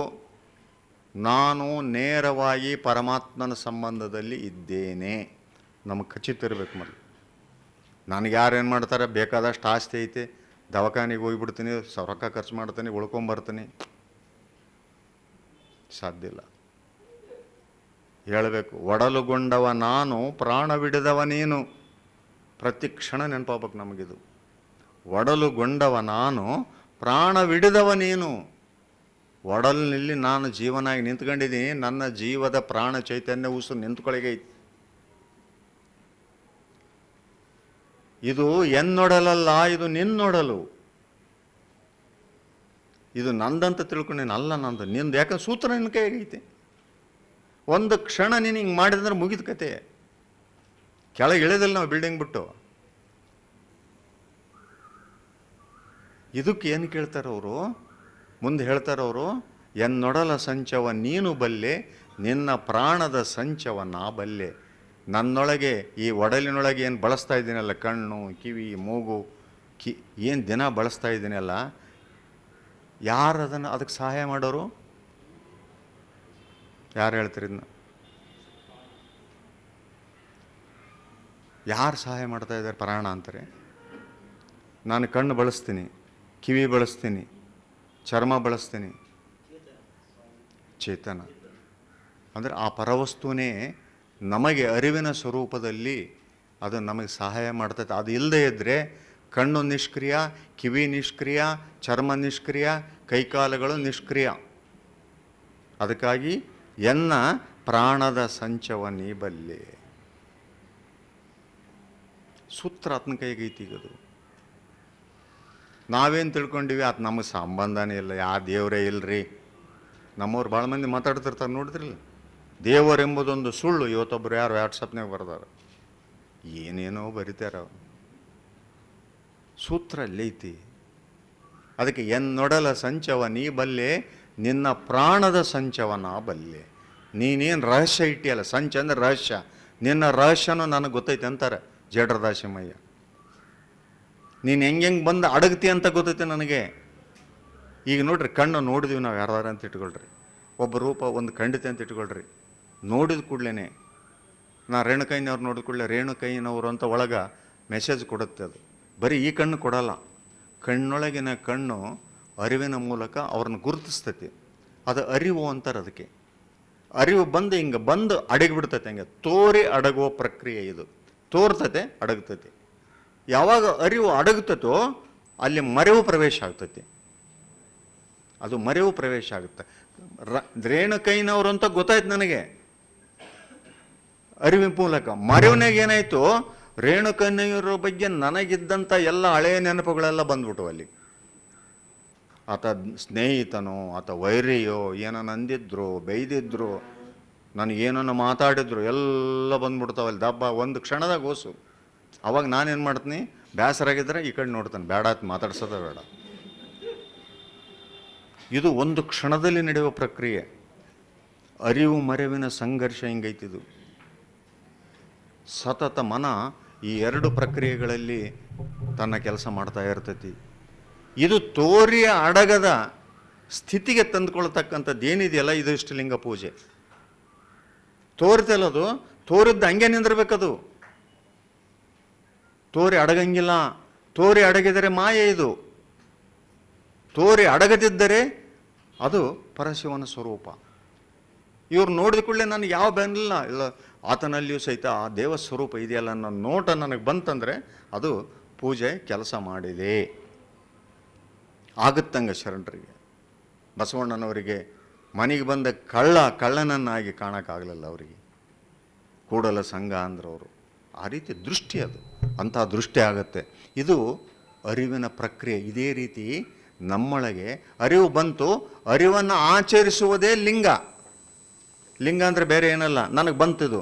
ನಾನು ನೇರವಾಗಿ ಪರಮಾತ್ಮನ ಸಂಬಂಧದಲ್ಲಿ ಇದ್ದೇನೆ. ನಮಗೆ ಖಚಿತ ಇರಬೇಕು ಮೊದಲು. ನನಗೆ ಯಾರೇನು ಮಾಡ್ತಾರೆ, ಬೇಕಾದಷ್ಟು ಆಸ್ತಿ ಐತೆ, ದವಾಖಾನೆಗೆ ಹೋಗ್ಬಿಡ್ತೀನಿ, ರೊಕ್ಕ ಖರ್ಚು ಮಾಡ್ತೀನಿ, ಉಳ್ಕೊಂಬರ್ತೀನಿ, ಸಾಧ್ಯ ಇಲ್ಲ. ಹೇಳಬೇಕು, ಒಡಲುಗೊಂಡವ ನಾನು, ಪ್ರಾಣವಿಡಿದವ ನೀನು. ಪ್ರತಿ ಕ್ಷಣ ನೆನಪಾಗಬೇಕು ನಮಗಿದು. ಒಡಲುಗೊಂಡವ ನಾನು, ಪ್ರಾಣವಿಡಿದವ ನೀನು. ಒಡಲಿನಲ್ಲಿ ನಾನು ಜೀವನಾಗಿ ನಿಂತ್ಕೊಂಡಿದ್ದೀನಿ. ನನ್ನ ಜೀವದ ಪ್ರಾಣ ಚೈತನ್ಯ ಉಸಿರು ನಿಂತ್ಕೊಳಗೈತಿ. ಇದು ಎನ್ನೊಡಲಲ್ಲ, ಇದು ನಿನ್ನೊಡಲು. ಇದು ನಂದಂತ ತಿಳ್ಕೊಂಡೇನು, ಅಲ್ಲ ನಂದು, ನಿಂದು. ಯಾಕಂದ್ರೆ ಸೂತ್ರ ನಿನ್ನ ಕೈಯಾಗೈತೆ. ಒಂದು ಕ್ಷಣ ನೀನು ಹಿಂಗೆ ಮಾಡಿದ್ರೆ ಮುಗಿದ ಕತೆ. ಕೆಳಗೆ ಇಳಿದಲ್ಲಿ ನಾವು ಬಿಲ್ಡಿಂಗ್ ಬಿಟ್ಟು. ಇದಕ್ಕೆ ಏನು ಕೇಳ್ತಾರವರು, ಮುಂದೆ ಹೇಳ್ತಾರವರು, ಎನ್ನೊಡಲ ಸಂಚವ ನೀನು ಬಲ್ಲೆ, ನಿನ್ನ ಪ್ರಾಣದ ಸಂಚವ ನಾ ಬಲ್ಲೆ. ನನ್ನೊಳಗೆ ಈ ಒಡಲಿನೊಳಗೆ ಏನು ಬಳಸ್ತಾ ಇದ್ದೀನಲ್ಲ, ಕಣ್ಣು, ಕಿವಿ, ಮೂಗು, ಏನು ದಿನ ಬಳಸ್ತಾ ಇದ್ದೀನಲ್ಲ, ಯಾರು ಅದಕ್ಕೆ ಸಹಾಯ ಮಾಡೋರು? ಯಾರು ಹೇಳ್ತೀರಿ ಇದನ್ನ? ಯಾರು ಸಹಾಯ ಮಾಡ್ತಾ ಇದ್ದಾರೆ? ಪ್ರಾಣ ಅಂತಾರೆ. ನಾನು ಕಣ್ಣು ಬಳಸ್ತೀನಿ, ಕಿವಿ ಬಳಸ್ತೀನಿ, ಚರ್ಮ ಬಳಸ್ತೀನಿ, ಚೇತನ ಅಂದರೆ ಆ ಪರವಸ್ತುನೇ ನಮಗೆ ಅರಿವಿನ ಸ್ವರೂಪದಲ್ಲಿ ಅದು ನಮಗೆ ಸಹಾಯ ಮಾಡ್ತೈತೆ. ಅದು ಇಲ್ಲದೆ ಇದ್ದರೆ ಕಣ್ಣು ನಿಷ್ಕ್ರಿಯ, ಕಿವಿ ನಿಷ್ಕ್ರಿಯ, ಚರ್ಮ ನಿಷ್ಕ್ರಿಯ, ಕೈಕಾಲುಗಳು ನಿಷ್ಕ್ರಿಯ. ಅದಕ್ಕಾಗಿ ಎನ್ನ ಪ್ರಾಣದ ಸಂಚವ ನೀ ಬಲ್ಲೆ. ಸೂತ್ರ ಆತನ ಕೈಗೈತಿ. ಈಗದು ನಾವೇನು ತಿಳ್ಕೊಂಡಿವಿ, ಅದು ನಮಗೆ ಸಂಬಂಧನೇ ಇಲ್ಲ, ಯಾವ ದೇವರೇ ಇಲ್ಲರಿ. ನಮ್ಮವ್ರು ಭಾಳ ಮಂದಿ ಮಾತಾಡ್ತಿರ್ತಾರೆ ನೋಡಿದ್ರಿಲ್ಲ, ದೇವರೆಂಬುದೊಂದು ಸುಳ್ಳು. ಇವತ್ತೊಬ್ಬರು ಯಾರು ವಾಟ್ಸಪ್ನಾಗ ಬರ್ದಾರೆ, ಏನೇನೋ ಬರಿತಾರ. ಸೂತ್ರ ಅಲ್ಲೈತಿ. ಅದಕ್ಕೆ ಎನ್ನೊಡಲ ಸಂಚವ ನೀ ಬಲ್ಲೆ, ನಿನ್ನ ಪ್ರಾಣದ ಸಂಚವ ನಾ ಬಲ್ಲೆ. ನೀನೇನು ರಹಸ್ಯ ಇಟ್ಟಿಯಲ್ಲ, ಸಂಚ ಅಂದ್ರೆ ರಹಸ್ಯ, ನಿನ್ನ ರಹಸ್ಯನೂ ನನಗೆ ಗೊತ್ತೈತೆ ಅಂತಾರೆ ಜೇಡ್ರದಾಶಿಮಯ್ಯ. ನೀನು ಹೆಂಗೆ ಬಂದು ಅಡಗ್ತಿ ಅಂತ ಗೊತ್ತೈತೆ ನನಗೆ. ಈಗ ನೋಡ್ರಿ, ಕಣ್ಣು ನೋಡಿದ್ವಿ ನಾವು ಯಾರ್ದಾರ ಅಂತ ಇಟ್ಕೊಳ್ರಿ, ಒಬ್ಬ ರೂಪ ಒಂದು ಖಂಡಿತ ಅಂತ ಇಟ್ಕೊಳ್ರಿ. ನೋಡಿದ ಕೂಡಲೇ ನಾ ರೇಣುಕೈನವ್ರು ನೋಡಿದ ಕೂಡಲೇ ರೇಣುಕೈನವರು ಅಂತ ಒಳಗೆ ಮೆಸೇಜ್ ಕೊಡುತ್ತೆ. ಅದು ಬರೀ ಈ ಕಣ್ಣು ಕೊಡಲ್ಲ, ಕಣ್ಣೊಳಗಿನ ಕಣ್ಣು ಅರಿವಿನ ಮೂಲಕ ಅವ್ರನ್ನ ಗುರುತಿಸ್ತೈತಿ. ಅದು ಅರಿವು ಅಂತಾರೆ. ಅದಕ್ಕೆ ಅರಿವು ಬಂದು ಹಿಂಗೆ ಬಂದು ಅಡಗಿಬಿಡ್ತೈತೆ. ಹಂಗೆ ತೋರಿ ಅಡಗುವ ಪ್ರಕ್ರಿಯೆ ಇದು. ತೋರ್ತತೆ, ಅಡಗ್ತೈತಿ. ಯಾವಾಗ ಅರಿವು ಅಡಗುತ್ತೋ ಅಲ್ಲಿ ಮರೆವು ಪ್ರವೇಶ ಆಗ್ತೈತಿ. ಅದು ಮರೆವು ಪ್ರವೇಶ ಆಗುತ್ತೆ. ರೇಣುಕೈನವರು ಅಂತ ಗೊತ್ತಾಯ್ತು ನನಗೆ ಅರಿವಿನ ಮೂಲಕ. ಮರೆವಿನಾಗ ಏನಾಯಿತು, ರೇಣುಕೈನವರ ಬಗ್ಗೆ ನನಗಿದ್ದಂಥ ಎಲ್ಲ ಹಳೆಯ ನೆನಪುಗಳೆಲ್ಲ ಬಂದ್ಬಿಟ್ಟು ಅಲ್ಲಿ. ಆತ ಸ್ನೇಹಿತನೋ ಆತ ವೈರಿಯೋ, ಏನನ್ನ ಅಂದಿದ್ರು, ಬೈದಿದ್ರು, ನನಗೇನನ್ನು ಮಾತಾಡಿದ್ರು, ಎಲ್ಲ ಬಂದ್ಬಿಡ್ತಾವಲ್ಲಿ ದಬ್ಬ ಒಂದು ಕ್ಷಣದಾಗ ಓಸು. ಅವಾಗ ನಾನೇನು ಮಾಡ್ತೀನಿ, ಬೇಸರಾಗಿದ್ದರೆ ಈ ಕಡೆ ನೋಡ್ತಾನೆ, ಬೇಡ ಆಯ್ತು ಮಾತಾಡ್ಸೋದ ಬೇಡ. ಇದು ಒಂದು ಕ್ಷಣದಲ್ಲಿ ನಡೆಯುವ ಪ್ರಕ್ರಿಯೆ. ಅರಿವು ಮರೆವಿನ ಸಂಘರ್ಷ ಹಿಂಗೈತಿದು. ಸತತ ಮನ ಈ ಎರಡು ಪ್ರಕ್ರಿಯೆಗಳಲ್ಲಿ ತನ್ನ ಕೆಲಸ ಮಾಡ್ತಾ ಇರ್ತೈತಿ. ಇದು ತೋರಿಯ ಅಡಗದ ಸ್ಥಿತಿಗೆ ತಂದುಕೊಳ್ತಕ್ಕಂಥದ್ದು ಏನಿದೆಯಲ್ಲ, ಇದು ಇಷ್ಟಲಿಂಗ ಪೂಜೆ. ತೋರಿತಲ್ಲದು, ತೋರಿದ್ದು ಹಂಗೆ ನಿಂದಿರ್ಬೇಕದು. ತೋರಿ ಅಡಗಂಗಿಲ್ಲ. ತೋರಿ ಅಡಗಿದರೆ ಮಾಯೆ ಇದು. ತೋರಿ ಅಡಗದಿದ್ದರೆ ಅದು ಪರಶಿವನ ಸ್ವರೂಪ. ಇವ್ರು ನೋಡಿದ ಕೂಡಲೇ ನನಗೆ ಯಾವ ಬೆನ್ನಲ್ಲ ಇಲ್ಲ, ಆತನಲ್ಲಿಯೂ ಸಹಿತ ಆ ದೇವ ಸ್ವರೂಪ ಇದೆಯಲ್ಲ ಅನ್ನೋ ನೋಟ ನನಗೆ ಬಂತಂದರೆ ಅದು ಪೂಜೆ ಕೆಲಸ ಮಾಡಿದೆ ಆಗುತ್ತಂಗ. ಶರಣರಿಗೆ, ಬಸವಣ್ಣನವರಿಗೆ ಮನೆಗೆ ಬಂದ ಕಳ್ಳನನ್ನಾಗಿ ಕಾಣೋಕ್ಕಾಗಲಿಲ್ಲ ಅವರಿಗೆ. ಕೂಡಲ ಸಂಘ ಅಂದ್ರವರು ಆ ರೀತಿ ದೃಷ್ಟಿ, ಅದು ಅಂಥ ದೃಷ್ಟಿ ಆಗುತ್ತೆ. ಇದು ಅರಿವಿನ ಪ್ರಕ್ರಿಯೆ. ಇದೇ ರೀತಿ ನಮ್ಮೊಳಗೆ ಅರಿವು ಬಂತು, ಅರಿವನ್ನು ಆಚರಿಸುವುದೇ ಲಿಂಗ. ಲಿಂಗ ಅಂದರೆ ಬೇರೆ ಏನಲ್ಲ. ನನಗೆ ಬಂತಿದು,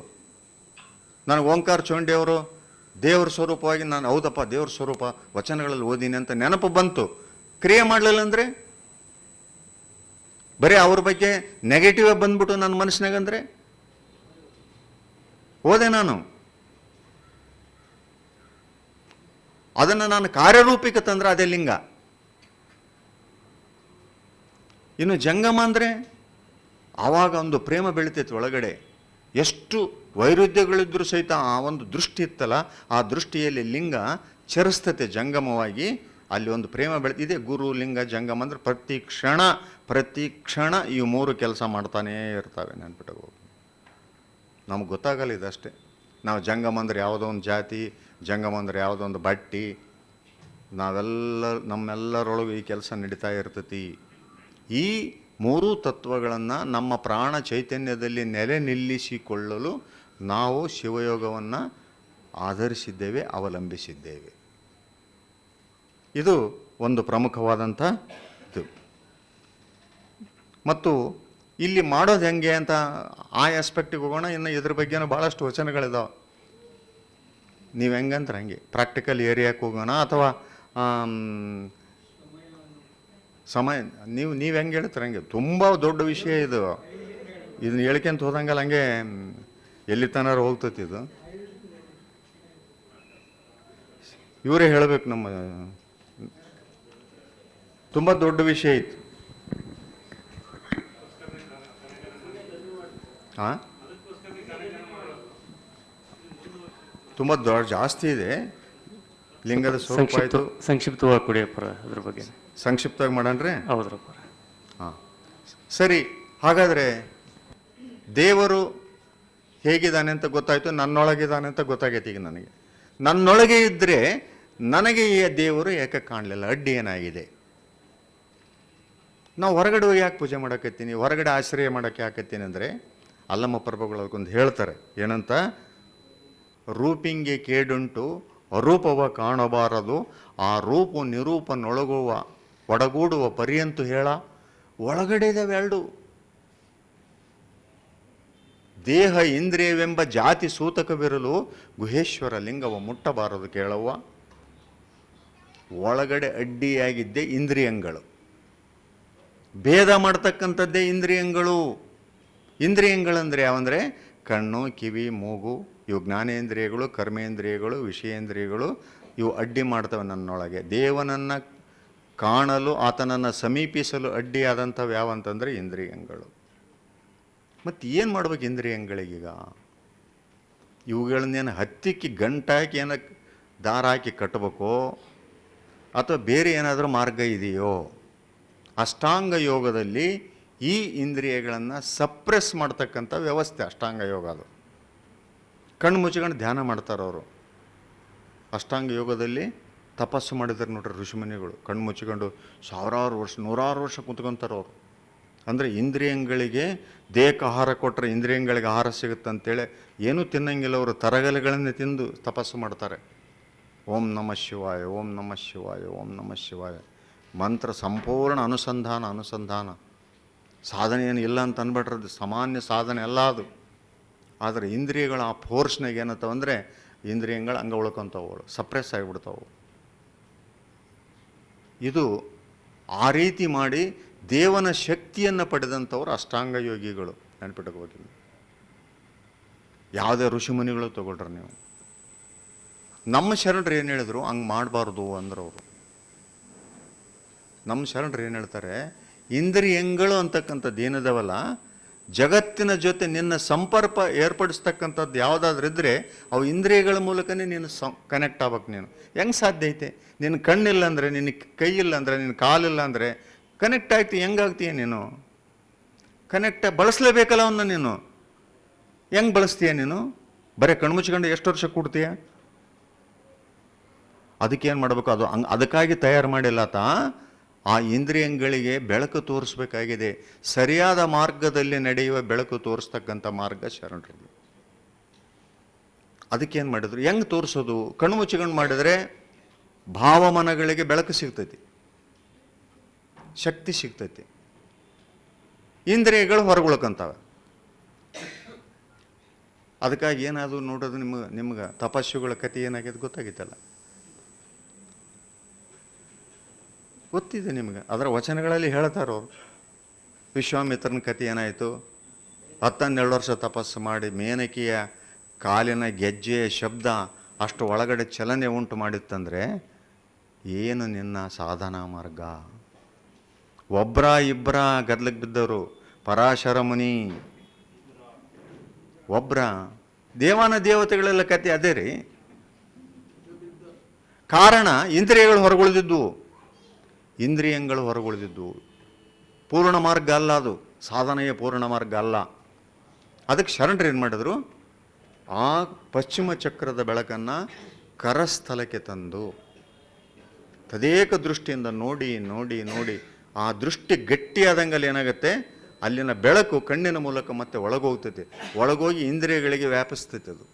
ನನಗೆ ಓಂಕಾರ ಚೌಂಡಿಯವರು ದೇವ್ರ ಸ್ವರೂಪವಾಗಿ ನಾನು ಹೌದಪ್ಪ ದೇವ್ರ ಸ್ವರೂಪ ವಚನಗಳಲ್ಲಿ ಓದಿನಿ ಅಂತ ನೆನಪು ಬಂತು. ಕ್ರಿಯೆ ಮಾಡಲಿಲ್ಲ ಅಂದರೆ, ಬರೀ ಅವ್ರ ಬಗ್ಗೆ ನೆಗೆಟಿವ್ ಬಂದ್ಬಿಟ್ಟು ನನ್ನ ಮನಸ್ಸಿನಾಗಂದರೆ ಓದೆ ನಾನು, ಅದನ್ನು ನಾನು ಕಾರ್ಯರೂಪಕ್ಕೆ ತಂದ್ರೆ ಅದೇ ಲಿಂಗ. ಇನ್ನು ಜಂಗಮ ಅಂದರೆ ಆವಾಗ ಒಂದು ಪ್ರೇಮ ಬೆಳಿತೈತಿ ಒಳಗಡೆ. ಎಷ್ಟು ವೈರುಧ್ಯಗಳಿದ್ರೂ ಸಹಿತ ಆ ಒಂದು ದೃಷ್ಟಿ ಇತ್ತಲ್ಲ, ಆ ದೃಷ್ಟಿಯಲ್ಲಿ ಲಿಂಗ ಚರಿಸ್ತತೆ ಜಂಗಮವಾಗಿ. ಅಲ್ಲಿ ಒಂದು ಪ್ರೇಮ ಬೆಳೆದಿದೆ. ಗುರು, ಲಿಂಗ, ಜಂಗಮ ಅಂದರೆ ಪ್ರತಿ ಕ್ಷಣ ಈ ಮೂರು ಕೆಲಸ ಮಾಡ್ತಾನೇ ಇರ್ತವೆ. ನೆನ್ಪಿಟ್ಕೋಬೇಕು. ನಮ್ಗೆ ಗೊತ್ತಾಗಲ್ಲ ಇದಷ್ಟೇ. ನಾವು ಜಂಗಮ ಅಂದರೆ ಯಾವುದೋ ಒಂದು ಜಾತಿ, ಜಂಗಮ ಅಂದರೆ ಯಾವುದೋ ಒಂದು ಬಟ್ಟಿ, ನಮ್ಮೆಲ್ಲರೊಳಗೂ ಈ ಕೆಲಸ ನಡೀತಾ ಇರ್ತೈತಿ. ಈ ಮೂರೂ ತತ್ವಗಳನ್ನು ನಮ್ಮ ಪ್ರಾಣ ಚೈತನ್ಯದಲ್ಲಿ ನೆಲೆ ನಿಲ್ಲಿಸಿಕೊಳ್ಳಲು ನಾವು ಶಿವಯೋಗವನ್ನು ಆಧರಿಸಿದ್ದೇವೆ, ಅವಲಂಬಿಸಿದ್ದೇವೆ. ಇದು ಒಂದು ಪ್ರಮುಖವಾದಂಥ ಇದು. ಮತ್ತು ಇಲ್ಲಿ ಮಾಡೋದು ಹೆಂಗೆ ಅಂತ ಆ ಆಸ್ಪೆಕ್ಟಿಗೆ ಹೋಗೋಣ. ಇನ್ನು ಇದ್ರ ಬಗ್ಗೆನೂ ಭಾಳಷ್ಟು ವಚನಗಳಿದಾವೆ. ನೀವು ಹೆಂಗಂದ್ರೆ ಹಂಗೆ ಪ್ರಾಕ್ಟಿಕಲ್ ಏರಿಯಾಕ್ಕೆ ಹೋಗೋಣ, ಅಥವಾ ಸಮಯ ನೀವು ಹೆಂಗೆ ಹೇಳ್ತಾರೆ ಹಂಗೆ. ತುಂಬ ದೊಡ್ಡ ವಿಷಯ ಇದು. ಇದನ್ನ ಹೇಳ್ಕೊಂತ ಹೋದಂಗಲ್ಲ ಹಂಗೆ ಎಲ್ಲಿ ತನಕ ಹೋಗ್ತೈತಿ ಇದು. ಇವರೇ ಹೇಳಬೇಕು. ನಮ್ಮ ತುಂಬ ದೊಡ್ಡ ವಿಷಯ ಇತ್ತು. ಹಾಂ, ತುಂಬ ಜಾಸ್ತಿ ಇದೆ. ಲಿಂಗದ ಸ್ವರೂಪ ಆಯಿತು. ಸಂಕ್ಷಿಪ್ತವಾಗಿ ಕೊಡಿಯಪ್ಪ ಅದ್ರ ಬಗ್ಗೆ. ಸಂಕ್ಷಿಪ್ತವಾಗಿ ಮಾಡೋಣ್ರಿ? ಹೌದ್ರಪ್ಪ. ಹಾಂ, ಸರಿ. ಹಾಗಾದರೆ ದೇವರು ಹೇಗಿದ್ದಾನೆ ಅಂತ ಗೊತ್ತಾಯಿತು, ನನ್ನೊಳಗಿದ್ದಾನೆ ಅಂತ ಗೊತ್ತಾಗೈತಿ. ಈಗ ನನಗೆ ನನ್ನೊಳಗೆ ಇದ್ದರೆ ನನಗೆ ಈ ದೇವರು ಯಾಕೆ ಕಾಣಲಿಲ್ಲ? ಅಡ್ಡಿ ಏನಾಗಿದೆ? ನಾವು ಹೊರಗಡೆ ಹೋಗಿ ಯಾಕೆ ಪೂಜೆ ಮಾಡೋಕತ್ತೀನಿ, ಹೊರಗಡೆ ಆಶ್ರಯ ಮಾಡೋಕ್ಕೆ ಯಾಕತ್ತೀನಿ ಅಂದರೆ, ಅಲ್ಲಮ್ಮ ಪ್ರಭುಗಳು ಅದಕ್ಕೊಂದು ಹೇಳ್ತಾರೆ. ಏನಂತ? ರೂಪಿಂಗೆ ಕೇಡುಂಟು ಅರೂಪವ ಕಾಣಬಾರದು, ಆ ರೂಪು ನಿರೂಪನೊಳಗುವ ಒಡಗೂಡುವ ಪರ್ಯಂತು ಹೇಳ. ಒಳಗಡೆ ಇದಾವೆ ಎರಡು. ದೇಹ ಇಂದ್ರಿಯವೆಂಬ ಜಾತಿ ಸೂತಕವಿರಲು ಗುಹೇಶ್ವರ ಲಿಂಗವ ಮುಟ್ಟಬಾರದು ಕೇಳವ್ವ. ಒಳಗಡೆ ಅಡ್ಡಿಯಾಗಿದ್ದೇ ಇಂದ್ರಿಯಗಳು. ಭೇದ ಮಾಡ್ತಕ್ಕಂಥದ್ದೇ ಇಂದ್ರಿಯಗಳು. ಇಂದ್ರಿಯಗಳಂದರೆ ಯಾವಂದರೆ ಕಣ್ಣು, ಕಿವಿ, ಮೂಗು, ಇವು ಜ್ಞಾನೇಂದ್ರಿಯಗಳು, ಕರ್ಮೇಂದ್ರಿಯಗಳು, ವಿಷಯೇಂದ್ರಿಯಗಳು. ಇವು ಅಡ್ಡಿ ಮಾಡ್ತವೆ ನನ್ನೊಳಗೆ. ದೇವನನ್ನು ಕಾಣಲು, ಆತನನ್ನು ಸಮೀಪಿಸಲು ಅಡ್ಡಿಯಾದಂಥವು ಯಾವಂತಂದರೆ ಇಂದ್ರಿಯಗಳು. ಮತ್ತು ಏನು ಮಾಡ್ಬೇಕು ಇಂದ್ರಿಯಗಳಿಗೀಗ? ಇವುಗಳನ್ನೇನು ಹತ್ತಿಕ್ಕಿ ಗಂಟಾಕಿ ಏನಕ್ಕೆ ದಾರ ಹಾಕಿ ಕಟ್ಟಬೇಕೋ, ಅಥವಾ ಬೇರೆ ಏನಾದರೂ ಮಾರ್ಗ ಇದೆಯೋ? ಅಷ್ಟಾಂಗ ಯೋಗದಲ್ಲಿ ಈ ಇಂದ್ರಿಯಗಳನ್ನು ಸಪ್ರೆಸ್ ಮಾಡ್ತಕ್ಕಂಥ ವ್ಯವಸ್ಥೆ ಅಷ್ಟಾಂಗ ಯೋಗ. ಅದು ಕಣ್ಣು ಮುಚ್ಕೊಂಡು ಧ್ಯಾನ ಮಾಡ್ತಾರವರು. ಅಷ್ಟಾಂಗ ಯೋಗದಲ್ಲಿ ತಪಸ್ಸು ಮಾಡಿದ್ದಾರೆ ನೋಡ್ರಿ ಋಷಿಮುನಿಗಳು. ಕಣ್ಣು ಮುಚ್ಕೊಂಡು ಸಾವಿರಾರು ವರ್ಷ, ನೂರಾರು ವರ್ಷ ಕುಂತ್ಕೊಂತಾರವ್ರು. ಅಂದರೆ ಇಂದ್ರಿಯಗಳಿಗೆ ದೇಹಕ್ಕೆ ಆಹಾರ ಕೊಟ್ಟರೆ ಇಂದ್ರಿಯಗಳಿಗೆ ಆಹಾರ ಸಿಗುತ್ತಂತೇಳಿ ಏನೂ ತಿನ್ನಂಗಿಲ್ಲ ಅವರು. ತರಗಲೆಗಳನ್ನೇ ತಿಂದು ತಪಸ್ಸು ಮಾಡ್ತಾರೆ. ಓಂ ನಮಃ ಶಿವಾಯ, ಓಂ ನಮಃ ಶಿವಾಯ, ಓಂ ನಮಃ ಶಿವಾಯ ಮಂತ್ರ ಸಂಪೂರ್ಣ ಅನುಸಂಧಾನ. ಸಾಧನೆ ಏನು ಇಲ್ಲ ಅಂತ ಅಂದ್ಬಿಟ್ರದ್ದು, ಸಾಮಾನ್ಯ ಸಾಧನೆ ಅಲ್ಲ ಅದು. ಆದರೆ ಇಂದ್ರಿಯಗಳ ಆ ಫೋರ್ಸ್ನಾಗ ಏನತ್ತವಂದರೆ ಇಂದ್ರಿಯಗಳು ಹಂಗೆ ಉಳ್ಕೊತಾವು, ಸಪ್ರೆಸ್ ಆಗಿಬಿಡ್ತಾವೆ. ಇದು ಆ ರೀತಿ ಮಾಡಿ ದೇವನ ಶಕ್ತಿಯನ್ನು ಪಡೆದಂಥವ್ರು ಅಷ್ಟಾಂಗ ಯೋಗಿಗಳು. ನೆನಪಿಟ್ಕೋಬೇಕು. ಯಾವುದೇ ಋಷಿಮುನಿಗಳು ತಗೊಳ್ರಿ ನೀವು. ನಮ್ಮ ಶರಣರು ಏನು ಹೇಳಿದ್ರು, ಹಂಗೆ ಮಾಡಬಾರ್ದು ಅಂದ್ರೆ ಅವರು. ನಮ್ಮ ಶರಣರು ಏನು ಹೇಳ್ತಾರೆ, ಇಂದ್ರಿಯಗಳು ಅಂತಕ್ಕಂಥದ್ದು ಏನಿದಾವಲ್ಲ, ಜಗತ್ತಿನ ಜೊತೆ ನಿನ್ನ ಸಂಪರ್ಕ ಏರ್ಪಡಿಸ್ತಕ್ಕಂಥದ್ದು ಯಾವುದಾದ್ರೂ ಇದ್ದರೆ ಅವು ಇಂದ್ರಿಯಗಳ ಮೂಲಕನೇ ನೀನು ಕನೆಕ್ಟ್ ಆಗ್ಬೇಕು. ನೀನು ಹೆಂಗೆ ಸಾಧ್ಯ ಐತೆ? ನಿನ್ನ ಕಣ್ಣಿಲ್ಲ ಅಂದರೆ, ನಿನ್ನ ಕೈ ಇಲ್ಲ ಅಂದರೆ, ನಿನ್ನ ಕಾಲಿಲ್ಲ ಅಂದರೆ ಕನೆಕ್ಟ್ ಆಗ್ತಿ ಹೆಂಗಾಗ್ತೀಯ ನೀನು? ಕನೆಕ್ಟ್ ಬಳಸಲೇಬೇಕಲ್ಲ ಅವನ್ನ. ನೀನು ಹೆಂಗೆ ಬಳಸ್ತೀಯ? ನೀನು ಬರೀ ಕಣ್ಮುಚ್ಕೊಂಡು ಎಷ್ಟು ವರ್ಷ ಕೂಡ್ತೀಯ? ಅದಕ್ಕೇನು ಮಾಡಬೇಕು? ಅದು ಅದಕ್ಕಾಗಿ ತಯಾರು ಮಾಡಿಲ್ಲ ಆತ. ಆ ಇಂದ್ರಿಯಗಳಿಗೆ ಬೆಳಕು ತೋರಿಸ್ಬೇಕಾಗಿದೆ. ಸರಿಯಾದ ಮಾರ್ಗದಲ್ಲಿ ನಡೆಯುವ ಬೆಳಕು ತೋರಿಸ್ತಕ್ಕಂಥ ಮಾರ್ಗ ಶರಣರು. ಅದಕ್ಕೇನು ಮಾಡಿದ್ರು? ಹೆಂಗೆ ತೋರಿಸೋದು? ಕಣ್ಣು ಮುಚ್ಚಿಕೊಂಡು ಮಾಡಿದರೆ ಭಾವಮನಗಳಿಗೆ ಬೆಳಕು ಸಿಗ್ತೈತಿ, ಶಕ್ತಿ ಸಿಗ್ತೈತಿ, ಇಂದ್ರಿಯಗಳು ಹೊರಗುಳ್ಕಂತವೆ. ಅದಕ್ಕಾಗಿ ಏನಾದರೂ ನೋಡೋದು ನಿಮ್ಗೆ ತಪಸ್ಸುಗಳ ಕಥೆ ಏನಾಗಿದೆ ಗೊತ್ತಾಗಿತ್ತಲ್ಲ, ಗೊತ್ತಿದೆ ನಿಮ್ಗೆ. ಅದರ ವಚನಗಳಲ್ಲಿ ಹೇಳ್ತಾರವ್ರು. ವಿಶ್ವಾಮಿತ್ರನ ಕಥೆ ಏನಾಯಿತು? 12 ವರ್ಷ ತಪಸ್ಸು ಮಾಡಿ ಮೇನಕಿಯ ಕಾಲಿನ ಗೆಜ್ಜೆಯ ಶಬ್ದ ಅಷ್ಟು ಒಳಗಡೆ ಚಲನೆ ಉಂಟು ಮಾಡಿತ್ತಂದರೆ ಏನು ನಿನ್ನ ಸಾಧನಾ ಮಾರ್ಗ? ಒಬ್ಬರ ಇಬ್ಬರ ಗದ್ಲಕ್ಕೆ ಬಿದ್ದವರು. ಪರಾಶರ ಮುನಿ ಒಬ್ಬರ. ದೇವಾನ ದೇವತೆಗಳೆಲ್ಲ ಕತೆ ಅದೇ ರೀ. ಕಾರಣ ಇಂದ್ರಿಯಗಳು ಹೊರಗುಳಿದಿದ್ದು, ಇಂದ್ರಿಯಗಳು ಹೊರಗುಳಿದಿದ್ದು. ಪೂರ್ಣ ಮಾರ್ಗ ಅಲ್ಲ ಅದು, ಸಾಧನೆಯ ಪೂರ್ಣ ಮಾರ್ಗ ಅಲ್ಲ. ಅದಕ್ಕೆ ಶರಣರು ಏನು ಮಾಡಿದ್ರು? ಆ ಪಶ್ಚಿಮ ಚಕ್ರದ ಬೆಳಕನ್ನು ಕರಸ್ಥಲಕ್ಕೆ ತಂದು ತದೇಕ ದೃಷ್ಟಿಯಿಂದ ನೋಡಿ ನೋಡಿ ನೋಡಿ ಆ ದೃಷ್ಟಿ ಗಟ್ಟಿಯಾದಂಗಲ್ಲಿ ಏನಾಗುತ್ತೆ, ಅಲ್ಲಿನ ಬೆಳಕು ಕಣ್ಣಿನ ಮೂಲಕ ಮತ್ತೆ ಒಳಗೋಗ್ತೈತಿ. ಒಳಗೋಗಿ ಇಂದ್ರಿಯಗಳಿಗೆ ವ್ಯಾಪಿಸ್ತೈತಿ. ಅದು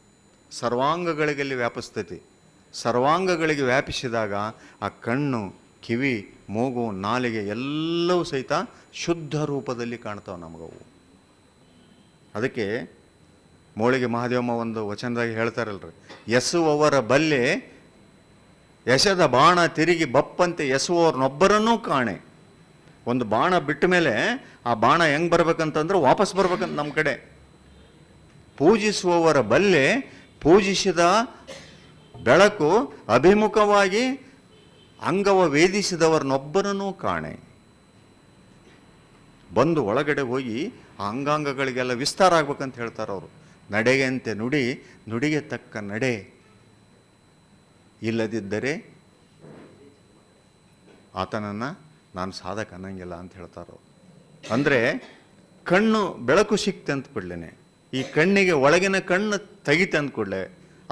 ಸರ್ವಾಂಗಗಳಿಗೆ ವ್ಯಾಪಿಸ್ತೈತಿ. ಸರ್ವಾಂಗಗಳಿಗೆ ವ್ಯಾಪಿಸಿದಾಗ ಆ ಕಣ್ಣು, ಕಿವಿ, ಮೂಗು, ನಾಲಿಗೆ ಎಲ್ಲವೂ ಸಹಿತ ಶುದ್ಧ ರೂಪದಲ್ಲಿ ಕಾಣ್ತಾವೆ ನಮಗವು. ಅದಕ್ಕೆ ಮೋಳಿಗೆ ಮಹಾದೇವಮ್ಮ ಒಂದು ವಚನದಾಗಿ ಹೇಳ್ತಾರಲ್ರಿ, ಎಸುವವರ ಬಲ್ಲೆ ಎಸೆದ ಬಾಣ ತಿರುಗಿ ಬಪ್ಪಂತೆ ಎಸುವವ್ರನ್ನೊಬ್ಬರನ್ನೂ ಕಾಣೆ. ಒಂದು ಬಾಣ ಬಿಟ್ಟ ಮೇಲೆ ಆ ಬಾಣ ಹೆಂಗೆ ಬರ್ಬೇಕಂತಂದ್ರೆ ವಾಪಸ್ ಬರ್ಬೇಕಂತ ನಮ್ಮ ಕಡೆ. ಪೂಜಿಸುವವರ ಬಲ್ಲೆ ಪೂಜಿಸಿದ ಬೆಳಕು ಅಭಿಮುಖವಾಗಿ ಅಂಗವ ವೇದಿಸಿದವರನ್ನೊಬ್ಬರನ್ನೂ ಕಾಣೆ. ಬಂದು ಒಳಗಡೆ ಹೋಗಿ ಆ ಅಂಗಾಂಗಗಳಿಗೆಲ್ಲ ವಿಸ್ತಾರ ಆಗ್ಬೇಕಂತ ಹೇಳ್ತಾರೆ ಅವರು. ನಡೆಯಂತೆ ನುಡಿ, ನುಡಿಗೆ ತಕ್ಕ ನಡೆ, ಇಲ್ಲದಿದ್ದರೆ ಆತನನ್ನು ನಾನು ಸಾಧಕ ಅನ್ನಂಗಿಲ್ಲ ಅಂತ ಹೇಳ್ತಾರೆ ಅವರು. ಅಂದರೆ ಕಣ್ಣು ಬೆಳಕು ಸಿಕ್ತೆ ಅಂತ ಕೂಡಲೇ, ಈ ಕಣ್ಣಿಗೆ ಒಳಗಿನ ಕಣ್ಣು ತೆಗಿತೆ ಅಂದ ಕೂಡಲೇ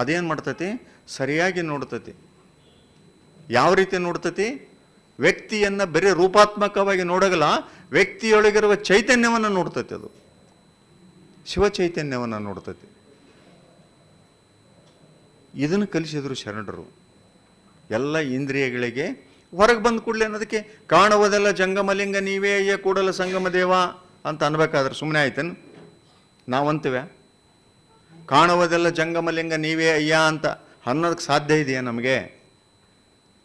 ಅದೇನು ಮಾಡ್ತತಿ? ಸರಿಯಾಗಿ ನೋಡ್ತತಿ. ಯಾವ ರೀತಿ ನೋಡ್ತತಿ? ವ್ಯಕ್ತಿಯನ್ನು ಬರೀ ರೂಪಾತ್ಮಕವಾಗಿ ನೋಡಗಲ್ಲ, ವ್ಯಕ್ತಿಯೊಳಗಿರುವ ಚೈತನ್ಯವನ್ನು ನೋಡ್ತತಿ. ಅದು ಶಿವ ಚೈತನ್ಯವನ್ನು ನೋಡ್ತತಿ. ಇದನ್ನು ಕಲಿಸಿದ್ರು ಶರಣರು. ಎಲ್ಲ ಇಂದ್ರಿಯಗಳಿಗೆ ಹೊರಗೆ ಬಂದ ಕೂಡಲೇ ಅನ್ನೋದಕ್ಕೆ ಕಾಣುವುದೆಲ್ಲ ಜಂಗಮಲಿಂಗ ನೀವೇ ಅಯ್ಯ ಕೂಡಲ ಸಂಗಮ ದೇವ ಅಂತ ಅನ್ಬೇಕಾದ್ರೆ ಸುಮ್ಮನೆ ಆಯ್ತೇನು? ನಾವಂತೀವ ಕಾಣುವುದೆಲ್ಲ ಜಂಗಮಲಿಂಗ ನೀವೇ ಅಯ್ಯ ಅಂತ ಅನ್ನೋದಕ್ಕೆ ಸಾಧ್ಯ ಇದೆಯಾ ನಮಗೆ?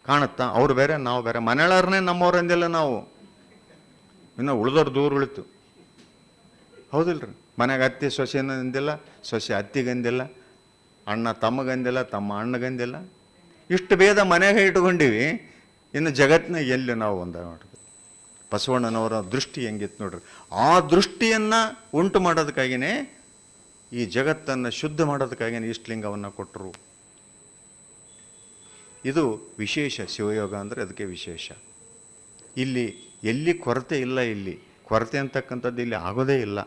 ಕಾಣುತ್ತಾ? ಅವ್ರು ಬೇರೆ ನಾವು ಬೇರೆ. ಮನೆಯವ್ರನ್ನೇ ನಮ್ಮವ್ರು ಅಂದಿಲ್ಲ ನಾವು, ಇನ್ನು ಉಳಿದವ್ರು ದೂರ ಉಳಿತು. ಹೌದಿಲ್ರಿ? ಮನೆಗೆ ಅತ್ತಿ ಸೊಸೆನೂ ಅಂದಿಲ್ಲ, ಸೊಸೆ ಅತ್ತಿಗಂದಿಲ್ಲ, ಅಣ್ಣ ತಮ್ಮಗಂದಿಲ್ಲ, ತಮ್ಮ ಅಣ್ಣಗಂದಿಲ್ಲ. ಇಷ್ಟು ಭೇದ ಮನೆಗೆ ಇಟ್ಕೊಂಡಿವಿ, ಇನ್ನು ಜಗತ್ತಿನಾಗ ಎಲ್ಲಿ ನಾವು ಒಂದ ನೋಡ್ರಿ. ಬಸವಣ್ಣನವರ ದೃಷ್ಟಿ ಹೆಂಗಿತ್ತು ನೋಡ್ರಿ. ಆ ದೃಷ್ಟಿಯನ್ನು ಉಂಟು ಮಾಡೋದಕ್ಕಾಗಿಯೇ, ಈ ಜಗತ್ತನ್ನು ಶುದ್ಧ ಮಾಡೋದಕ್ಕಾಗಿಯೇ ಇಷ್ಟಲಿಂಗವನ್ನು ಕೊಟ್ಟರು. ಇದು ವಿಶೇಷ. ಶಿವಯೋಗ ಅಂದರೆ ಅದಕ್ಕೆ ವಿಶೇಷ. ಇಲ್ಲಿ ಎಲ್ಲಿ ಕೊರತೆ ಇಲ್ಲ. ಇಲ್ಲಿ ಕೊರತೆ ಅಂತಕ್ಕಂಥದ್ದು ಇಲ್ಲಿ ಆಗೋದೇ ಇಲ್ಲ.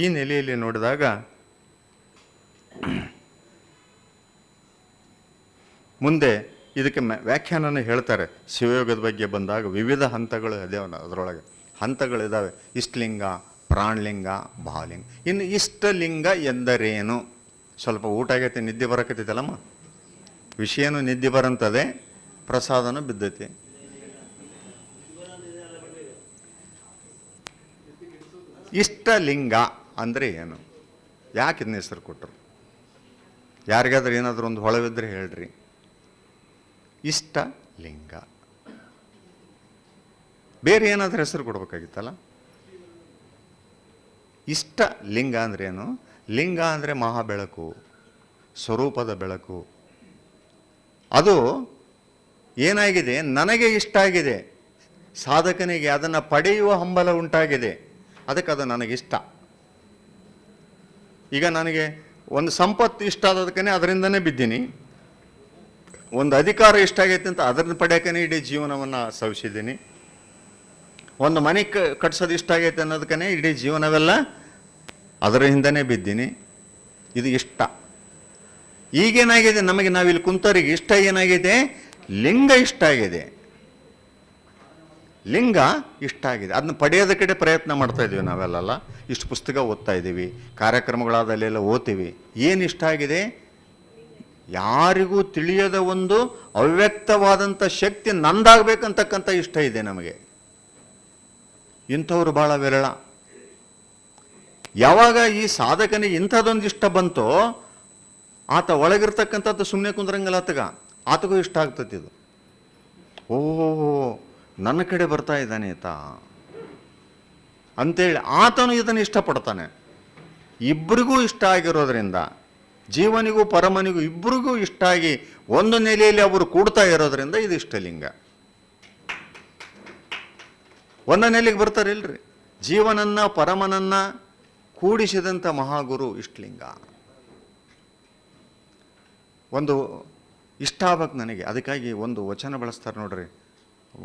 ಈ ನೆಲೆಯಲ್ಲಿ ನೋಡಿದಾಗ ಮುಂದೆ ಇದಕ್ಕೆ ವ್ಯಾಖ್ಯಾನನ ಹೇಳ್ತಾರೆ. ಶಿವಯೋಗದ ಬಗ್ಗೆ ಬಂದಾಗ ವಿವಿಧ ಹಂತಗಳು ಅದೇವ, ಅದರೊಳಗೆ ಹಂತಗಳಿದ್ದಾವೆ. ಇಷ್ಟಲಿಂಗ, ಪ್ರಾಣಲಿಂಗ, ಭಾವಲಿಂಗ. ಇನ್ನು ಇಷ್ಟಲಿಂಗ ಎಂದರೇನು? ಸ್ವಲ್ಪ ಊಟ ಆಗೈತೆ, ನಿದ್ದೆ ಬರಕತ್ತೈತಲ್ಲಮ್ಮ, ವಿಷಯನೂ ನಿದ್ದೆ ಬರಂತದೆ, ಪ್ರಸಾದನೂ ಬಿದ್ದೈತಿ. ಇಷ್ಟಲಿಂಗ ಅಂದರೆ ಏನು? ಯಾಕೆ ಇದನ್ನ ಹೆಸರು ಕೊಟ್ಟರು? ಯಾರಿಗಾದ್ರೂ ಏನಾದರೂ ಒಂದು ಹೊಳವಿದ್ರೆ ಹೇಳ್ರಿ. ಇಷ್ಟಲಿಂಗ ಬೇರೆ ಏನಾದರೂ ಹೆಸರು ಕೊಡ್ಬೇಕಾಗಿತ್ತಲ್ಲ. ಇಷ್ಟಲಿಂಗ ಅಂದ್ರೇನು? ಲಿಂಗ ಅಂದರೆ ಮಹಾಬೆಳಕು, ಸ್ವರೂಪದ ಬೆಳಕು. ಅದು ಏನಾಗಿದೆ, ನನಗೆ ಇಷ್ಟ ಆಗಿದೆ, ಸಾಧಕನಿಗೆ ಅದನ್ನು ಪಡೆಯುವ ಹಂಬಲ ಉಂಟಾಗಿದೆ, ಅದಕ್ಕೆ ಅದು ನನಗಿಷ್ಟ. ಈಗ ನನಗೆ ಒಂದು ಸಂಪತ್ತು ಇಷ್ಟ ಆದದಕ್ಕೆ ಅದರಿಂದನೇ ಬಿದ್ದೀನಿ, ಒಂದು ಅಧಿಕಾರ ಇಷ್ಟ ಆಗೈತೆ ಅಂತ ಅದನ್ನ ಪಡೆಯೋಕೆ ಇಡೀ ಜೀವನವನ್ನು ಸವಿಸಿದ್ದೀನಿ, ಒಂದು ಮನೆ ಕಟ್ಸೋದು ಇಷ್ಟ ಆಗೈತೆ ಅನ್ನೋದಕ್ಕೆ ಇಡೀ ಜೀವನವೆಲ್ಲ ಅದರ ಹಿಂದನೇ ಬಿದ್ದೀನಿ. ಇದು ಇಷ್ಟ. ಈಗೇನಾಗಿದೆ, ನಮಗೆ ನಾವಿಲ್ಲಿ ಕುಂತವರಿಗೆ ಇಷ್ಟ ಏನಾಗಿದೆ, ಲಿಂಗ ಇಷ್ಟ ಆಗಿದೆ. ಲಿಂಗ ಇಷ್ಟ ಆಗಿದೆ, ಅದನ್ನ ಪಡೆಯೋದ ಕಡೆ ಪ್ರಯತ್ನ ಮಾಡ್ತಾ ಇದ್ದೀವಿ ನಾವೆಲ್ಲ. ಇಷ್ಟು ಪುಸ್ತಕ ಓದ್ತಾ ಇದ್ದೀವಿ, ಕಾರ್ಯಕ್ರಮಗಳಾದಲ್ಲೆಲ್ಲ ಓದ್ತೀವಿ. ಏನು ಇಷ್ಟ ಆಗಿದೆ, ಯಾರಿಗೂ ತಿಳಿಯದ ಒಂದು ಅವ್ಯಕ್ತವಾದಂಥ ಶಕ್ತಿ ನಂದಾಗಬೇಕಂತಕ್ಕಂಥ ಇಷ್ಟ ಇದೆ ನಮಗೆ. ಇಂಥವ್ರು ಭಾಳ ವಿರಳ. ಯಾವಾಗ ಈ ಸಾಧಕನಿಗೆ ಇಂಥದ್ದೊಂದು ಇಷ್ಟ ಬಂತೋ, ಆತ ಒಳಗಿರ್ತಕ್ಕಂಥದ್ದು ಸುಮ್ಮನೆ ಕುಂದ್ರಂಗಲ್ಲ, ಆತಗೂ ಇಷ್ಟ ಆಗ್ತದೆ ಇದು. ಓಹೋ, ನನ್ನ ಕಡೆ ಬರ್ತಾ ಇದ್ದಾನೆ ಈತ ಅಂತೇಳಿ ಆತನು ಇದನ್ನು ಇಷ್ಟಪಡ್ತಾನೆ. ಇಬ್ಬರಿಗೂ ಇಷ್ಟ ಆಗಿರೋದ್ರಿಂದ, ಜೀವನಿಗೂ ಪರಮನಿಗೂ ಇಬ್ಬರಿಗೂ ಇಷ್ಟ ಆಗಿ ಒಂದು ನೆಲೆಯಲ್ಲಿ ಅವರು ಕೂಡ್ತಾ ಇರೋದ್ರಿಂದ ಇದು ಇಷ್ಟಲಿಂಗ. ಒಂದು ನೆಲೆಗೆ ಬರ್ತಾರೆ ಇಲ್ರಿ, ಜೀವನನ್ನ ಪರಮನನ್ನ ಕೂಡಿಸಿದಂಥ ಮಹಾಗುರು ಇಷ್ಟಲಿಂಗ. ಒಂದು ಇಷ್ಟ ಆಗ್ಬೇಕು ನನಗೆ, ಅದಕ್ಕಾಗಿ ಒಂದು ವಚನ ಬಳಸ್ತಾರೆ ನೋಡ್ರಿ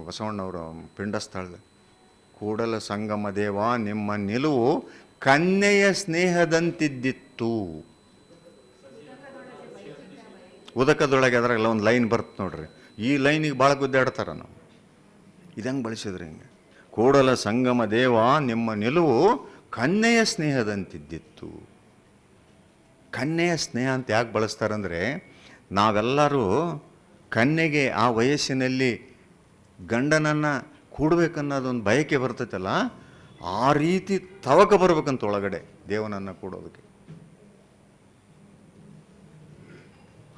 ಬಸವಣ್ಣವರು ಪಿಂಡಸ್ಥಳದ. ಕೂಡಲ ಸಂಗಮ ದೇವ ನಿಮ್ಮ ನಿಲುವು ಕನ್ಯೆಯ ಸ್ನೇಹದಂತಿದ್ದಿತ್ತು. ಉದಕದೊಳಗೆ ಅದರಾಗೆಲ್ಲ ಒಂದು ಲೈನ್ ಬರುತ್ತೆ ನೋಡ್ರಿ, ಈ ಲೈನಿಗೆ ಭಾಳ ಗುದ್ದಾಡ್ತಾರ ನಾವು. ಇದಂಗೆ ಬಳಸಿದ್ರಿ ಹಿಂಗೆ, ಕೂಡಲ ಸಂಗಮ ದೇವ ನಿಮ್ಮ ನಿಲುವು ಕನ್ಯೆಯ ಸ್ನೇಹದಂತಿದ್ದಿತ್ತು. ಕನ್ಯೆಯ ಸ್ನೇಹ ಅಂತ ಯಾಕೆ ಬಳಸ್ತಾರಂದರೆ, ನಾವೆಲ್ಲರೂ ಕನ್ಯೆಗೆ ಆ ವಯಸ್ಸಿನಲ್ಲಿ ಗಂಡನನ್ನು ಕೂಡಬೇಕನ್ನೋದೊಂದು ಬಯಕೆ ಬರ್ತೈತಲ್ಲ, ಆ ರೀತಿ ತವಕ ಬರ್ಬೇಕಂತ ಒಳಗಡೆ ದೇವನನ್ನು ಕೂಡೋದಕ್ಕೆ.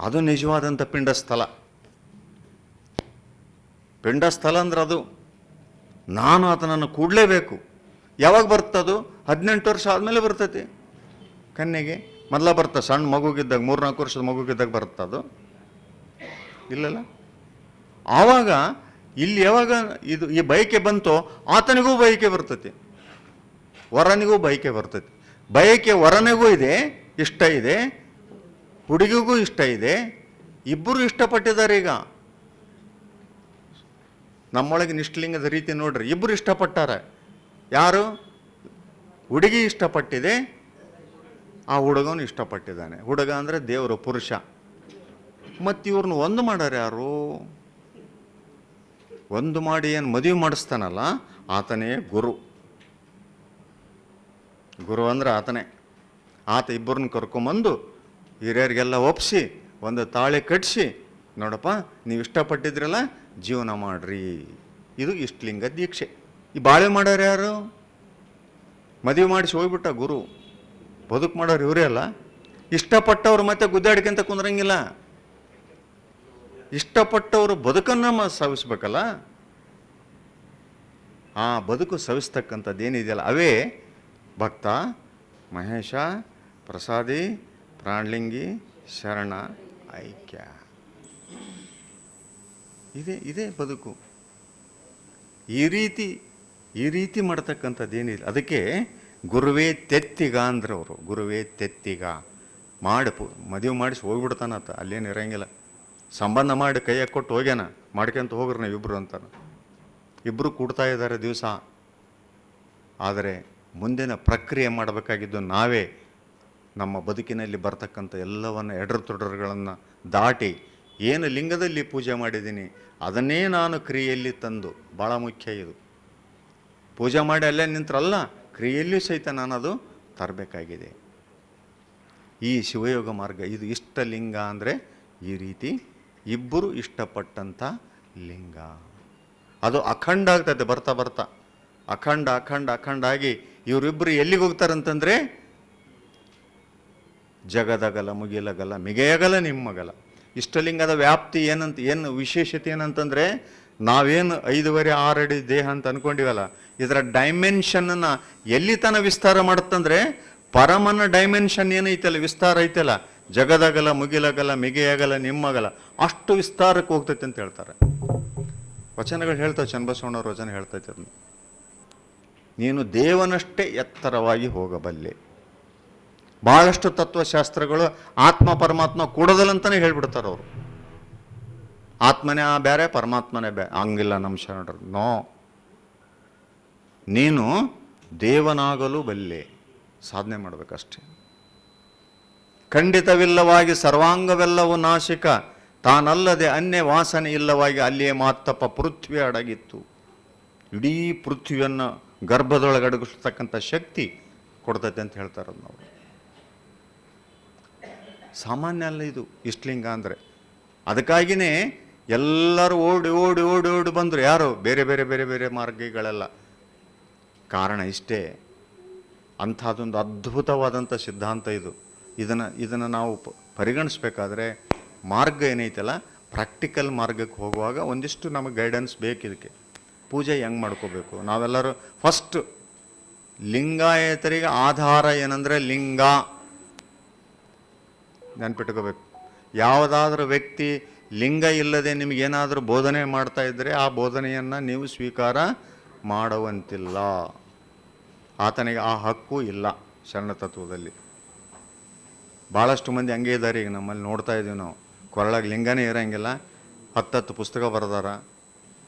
ಅದು ನಿಜವಾದಂಥ ಪಿಂಡಸ್ಥಳ. ಪಿಂಡಸ್ಥಳ ಅಂದ್ರೆ ಅದು, ನಾನು ಆತನನ್ನು ಕೂಡಲೇಬೇಕು. ಯಾವಾಗ ಬರ್ತದು, 18 ವರ್ಷ ಆದಮೇಲೆ ಬರ್ತೈತಿ ಕನ್ಯೆಗೆ. ಮೊದಲ ಬರ್ತ ಸಣ್ಣ ಮಗುಗಿದ್ದಾಗ, 3-4 ವರ್ಷದ ಮಗುಗಿದ್ದಾಗ ಬರುತ್ತದು, ಇಲ್ಲಲ್ಲ. ಆವಾಗ ಇಲ್ಲಿ ಯಾವಾಗ ಇದು ಈ ಬಯಕೆ ಬಂತೋ, ಆತನಿಗೂ ಬಯಕೆ ಬರ್ತೈತಿ, ವರನಿಗೂ ಬಯಕೆ ಬರ್ತೈತಿ. ಬಯಕೆ ವರನಿಗೂ ಇದೆ, ಇಷ್ಟ ಇದೆ, ಹುಡುಗಿಗೂ ಇಷ್ಟ ಇದೆ, ಇಬ್ಬರು ಇಷ್ಟಪಟ್ಟಿದ್ದಾರೆ. ಈಗ ನಮ್ಮೊಳಗೆ ನಿಷ್ಠಲಿಂಗದ ರೀತಿ ನೋಡ್ರಿ, ಇಬ್ಬರು ಇಷ್ಟಪಟ್ಟಾರೆ. ಯಾರು? ಹುಡುಗಿ ಇಷ್ಟಪಟ್ಟಿದೆ, ಆ ಹುಡುಗನು ಇಷ್ಟಪಟ್ಟಿದ್ದಾನೆ. ಹುಡುಗ ಅಂದರೆ ದೇವರು, ಪುರುಷ. ಮತ್ತು ಇವ್ರನ್ನ ಒಂದು ಮಾಡ್ಯಾರ ಯಾರು? ಒಂದು ಮಾಡಿ ಏನು ಮದುವೆ ಮಾಡಿಸ್ತಾನಲ್ಲ, ಆತನೇ ಗುರು. ಗುರು ಅಂದ್ರೆ ಆತನೇ. ಆತ ಇಬ್ಬರನ್ನ ಕರ್ಕೊಂಬಂದು ಹಿರಿಯರಿಗೆಲ್ಲ ಒಪ್ಪಿಸಿ ಒಂದು ತಾಳಿ ಕಟ್ಟಿಸಿ, ನೋಡಪ್ಪ ನೀವು ಇಷ್ಟಪಟ್ಟಿದ್ರಲ್ಲ, ಜೀವನ ಮಾಡ್ರಿ. ಇದು ಇಷ್ಟಲಿಂಗ ದೀಕ್ಷೆ. ಈ ಬಾಳೆ ಮಾಡ್ಯಾರ ಯಾರು? ಮದುವೆ ಮಾಡಿಸಿ ಹೋಗ್ಬಿಟ್ಟ ಗುರು. ಬದುಕು ಮಾಡೋರು ಇವರೇ ಅಲ್ಲ. ಇಷ್ಟಪಟ್ಟವ್ರು ಮತ್ತೆ ಗುದ್ದಾಡಿಕೆಂತ ಕುಂದ್ರಂಗಿಲ್ಲ. ಇಷ್ಟಪಟ್ಟವರು ಬದುಕನ್ನು ಸವಿಸ್ಬೇಕಲ್ಲ. ಆ ಬದುಕು ಸವಿಸ್ತಕ್ಕಂಥದ್ದೇನಿದೆಯಲ್ಲ, ಅವೇ ಭಕ್ತ, ಮಹೇಶ, ಪ್ರಸಾದಿ, ಪ್ರಾಣ್ಲಿಂಗಿ, ಶರಣ, ಐಕ್ಯ. ಇದೇ ಬದುಕು. ಈ ರೀತಿ ಮಾಡ್ತಕ್ಕಂಥದ್ದೇನಿಲ್ಲ. ಅದಕ್ಕೆ ಗುರುವೇ ತೆತ್ತಿಗ ಅಂದ್ರೆ ಅವರು. ಗುರುವೇ ತೆತ್ತಿಗ ಮಾಡಿ ಮದುವೆ ಮಾಡಿಸಿ ಹೋಗ್ಬಿಡ್ತಾನತ್ತ, ಅಲ್ಲೇನು ಇರಂಗಿಲ್ಲ. ಸಂಬಂಧ ಮಾಡಿ ಕೈಯಾಗ ಕೊಟ್ಟು ಹೋಗ್ಯಾನ, ಮಾಡ್ಕೊಂತ ಹೋಗ್ರಿ ನಾವು ಇಬ್ಬರು ಅಂತಾನೆ. ಇಬ್ಬರು ಕೂಡ್ತಾ ಇದ್ದಾರೆ ದಿವಸ. ಆದರೆ ಮುಂದಿನ ಪ್ರಕ್ರಿಯೆ ಮಾಡಬೇಕಾಗಿದ್ದು ನಾವೇ. ನಮ್ಮ ಬದುಕಿನಲ್ಲಿ ಬರ್ತಕ್ಕಂಥ ಎಲ್ಲವನ್ನು ಎಡರು ತೊಡರುಗಳನ್ನು ದಾಟಿ, ಏನು ಲಿಂಗದಲ್ಲಿ ಪೂಜೆ ಮಾಡಿದ್ದೀನಿ ಅದನ್ನೇ ನಾನು ಕ್ರಿಯೆಯಲ್ಲಿ ತಂದು, ಭಾಳ ಮುಖ್ಯ ಇದು. ಪೂಜೆ ಮಾಡಿ ಅಲ್ಲೇ ನಿಂತ್ರಲ್ಲ, ಕ್ರಿಯೆಯಲ್ಲಿಯೂ ಸಹಿತ ನಾನು ಅದು ತರಬೇಕಾಗಿದೆ. ಈ ಶಿವಯೋಗ ಮಾರ್ಗ ಇದು. ಇಷ್ಟಲಿಂಗ ಅಂದರೆ ಈ ರೀತಿ ಇಬ್ಬರು ಇಷ್ಟಪಟ್ಟಂಥ ಲಿಂಗ. ಅದು ಅಖಂಡ ಆಗ್ತದೆ ಬರ್ತಾ ಬರ್ತಾ. ಅಖಂಡ ಅಖಂಡ ಅಖಂಡ ಆಗಿ ಇವರಿಬ್ಬರು ಎಲ್ಲಿಗೆ ಹೋಗ್ತಾರಂತಂದರೆ, ಜಗದಗಲ ಮುಗಿಲಗಲ ಮಿಗೆಯಗಲ ನಿಮ್ಮಗಲ. ಇಷ್ಟಲಿಂಗದ ವ್ಯಾಪ್ತಿ ಏನು ವಿಶೇಷತೆ ಏನಂತಂದರೆ, ನಾವೇನು 5.5-6 ಅಡಿ ದೇಹ ಅಂತ ಅಂದ್ಕೊಂಡಿವಲ್ಲ, ಇದರ ಡೈಮೆನ್ಷನ್ನ ಎಲ್ಲಿ ತನ ವಿಸ್ತಾರ ಮಾಡುತ್ತಂದರೆ ಪರಮನ ಡೈಮೆನ್ಷನ್ ಏನೈತಲ್ಲ, ವಿಸ್ತಾರ ಐತಲ್ಲ, ಜಗದಗಲ ಮುಗಿಲಗಲ ಮಿಗೆಯಗಲ ನಿಮ್ಮಗಲ, ಅಷ್ಟು ವಿಸ್ತಾರಕ್ಕೆ ಹೋಗ್ತೈತೆ ಅಂತ ಹೇಳ್ತಾರೆ ವಚನಗಳು. ಹೇಳ್ತಾವೆ, ಚನ್ನಬಸವಣ್ಣವ್ರ ವಚನ ಹೇಳ್ತೈತೆ ಅದನ್ನು. ನೀನು ದೇವನಷ್ಟೇ ಎತ್ತರವಾಗಿ ಹೋಗಬಲ್ಲೆ. ಭಾಳಷ್ಟು ತತ್ವಶಾಸ್ತ್ರಗಳು ಆತ್ಮ ಪರಮಾತ್ಮ ಕೂಡದಲ್ಲಂತಲೇ ಹೇಳ್ಬಿಡ್ತಾರೆ ಅವರು. ಆತ್ಮನೇ ಬೇರೆ, ಪರಮಾತ್ಮನೇ ಬೇರೆ, ಹಂಗಿಲ್ಲ ನಮ್ಮ ಶರಣರು. ನೋ, ನೀನು ದೇವನಾಗಲು ಬಲ್ಲೆ, ಸಾಧನೆ ಮಾಡಬೇಕಷ್ಟೆ. ಖಂಡಿತವಿಲ್ಲವಾಗಿ ಸರ್ವಾಂಗವೆಲ್ಲವೂ ನಾಶಿಕ, ತಾನಲ್ಲದೆ ಅನ್ಯ ವಾಸನೆ ಇಲ್ಲವಾಗಿ ಅಲ್ಲಿಯೇ ಮಾತ್ತಪ್ಪ ಪೃಥ್ವಿ ಅಡಗಿತ್ತು. ಇಡೀ ಪೃಥ್ವಿಯನ್ನು ಗರ್ಭದೊಳಗಡಗಿಸ್ತಕ್ಕಂಥ ಶಕ್ತಿ ಕೊಡ್ತೈತೆ ಅಂತ ಹೇಳ್ತಾರೆ ನಾವು. ಸಾಮಾನ್ಯ ಅಲ್ಲ ಇದು ಇಷ್ಟಲಿಂಗ ಅಂದರೆ. ಅದಕ್ಕಾಗಿಯೇ ಎಲ್ಲರೂ ಓಡಿ ಓಡಿ ಓಡಿ ಓಡಿ ಬಂದರು. ಯಾರು? ಬೇರೆ ಬೇರೆ ಬೇರೆ ಬೇರೆ ಮಾರ್ಗಗಳೆಲ್ಲ. ಕಾರಣ ಇಷ್ಟೇ, ಅಂಥದ್ದೊಂದು ಅದ್ಭುತವಾದಂಥ ಸಿದ್ಧಾಂತ ಇದು. ಇದನ್ನು ನಾವು ಪರಿಗಣಿಸ್ಬೇಕಾದ್ರೆ ಮಾರ್ಗ ಏನೈತಲ್ಲ, ಪ್ರಾಕ್ಟಿಕಲ್ ಮಾರ್ಗಕ್ಕೆ ಹೋಗುವಾಗ ಒಂದಿಷ್ಟು ನಮಗೆ ಗೈಡೆನ್ಸ್ ಬೇಕು. ಇದಕ್ಕೆ ಪೂಜೆ ಹೆಂಗೆ ಮಾಡ್ಕೋಬೇಕು, ನಾವೆಲ್ಲರೂ ಫಸ್ಟ್ ಲಿಂಗಾಯತರಿಗೆ ಆಧಾರ ಏನಂದರೆ ಲಿಂಗ ನೆನ್ಪಿಟ್ಕೋಬೇಕು. ಯಾವುದಾದ್ರೂ ವ್ಯಕ್ತಿ ಲಿಂಗ ಇಲ್ಲದೆ ನಿಮಗೇನಾದರೂ ಬೋಧನೆ ಮಾಡ್ತಾ ಇದ್ದರೆ ಆ ಬೋಧನೆಯನ್ನು ನೀವು ಸ್ವೀಕಾರ ಮಾಡುವಂತಿಲ್ಲ. ಆತನಿಗೆ ಆ ಹಕ್ಕು ಇಲ್ಲ ಶರಣ ತತ್ವದಲ್ಲಿ. ಭಾಳಷ್ಟು ಮಂದಿ ಹಂಗೆ ಇದ್ದಾರೆ. ಈಗ ನಮ್ಮಲ್ಲಿ ನೋಡ್ತಾ ಇದ್ದೀವಿ ನಾವು, ಕೊರಳಾಗ ಲಿಂಗನೇ ಇರೋಂಗಿಲ್ಲ, 10 ಪುಸ್ತಕ ಬರೆದಾರ.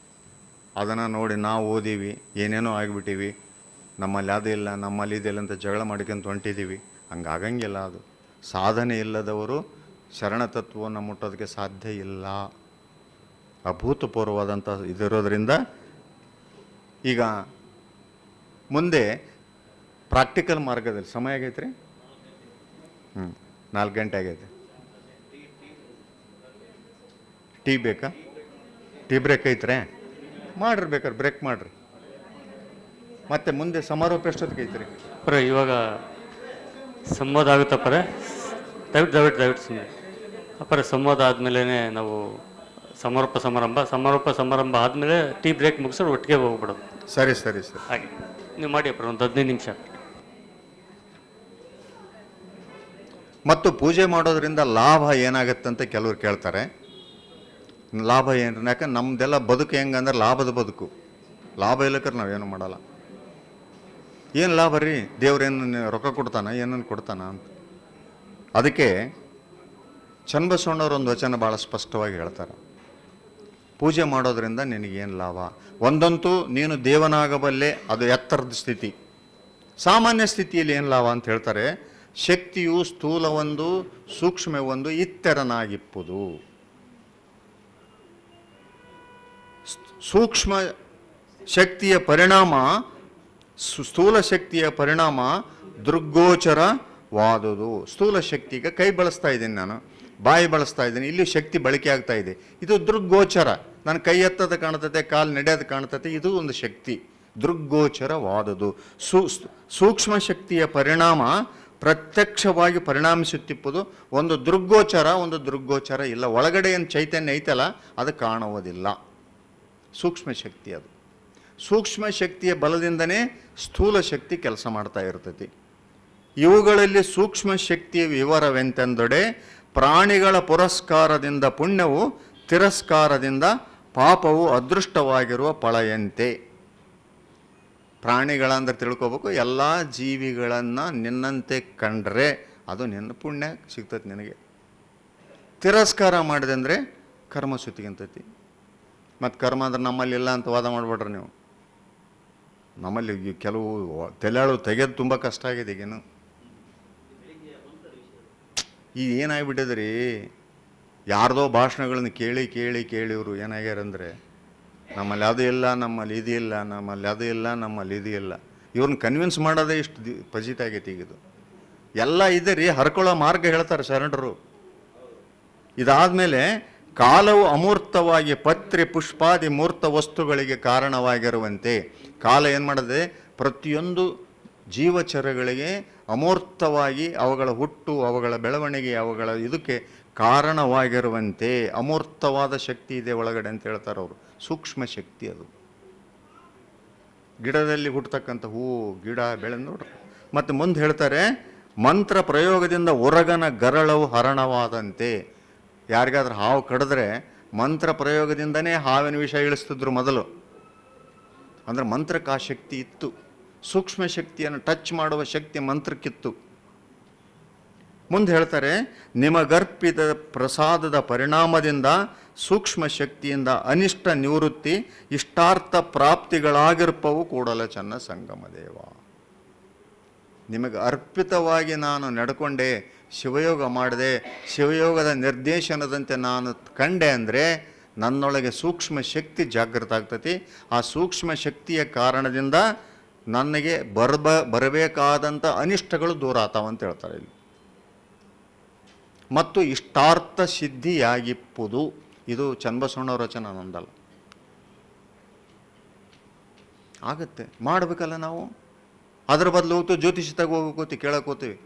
ಅದನ್ನು ನೋಡಿ ನಾವು ಓದೀವಿ, ಏನೇನೋ ಆಗಿಬಿಟ್ಟಿವಿ, ನಮ್ಮಲ್ಲಿ ಅದಿಲ್ಲ ನಮ್ಮಲ್ಲಿ ಇದಿಲ್ಲ ಅಂತ ಜಗಳ ಮಾಡ್ಕೊಂತ ಹೊಂಟಿದ್ದೀವಿ. ಹಂಗಾಗಂಗಿಲ್ಲ. ಅದು ಸಾಧನೆ ಇಲ್ಲದವರು ಶರಣ ತತ್ವವನ್ನು ಮುಟ್ಟೋದಕ್ಕೆ ಸಾಧ್ಯ ಇಲ್ಲ. ಅಭೂತಪೂರ್ವವಾದಂಥ ಇದಿರೋದ್ರಿಂದ ಈಗ ಮುಂದೆ ಪ್ರಾಕ್ಟಿಕಲ್ ಮಾರ್ಗದಲ್ಲಿ ಸಮಯ ಆಗೈತೆ ರೀ. 4 ಗಂಟೆ ಆಗೈತೆ. ಟೀ ಬೇಕಾ? ಟೀ ಬ್ರೇಕ್ ಐತ್ರೆ, ಮಾಡ್ರಿ, ಬೇಕಾದ್ರೆ ಬ್ರೇಕ್ ಮಾಡಿರಿ. ಮತ್ತೆ ಮುಂದೆ ಸಮಾರೋಪ ಎಷ್ಟೊತ್ತಿಗೆ ಐತ್ರಿ? ಪರ ಇವಾಗ ಸಂವಾದ ಆಗುತ್ತಪ್ಪರೆ, ದಯವಿಟ್ಟು ಸುಮ್ಮನೆ ಅಪ್ಪರ ಸಂವಾದ ಆದಮೇಲೆ ನಾವು ಸಮಾರೋಪ ಸಮಾರಂಭ ಆದಮೇಲೆ ಟೀ ಬ್ರೇಕ್ ಮುಗಿಸೋರು ಒಟ್ಟಿಗೆ ಹೋಗ್ಬಿಡೋದು. ಸರಿ. ಹಾಗೆ ನೀವು ಮಾಡಿ ಅಪ್ಪರ, ಒಂದು 15 ನಿಮಿಷ. ಮತ್ತು ಪೂಜೆ ಮಾಡೋದ್ರಿಂದ ಲಾಭ ಏನಾಗತ್ತಂತ ಕೆಲವ್ರು ಕೇಳ್ತಾರೆ. ಲಾಭ ಏನು? ಯಾಕಂದ್ರೆ ನಮ್ಮದೆಲ್ಲ ಬದುಕು ಹೆಂಗಂದ್ರೆ ಲಾಭದ ಬದುಕು. ಲಾಭ ಇಲ್ಲಕ್ರೆ ನಾವೇನು ಮಾಡಲ್ಲ. ಏನು ಲಾಭ ರೀ? ದೇವ್ರೇನು ರೊಕ್ಕ ಕೊಡ್ತಾನ, ಏನನ್ನು ಕೊಡ್ತಾನ ಅಂತ. ಅದಕ್ಕೆ ಚನ್ನಬಸವಣ್ಣವ್ರು ಒಂದು ವಚನ ಭಾಳ ಸ್ಪಷ್ಟವಾಗಿ ಹೇಳ್ತಾರೆ. ಪೂಜೆ ಮಾಡೋದ್ರಿಂದ ನಿನಗೇನು ಲಾಭ? ಒಂದಂತೂ ನೀನು ದೇವನಾಗಬಲ್ಲೆ, ಅದು ಎತ್ತರದ ಸ್ಥಿತಿ. ಸಾಮಾನ್ಯ ಸ್ಥಿತಿಯಲ್ಲಿ ಏನು ಲಾಭ ಅಂತ ಹೇಳ್ತಾರೆ, ಶಕ್ತಿಯು ಸ್ಥೂಲವೊಂದು ಸೂಕ್ಷ್ಮವೊಂದು ಇತ್ತೆರನಾಗಿಪ್ಪುದು. ಸೂಕ್ಷ್ಮ ಶಕ್ತಿಯ ಪರಿಣಾಮ, ಸ್ಥೂಲ ಶಕ್ತಿಯ ಪರಿಣಾಮ ದೃಗ್ಗೋಚರವಾದುದು. ಸ್ಥೂಲ ಶಕ್ತಿಗೆ ಕೈ ಬಳಸ್ತಾ ಇದ್ದೀನಿ ನಾನು, ಬಾಯಿ ಬಳಸ್ತಾ ಇದ್ದೀನಿ, ಇಲ್ಲಿ ಶಕ್ತಿ ಬಳಕೆ ಆಗ್ತಾ ಇದೆ. ಇದು ದೃಗ್ಗೋಚರ. ನನ್ನ ಕೈ ಎತ್ತದ ಕಾಣ್ತತೆ, ಕಾಲು ನಡೆಯೋದು ಕಾಣ್ತತೆ, ಇದು ಒಂದು ಶಕ್ತಿ ದೃಗ್ಗೋಚರವಾದುದು. ಸೂಕ್ಷ್ಮ ಶಕ್ತಿಯ ಪರಿಣಾಮ ಪ್ರತ್ಯಕ್ಷವಾಗಿ ಪರಿಣಾಮಿಸುತ್ತಿಪ್ಪುದು. ಒಂದು ದೃಗ್ಗೋಚರ, ಒಂದು ದೃಗ್ಗೋಚರ ಇಲ್ಲ. ಒಳಗಡೆ ಏನು ಚೈತನ್ಯ ಐತಲ್ಲ ಅದು ಕಾಣುವುದಿಲ್ಲ. ಸೂಕ್ಷ್ಮ ಶಕ್ತಿ ಅದು. ಸೂಕ್ಷ್ಮ ಶಕ್ತಿಯ ಬಲದಿಂದನೇ ಸ್ಥೂಲ ಶಕ್ತಿ ಕೆಲಸ ಮಾಡ್ತಾ ಇರ್ತೈತಿ. ಇವುಗಳಲ್ಲಿ ಸೂಕ್ಷ್ಮ ಶಕ್ತಿಯ ವಿವರವೆಂತೆಂದೊಡೆ ಪ್ರಾಣಿಗಳ ಪುರಸ್ಕಾರದಿಂದ ಪುಣ್ಯವು, ತಿರಸ್ಕಾರದಿಂದ ಪಾಪವು ಅದೃಷ್ಟವಾಗಿರುವ ಫಳಯಂತೆ. ಪ್ರಾಣಿಗಳಂದ್ರೆ ತಿಳ್ಕೊಬೇಕು, ಎಲ್ಲ ಜೀವಿಗಳನ್ನು ನಿನ್ನಂತೆ ಕಂಡ್ರೆ ಅದು ನಿನ್ನ ಪುಣ್ಯ ಸಿಗ್ತೈತಿ ನಿನಗೆ. ತಿರಸ್ಕಾರ ಮಾಡಿದೆ ಅಂದರೆ ಕರ್ಮ ಸುತ್ತಿಗಂತೈತಿ. ಮತ್ತು ಕರ್ಮ ಅಂದ್ರೆ ನಮ್ಮಲ್ಲಿ ಇಲ್ಲ ಅಂತ ವಾದ ಮಾಡಿಬಿಡ್ರಿ ನೀವು. ನಮ್ಮಲ್ಲಿ ಕೆಲವು ತಲೆಯಾಳು ತೆಗೆದು ತುಂಬ ಕಷ್ಟ ಆಗಿದೆ ಈಗೇನು. ಈಗ ಏನಾಗ್ಬಿಟ್ಟಿದ್ರಿ, ಯಾರ್ದೋ ಭಾಷಣಗಳನ್ನ ಕೇಳಿ ಕೇಳಿ ಕೇಳಿ ಇವರು ಏನಾಗ್ಯಾರಂದರೆ ನಮ್ಮಲ್ಲಿ ಅದು ಇಲ್ಲ, ನಮ್ಮಲ್ಲಿ ಇದು ಇಲ್ಲ, ನಮ್ಮಲ್ಲಿ ಅದು ಇಲ್ಲ, ನಮ್ಮಲ್ಲಿ ಇದು ಇಲ್ಲ. ಇವ್ರನ್ನ ಕನ್ವಿನ್ಸ್ ಮಾಡೋದೇ ಇಷ್ಟು ಫಜಿತ ಆಗೈತಿ ಈಗಿದು. ಎಲ್ಲ ಇದೆ ರೀ, ಹರ್ಕೊಳ್ಳೋ ಮಾರ್ಗ ಹೇಳ್ತಾರೆ ಶರಣರು. ಇದಾದಮೇಲೆ ಕಾಲವು ಅಮೂರ್ತವಾಗಿ ಪತ್ರಿ ಪುಷ್ಪಾದಿ ಮೂರ್ತ ವಸ್ತುಗಳಿಗೆ ಕಾರಣವಾಗಿರುವಂತೆ. ಕಾಲ ಏನು ಮಾಡಿದೆ? ಪ್ರತಿಯೊಂದು ಜೀವಚರಗಳಿಗೆ ಅಮೂರ್ತವಾಗಿ ಅವುಗಳ ಹುಟ್ಟು, ಅವುಗಳ ಬೆಳವಣಿಗೆ, ಅವುಗಳ ಇದಕ್ಕೆ ಕಾರಣವಾಗಿರುವಂತೆ ಅಮೂರ್ತವಾದ ಶಕ್ತಿ ಇದೆ ಒಳಗಡೆ ಅಂತ ಹೇಳ್ತಾರೆ ಅವರು. ಸೂಕ್ಷ್ಮ ಶಕ್ತಿ ಅದು. ಗಿಡದಲ್ಲಿ ಹುಟ್ಟತಕ್ಕಂಥ ಹೂವು, ಗಿಡ, ಬೆಳೆ ನೋಡ್ರಿ. ಮತ್ತು ಮುಂದೆ ಹೇಳ್ತಾರೆ ಮಂತ್ರ ಪ್ರಯೋಗದಿಂದ ಉರಗನ ಗರಳವು ಹರಣವಾದಂತೆ. ಯಾರಿಗಾದ್ರೂ ಹಾವು ಕಡಿದ್ರೆ ಮಂತ್ರ ಪ್ರಯೋಗದಿಂದನೇ ಹಾವಿನ ವಿಷ ಇಳಿಸ್ತಿದ್ರು ಮೊದಲು. ಅಂದರೆ ಮಂತ್ರಕ್ಕೆ ಆ ಶಕ್ತಿ ಇತ್ತು. ಸೂಕ್ಷ್ಮ ಶಕ್ತಿಯನ್ನು ಟಚ್ ಮಾಡುವ ಶಕ್ತಿ ಮಂತ್ರಕ್ಕಿತ್ತು. ಮುಂದೆ ಹೇಳ್ತಾರೆ, ನಿಮಗರ್ಪಿತ ಪ್ರಸಾದದ ಪರಿಣಾಮದಿಂದ ಸೂಕ್ಷ್ಮ ಶಕ್ತಿಯಿಂದ ಅನಿಷ್ಟ ನಿವೃತ್ತಿ ಇಷ್ಟಾರ್ಥ ಪ್ರಾಪ್ತಿಗಳಾಗಿರ್ಪವು ಕೂಡಲ ಚೆನ್ನ ಸಂಗಮ ದೇವ. ನಿಮಗೆ ಅರ್ಪಿತವಾಗಿ ನಾನು ನಡ್ಕೊಂಡೆ, ಶಿವಯೋಗ ಮಾಡಿದೆ, ಶಿವಯೋಗದ ನಿರ್ದೇಶನದಂತೆ ನಾನು ಕಂಡೆ ಅಂದರೆ ನನ್ನೊಳಗೆ ಸೂಕ್ಷ್ಮ ಶಕ್ತಿ ಜಾಗೃತ ಆಗ್ತತಿ. ಆ ಸೂಕ್ಷ್ಮ ಶಕ್ತಿಯ ಕಾರಣದಿಂದ ನನಗೆ ಬರಬೇಕಾದಂಥ ಅನಿಷ್ಟಗಳು ದೂರ ಆತಾವಂತ ಹೇಳ್ತಾರೆ ಇಲ್ಲಿ. ಮತ್ತು ಇಷ್ಟಾರ್ಥ ಸಿದ್ಧಿಯಾಗಿಪ್ಪುದು. ಇದು ಚನ್ನಬಸವಣ್ಣವ್ರ ರಚನೆ ನಂದಲ್ಲ. ಆಗತ್ತೆ, ಮಾಡಬೇಕಲ್ಲ ನಾವು. ಅದ್ರ ಬದಲು ಹೋಗ್ತು ಜ್ಯೋತಿಷಿತಾಗ ಹೋಗೋಕೋತಿ ಕೇಳಕೋತೀವಿ,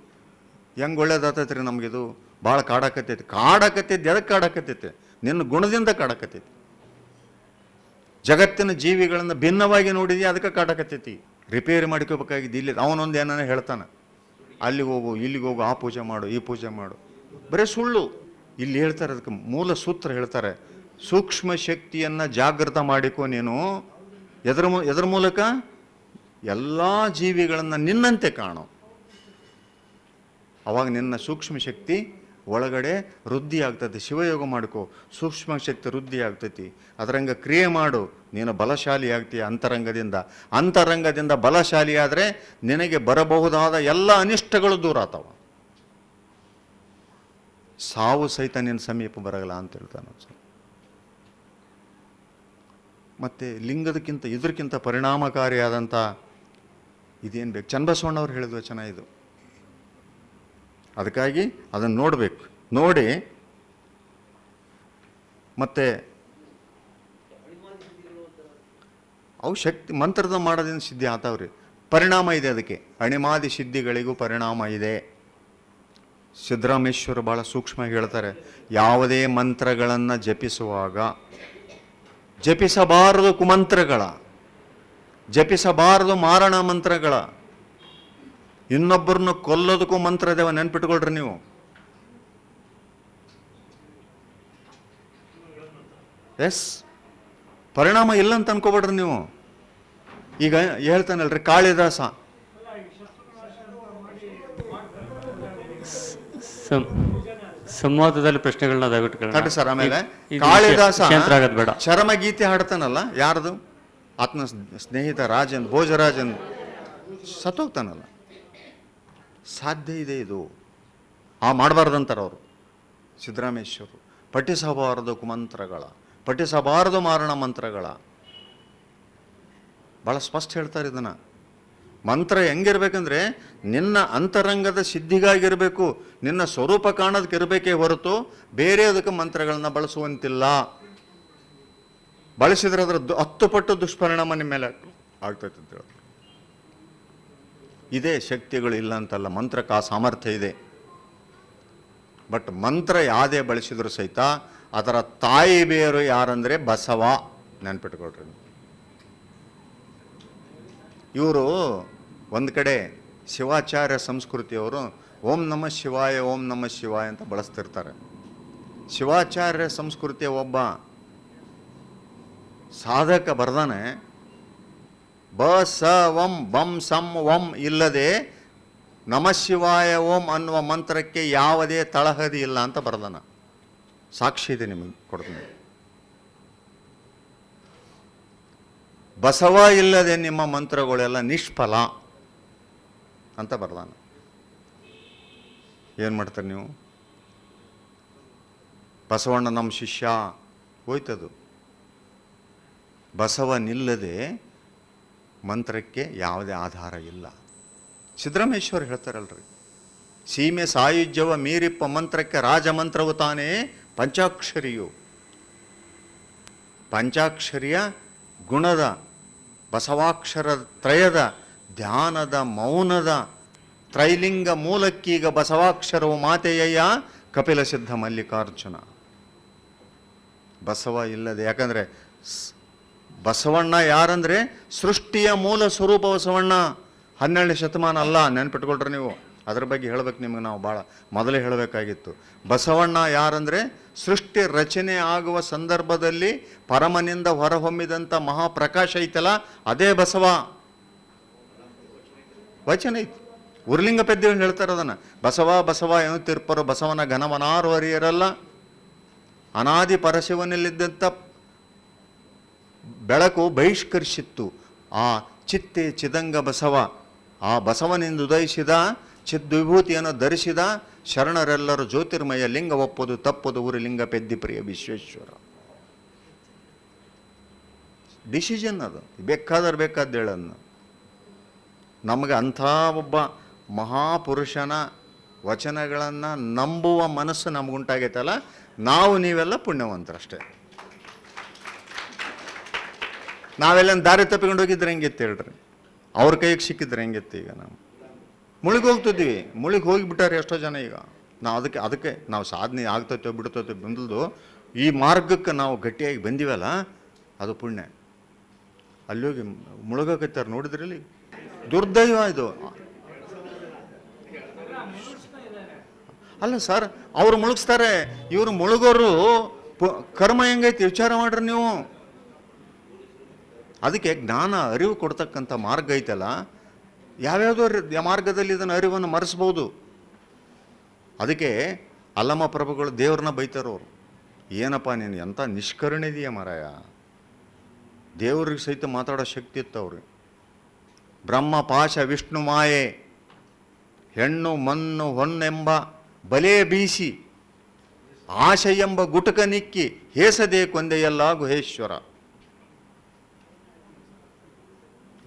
ಹೆಂಗೆ ಒಳ್ಳೇದಾತೈತಿ ರೀ ನಮಗಿದು, ಭಾಳ ಕಾಡಾಕತ್ತೈತಿ. ಕಾಡಾಕತ್ತೈತಿ ಎದಕ್ಕೆ ಕಾಡಾಕತ್ತೈತಿ? ನಿನ್ನ ಗುಣದಿಂದ ಕಾಡಾಕತ್ತೈತಿ. ಜಗತ್ತಿನ ಜೀವಿಗಳನ್ನು ಭಿನ್ನವಾಗಿ ನೋಡಿದ್ವಿ, ಅದಕ್ಕೆ ಕಾಡಾಕತ್ತೈತಿ. ರಿಪೇರಿ ಮಾಡ್ಕೋಬೇಕಾಗಿದ್ದು ಇಲ್ಲಿ ಅವನೊಂದು ಏನಾನ ಹೇಳ್ತಾನೆ, ಅಲ್ಲಿಗೆ ಹೋಗು ಇಲ್ಲಿಗೆ ಹೋಗು, ಆ ಪೂಜೆ ಮಾಡು ಈ ಪೂಜೆ ಮಾಡು, ಬರೀ ಸುಳ್ಳು. ಇಲ್ಲಿ ಹೇಳ್ತಾರೆ, ಅದಕ್ಕೆ ಮೂಲ ಸೂತ್ರ ಹೇಳ್ತಾರೆ, ಸೂಕ್ಷ್ಮ ಶಕ್ತಿಯನ್ನು ಜಾಗೃತ ಮಾಡಿಕೊ ನೀನು. ಎದರ ಮೂಲಕ? ಎಲ್ಲ ಜೀವಿಗಳನ್ನು ನಿನ್ನಂತೆ ಕಾಣು. ಅವಾಗ ನಿನ್ನ ಸೂಕ್ಷ್ಮ ಶಕ್ತಿ ಒಳಗಡೆ ವೃದ್ಧಿ ಆಗ್ತದೆ. ಶಿವಯೋಗ ಮಾಡ್ಕೋ, ಸೂಕ್ಷ್ಮ ಶಕ್ತಿ ವೃದ್ಧಿ ಆಗ್ತೈತಿ. ಅದರಂಗ ಕ್ರಿಯೆ ಮಾಡು, ನೀನು ಬಲಶಾಲಿ ಆಗ್ತೀಯ ಅಂತರಂಗದಿಂದ. ಅಂತರಂಗದಿಂದ ಬಲಶಾಲಿ ಆದರೆ ನಿನಗೆ ಬರಬಹುದಾದ ಎಲ್ಲ ಅನಿಷ್ಟಗಳು ದೂರ ಆತವ. ಸಾವು ಸಹಿತ ನಿನ್ನ ಸಮೀಪ ಬರಲ್ಲ ಅಂತ ಹೇಳ್ತಾನೆ. ಮತ್ತು ಲಿಂಗದಕ್ಕಿಂತ ಇದಕ್ಕಿಂತ ಪರಿಣಾಮಕಾರಿಯಾದಂಥ ಇದೇನು ಬೇಕು? ಚನ್ನಬಸವಣ್ಣವ್ರು ಹೇಳಿದ ವಚನ ಇದು. ಅದಕ್ಕಾಗಿ ಅದನ್ನು ನೋಡಬೇಕು. ನೋಡಿ ಮತ್ತೆ ಅವು ಶಕ್ತಿ ಮಂತ್ರದ ಮಾಡೋದ್ರಿಂದ ಸಿದ್ಧಿ ಆತಾವ್ರಿ. ಪರಿಣಾಮ ಇದೆ ಅದಕ್ಕೆ. ಅಣಿಮಾದಿ ಸಿದ್ಧಿಗಳಿಗೂ ಪರಿಣಾಮ ಇದೆ. ಸಿದ್ದರಾಮೇಶ್ವರ ಭಾಳ ಸೂಕ್ಷ್ಮ ಹೇಳ್ತಾರೆ, ಯಾವುದೇ ಮಂತ್ರಗಳನ್ನು ಜಪಿಸುವಾಗ ಜಪಿಸಬಾರದು ಕುಮಂತ್ರಗಳ, ಜಪಿಸಬಾರದು ಮಾರಣ ಮಂತ್ರಗಳ. ಇನ್ನೊಬ್ಬರನ್ನು ಕೊಲ್ಲೋದಕ್ಕೂ ಮಂತ್ರ ಇದಾವೆ, ನೆನ್ಪಿಟ್ಕೊಳ್ರಿ ನೀವು. ಎಸ್, ಪರಿಣಾಮ ಇಲ್ಲ ಅಂತ ಅನ್ಕೋಬೇಡ್ರಿ ನೀವು. ಈಗ ಹೇಳ್ತಾನಲ್ರಿ ಕಾಳಿದಾಸ, ಸಂವಾದದಲ್ಲಿ ಪ್ರಶ್ನೆಗಳನ್ನ ದಯವಿಟ್ಟು ಸರ್. ಆಮೇಲೆ ಇದು ಕಾಳಿದಾಸ ಕ್ಷೇತ್ರ ಆಗೋದು ಬೇಡ. ಚರಮಗೀತೆ ಹಾಡ್ತಾನಲ್ಲ, ಯಾರ್ದು? ಆತನ ಸ್ನೇಹಿತ ರಾಜನ್, ಭೋಜರಾಜನ್ ಸತ್ತೋಗ್ತಾನಲ್ಲ. ಸಾಧ್ಯ ಇದೆ ಇದು. ಮಾಡಬಾರ್ದಂತಾರೆ ಅವರು ಸಿದ್ದರಾಮೇಶ್ವರು. ಪಠಿಸಬಾರದು ಕುಮಂತ್ರಗಳ, ಪಠಿಸಬಾರದು ಮಾರಣ ಮಂತ್ರಗಳ. ಭಾಳ ಸ್ಪಷ್ಟ ಹೇಳ್ತಾರೆ ಇದನ್ನು. ಮಂತ್ರ ಹೆಂಗಿರ್ಬೇಕಂದ್ರೆ ನಿನ್ನ ಅಂತರಂಗದ ಸಿದ್ಧಿಗಾಗಿರಬೇಕು, ನಿನ್ನ ಸ್ವರೂಪ ಕಾಣೋದಕ್ಕೆ ಇರಬೇಕೇ ಹೊರತು ಬೇರೆ ಅದಕ್ಕೆ ಮಂತ್ರಗಳನ್ನ ಬಳಸುವಂತಿಲ್ಲ. ಬಳಸಿದ್ರೆ ಅದರ 10 ಪಟ್ಟು ದುಷ್ಪರಿಣಾಮ ನಿಮ್ಮ ಮೇಲೆ ಆಗ್ತೈತೆ ಅಂತ ಹೇಳಿ. ಇದೇ ಶಕ್ತಿಗಳು ಇಲ್ಲ ಅಂತಲ್ಲ, ಮಂತ್ರಕ್ಕೆ ಆ ಸಾಮರ್ಥ್ಯ ಇದೆ. ಬಟ್ ಮಂತ್ರ ಯಾವುದೇ ಬಳಸಿದ್ರು ಸಹಿತ ಅದರ ತಾಯಿ ಬೇರು ಯಾರಂದರೆ ಬಸವ. ನೆನ್ಪಿಟ್ಕೊಳ್ರಿ. ಇವರು ಒಂದು ಕಡೆ ಶಿವಾಚಾರ್ಯ ಸಂಸ್ಕೃತಿಯವರು ಓಂ ನಮ ಶಿವಾಯ ಓಂ ನಮ ಶಿವಾಯ ಅಂತ ಬಳಸ್ತಿರ್ತಾರೆ. ಶಿವಾಚಾರ್ಯ ಸಂಸ್ಕೃತಿಯ ಒಬ್ಬ ಸಾಧಕ ಬರ್ದಾನೆ, ಬ ಸ ವಂಂ ಬಂ ಸಂ ವಂಂ ಇಲ್ಲದೆ ನಮ ಶಿವಾಯ ಓಂ ಅನ್ನುವ ಮಂತ್ರಕ್ಕೆ ಯಾವುದೇ ತಳಹದಿ ಇಲ್ಲ ಅಂತ ಬರ್ದಾನ. ಸಾಕ್ಷಿ ಇದೆ, ನಿಮಗೆ ಕೊಡ್ತೀನಿ. ಬಸವ ಇಲ್ಲದೆ ನಿಮ್ಮ ಮಂತ್ರಗಳೆಲ್ಲ ನಿಷ್ಫಲ ಅಂತ ಬರ್ದಾನ. ಏನು ಮಾಡ್ತಾರೆ ನೀವು? ಬಸವಣ್ಣ ನಮ್ಮ ಶಿಷ್ಯ ಹೋಯ್ತದು. ಬಸವ ನಿಲ್ಲದೆ ಮಂತ್ರಕ್ಕೆ ಯಾವುದೇ ಆಧಾರ ಇಲ್ಲ. ಸಿದ್ದರಾಮೇಶ್ವರ ಹೇಳ್ತಾರಲ್ರಿ, ಸೀಮೆ ಸಾಯುಜ್ಯವ ಮೀರಿಪ್ಪ ಮಂತ್ರಕ್ಕೆ ರಾಜಮಂತ್ರವು ತಾನೇ ಪಂಚಾಕ್ಷರಿಯು. ಪಂಚಾಕ್ಷರಿಯ ಗುಣದ ಬಸವಾಕ್ಷರ ತ್ರಯದ ಧ್ಯಾನದ ಮೌನದ ತ್ರೈಲಿಂಗ ಮೂಲಕ್ಕೀಗ ಬಸವಾಕ್ಷರವು ಮಾತೆಯಯ್ಯ ಕಪಿಲ ಸಿದ್ಧ ಮಲ್ಲಿಕಾರ್ಜುನ. ಬಸವ ಇಲ್ಲದೆ, ಯಾಕಂದರೆ ಬಸವಣ್ಣ ಯಾರಂದರೆ ಸೃಷ್ಟಿಯ ಮೂಲ ಸ್ವರೂಪ ಬಸವಣ್ಣ. 12ನೇ ಶತಮಾನ ಅಲ್ಲ, ನೆನ್ಪಿಟ್ಕೊಳ್ರಿ ನೀವು. ಅದ್ರ ಬಗ್ಗೆ ಹೇಳ್ಬೇಕು ನಿಮಗೆ ನಾವು ಭಾಳ ಮೊದಲೇ ಹೇಳಬೇಕಾಗಿತ್ತು. ಬಸವಣ್ಣ ಯಾರಂದರೆ ಸೃಷ್ಟಿ ರಚನೆ ಆಗುವ ಸಂದರ್ಭದಲ್ಲಿ ಪರಮನಿಂದ ಹೊರಹೊಮ್ಮಿದಂಥ ಮಹಾಪ್ರಕಾಶ ಐತಲ್ಲ, ಅದೇ ಬಸವ. ವಚನ ಐತಿ, ಉರ್ಲಿಂಗ ಪೆದ್ದೆಗಳು ಹೇಳ್ತಾರೆ ಅದನ್ನು. ಬಸವ ಬಸವ ಎನ್ನುತ್ತಿರ್ಪರು ಬಸವನ ಘನವನಾರು ಹರಿಯರಲ್ಲ, ಅನಾದಿ ಪರಶಿವನಲ್ಲಿದ್ದಂಥ ಬೆಳಕು ಬಹಿಷ್ಕರಿಸಿತ್ತು. ಆ ಚಿತ್ತೆ ಚಿದಂಗ ಬಸವ, ಆ ಬಸವನಿಂದ ಉದಯಿಸಿದ ಚಿದ್ವಿಭೂತಿಯನ್ನು ಧರಿಸಿದ ಶರಣರೆಲ್ಲರೂ ಜ್ಯೋತಿರ್ಮಯ ಲಿಂಗ ಒಪ್ಪದು ತಪ್ಪದು ಊರು ಲಿಂಗ ಪೆದ್ದಿ ಪ್ರಿಯ ವಿಶ್ವೇಶ್ವರ. ಡಿಸಿಷನ್ ಅದು, ಬೇಕಾದ್ದು ಹೇಳನ್ನು. ನಮಗೆ ಅಂಥ ಒಬ್ಬ ಮಹಾಪುರುಷನ ವಚನಗಳನ್ನು ನಂಬುವ ಮನಸ್ಸು ನಮಗುಂಟಾಗೈತಲ್ಲ, ನಾವು ನೀವೆಲ್ಲ ಪುಣ್ಯವಂತರಷ್ಟೇ. ನಾವೆಲ್ಲ ದಾರಿ ತಪ್ಪಿಕೊಂಡು ಹೋಗಿದ್ರೆ ಹೆಂಗಿತ್ತು ಹೇಳ್ರಿ, ಅವ್ರ ಕೈಗೆ ಸಿಕ್ಕಿದ್ರೆ ಹೆಂಗಿತ್ತು. ಈಗ ನಾವು ಮುಳುಗಿ ಹೋಗ್ತಿದ್ವಿ, ಮುಳುಗಿ ಹೋಗಿಬಿಟ್ಟಾರೆ ಎಷ್ಟೋ ಜನ. ಈಗ ನಾವು ಅದಕ್ಕೆ ನಾವು ಸಾಧನೆ ಆಗ್ತೈತೋ ಬಿಡ್ತೈತೋ ಬಂದದ್ದು, ಈ ಮಾರ್ಗಕ್ಕೆ ನಾವು ಗಟ್ಟಿಯಾಗಿ ಬಂದಿವಲ್ಲ, ಅದು ಪುಣ್ಯ. ಅಲ್ಲಿ ಹೋಗಿ ಮುಳುಗೋಕೈತಾರೆ ನೋಡಿದ್ರಲ್ಲಿ, ದುರ್ದೈವ ಇದು. ಅಲ್ಲ ಸರ್, ಅವ್ರು ಮುಳುಗಿಸ್ತಾರೆ, ಇವರು ಮುಳುಗೋರು ಕರ್ಮ ಹೆಂಗೈತಿ ವಿಚಾರ ಮಾಡ್ರಿ ನೀವು. ಅದಕ್ಕೆ ಜ್ಞಾನ ಅರಿವು ಕೊಡ್ತಕ್ಕಂಥ ಮಾರ್ಗ ಐತಲ್ಲ, ಯಾವ್ಯಾವುದೋ ಮಾರ್ಗದಲ್ಲಿ ಇದನ್ನು ಅರಿವನ್ನು ಮರೆಸ್ಬೋದು. ಅದಕ್ಕೆ ಅಲ್ಲಮ್ಮ ಪ್ರಭುಗಳು ದೇವ್ರನ್ನ ಬೈತಾರವ್ರು, ಏನಪ್ಪ ನೀನು ಎಂಥ ನಿಷ್ಕರುಣಿದೆಯ ಮರಾಯ, ದೇವ್ರಿಗೆ ಸಹಿತ ಮಾತಾಡೋ ಶಕ್ತಿ ಇತ್ತು ಅವ್ರಿಗೆ. ಬ್ರಹ್ಮ ಪಾಶ ವಿಷ್ಣು ಮಾಯೆ, ಹೆಣ್ಣು ಮಣ್ಣು ಹೊನ್ನೆಂಬ ಬಲೆ ಬೀಸಿ, ಆಶೆ ಎಂಬ ಗುಟಕ ನಿಕ್ಕಿ, ಹೇಸದೆ ಕೊಂದೆಯಲ್ಲ ಗುಹೇಶ್ವರ.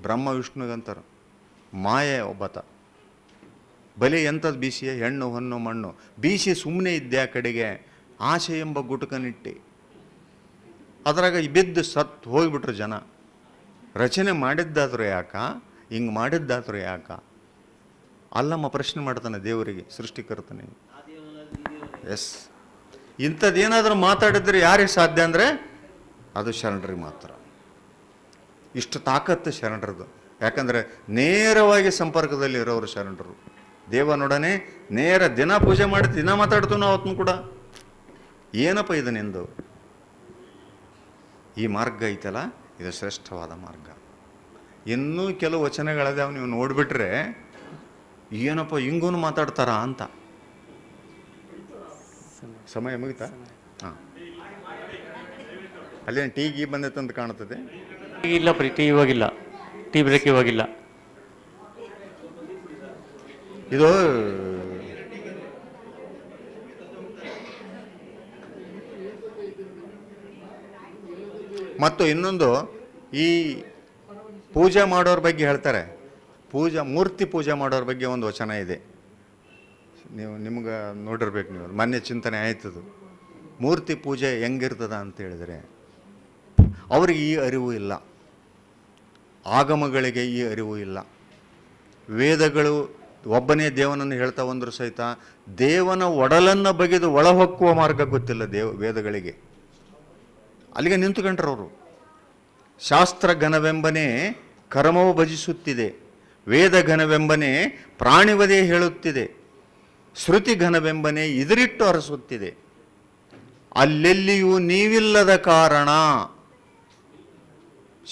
ಬ್ರಹ್ಮ ವಿಷ್ಣುಗಂತಾರ, ಮಾಯೆ ಒಬ್ಬತ, ಬಲೆ ಎಂಥದ್ದು ಬೀಸಿ, ಹೆಣ್ಣು ಹೊನ್ನು ಮಣ್ಣು ಬೀಸಿ ಸುಮ್ಮನೆ ಇದ್ದೆ ಆ ಕಡೆಗೆ, ಆಶೆ ಎಂಬ ಗುಟಕನಿಟ್ಟಿ ಅದ್ರಾಗ ಬಿದ್ದು ಸತ್ತು ಹೋಗಿಬಿಟ್ರು ಜನ. ರಚನೆ ಮಾಡಿದ್ದಾದ್ರು ಯಾಕ, ಹಿಂಗೆ ಮಾಡಿದ್ದಾದ್ರು ಯಾಕ? ಅಲ್ಲಮ್ಮ ಪ್ರಶ್ನೆ ಮಾಡ್ತಾನೆ ದೇವರಿಗೆ, ಸೃಷ್ಟಿಕರ್ತನೆ. ಎಸ್, ಇಂಥದ್ದೇನಾದರೂ ಮಾತಾಡಿದ್ರೆ ಯಾರಿಗೆ ಸಾಧ್ಯ ಅಂದರೆ ಅದು ಶರಣರಿಗೆ ಮಾತ್ರ. ಇಷ್ಟು ತಾಕತ್ತು ಶರಣರದು. ಯಾಕಂದರೆ ನೇರವಾಗಿ ಸಂಪರ್ಕದಲ್ಲಿ ಇರೋರು ಶರಣರು. ದೇವನೊಡನೆ ನೇರ ದಿನ ಪೂಜೆ ಮಾಡಿ ದಿನ ಮಾತಾಡ್ತೀವಿ ನಾವು ಅವತ್ತೂ ಕೂಡ. ಏನಪ್ಪ ಇದು ನಿಂದು ಈ ಮಾರ್ಗ ಐತಲ್ಲ, ಇದು ಶ್ರೇಷ್ಠವಾದ ಮಾರ್ಗ. ಇನ್ನೂ ಕೆಲವು ವಚನಗಳದಾವ, ನೀವು ನೋಡಿಬಿಟ್ರೆ ಏನಪ್ಪ ಹಿಂಗೂ ಮಾತಾಡ್ತಾರ ಅಂತ. ಸಮಯ ಮುಗಿತಾ? ಹಾಂ, ಅಲ್ಲೇನು ಟೀ ಗೀ ಬಂದೈತಂತ ಕಾಣ್ತದೆ. ಇಲ್ಲ ಟೀ ಇವಾಗಿಲ್ಲ, ಟೀ ಬ್ರೇಕ್ ಇವಾಗಿಲ್ಲ. ಇದು ಮತ್ತು ಇನ್ನೊಂದು, ಈ ಪೂಜೆ ಮಾಡೋರ ಬಗ್ಗೆ ಹೇಳ್ತಾರೆ. ಮೂರ್ತಿ ಪೂಜೆ ಮಾಡೋರ ಬಗ್ಗೆ ಒಂದು ವಚನ ಇದೆ, ನಿಮ್ಗೆ ನೋಡಿರ್ಬೇಕು. ನೀವು ಮೊನ್ನೆ ಚಿಂತನೆ ಆಯ್ತದು. ಮೂರ್ತಿ ಪೂಜೆ ಹೆಂಗಿರ್ತದ ಅಂತ ಹೇಳಿದರೆ, ಅವ್ರಿಗೆ ಈ ಅರಿವು ಇಲ್ಲ, ಆಗಮಗಳಿಗೆ ಈ ಅರಿವು ಇಲ್ಲ. ವೇದಗಳು ಒಬ್ಬನೇ ದೇವನನ್ನು ಹೇಳ್ತಾ ಬಂದರೂ ಸಹಿತ ದೇವನ ಒಡಲನ್ನು ಬಗೆದು ಒಳಹೊಕ್ಕುವ ಮಾರ್ಗ ಗೊತ್ತಿಲ್ಲ ವೇದಗಳಿಗೆ. ಅಲ್ಲಿಗೆ ನಿಂತುಕೊಂಡ್ರವರು. ಶಾಸ್ತ್ರ ಘನವೆಂಬನೇ ಕರ್ಮವು ಭಜಿಸುತ್ತಿದೆ, ವೇದ ಘನವೆಂಬನೇ ಪ್ರಾಣಿವದೇ ಹೇಳುತ್ತಿದೆ, ಶ್ರುತಿ ಘನವೆಂಬನೇ ಇದಿರಿಟ್ಟು ಹರಸುತ್ತಿದೆ, ಅಲ್ಲೆಲ್ಲಿಯೂ ನೀವಿಲ್ಲದ ಕಾರಣ.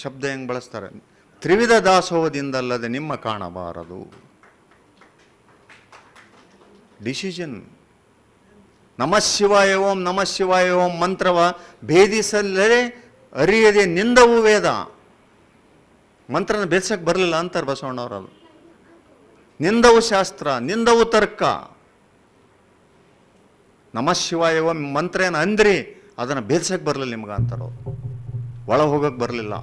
ಶಬ್ದ ಹೆಂಗೆ ಬಳಸ್ತಾರೆ, ತ್ರಿವಿಧ ದಾಸೋಹದಿಂದಲ್ಲದೆ ನಿಮ್ಮ ಕಾಣಬಾರದು. ಡಿಸಿಷನ್. ನಮಃ ಶಿವಾಯ ಓಂ ನಮಃ ಶಿವಾಯ ಓಂ ಮಂತ್ರವ ಭೇದಿಸಲ್ಲೇ ಅರಿಯದೆ ನಿಂದವು ವೇದ. ಮಂತ್ರನ ಭೇದಿಸಕ್ಕೆ ಬರಲಿಲ್ಲ ಅಂತಾರೆ ಬಸವಣ್ಣವರದು. ನಿಂದವು ಶಾಸ್ತ್ರ, ನಿಂದವು ತರ್ಕ. ನಮಃ ಶಿವಾಯ ಓಂ ಮಂತ್ರ ಏನು ಅಂದ್ರಿ, ಅದನ್ನು ಭೇದಿಸಕ್ಕೆ ಬರಲಿಲ್ಲ ನಿಮ್ಗೆ ಅಂತಾರೋ, ಒಳ ಹೋಗಕ್ಕೆ ಬರಲಿಲ್ಲ.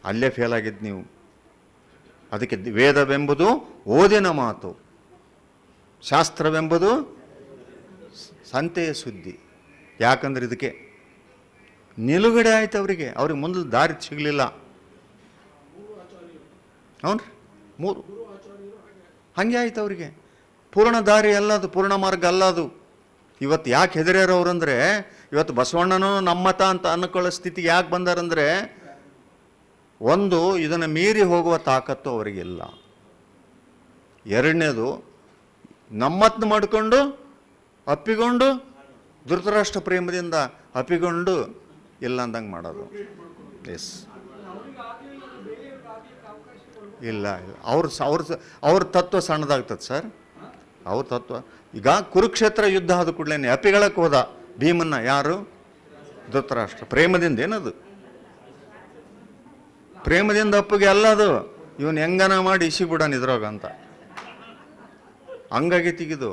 ಅಲ್ಲೇ ಫೇಲ್ ಆಗಿದ್ದು ನೀವು. ಅದಕ್ಕೆ ವೇದವೆಂಬುದು ಓದಿನ ಮಾತು, ಶಾಸ್ತ್ರವೆಂಬುದು ಸಂತೆಯ ಸುದ್ದಿ. ಯಾಕಂದ್ರೆ ಇದಕ್ಕೆ ನಿಲುಗಡೆ ಆಯ್ತು ಅವ್ರಿಗೆ ಮುಂದೆ ದಾರಿ ಸಿಗಲಿಲ್ಲ. ಹೌನ್ರಿ, ಮೂರು ಹಾಗೆ ಆಯ್ತು ಅವರಿಗೆ. ಪೂರ್ಣ ದಾರಿ ಅಲ್ಲ ಅದು, ಪೂರ್ಣ ಮಾರ್ಗ ಅಲ್ಲ ಅದು. ಇವತ್ತು ಯಾಕೆ ಹೆದರ್ಯಾರವ್ರಂದ್ರೆ, ಇವತ್ತು ಬಸವಣ್ಣನೂ ನಮ್ಮತ ಅಂತ ಅನ್ಕೊಳ್ಳೋ ಸ್ಥಿತಿಗೆ ಯಾಕೆ ಬಂದಾರಂದ್ರೆ, ಒಂದು ಇದನ್ನು ಮೀರಿ ಹೋಗುವ ತಾಕತ್ತು ಅವರಿಗಿಲ್ಲ. ಎರಡನೇದು ನಮ್ಮತ್ನ ಮಾಡಿಕೊಂಡು ಅಪ್ಪಿಕೊಂಡು ಧೃತರಾಷ್ಟ್ರ ಪ್ರೇಮದಿಂದ ಅಪ್ಪಿಕೊಂಡು ಇಲ್ಲ ಅಂದಂಗೆ ಮಾಡೋದು. ಎಸ್, ಇಲ್ಲ ಅವ್ರ ತತ್ವ ಸಣ್ಣದಾಗ್ತದೆ ಸರ್. ಅವ್ರ ತತ್ವ ಈಗ ಕುರುಕ್ಷೇತ್ರ ಯುದ್ಧ ಆದ ಕೂಡಲೇ ಅಪ್ಪಿಗಳಕ್ಕೆ ಹೋದ ಭೀಮನ್ನ ಯಾರು? ಧೃತರಾಷ್ಟ್ರ. ಪ್ರೇಮದಿಂದ ಏನದು? ಪ್ರೇಮದಿಂದ ಅಪ್ಪಿಗೆ ಅಲ್ಲದು, ಇವನು ಹೆಂಗನ ಮಾಡಿ ಇಸಿಬಿಡನ್ ಇದ್ರಾಗ ಅಂತ ಹಂಗಾಗಿ ತೆಗೆದು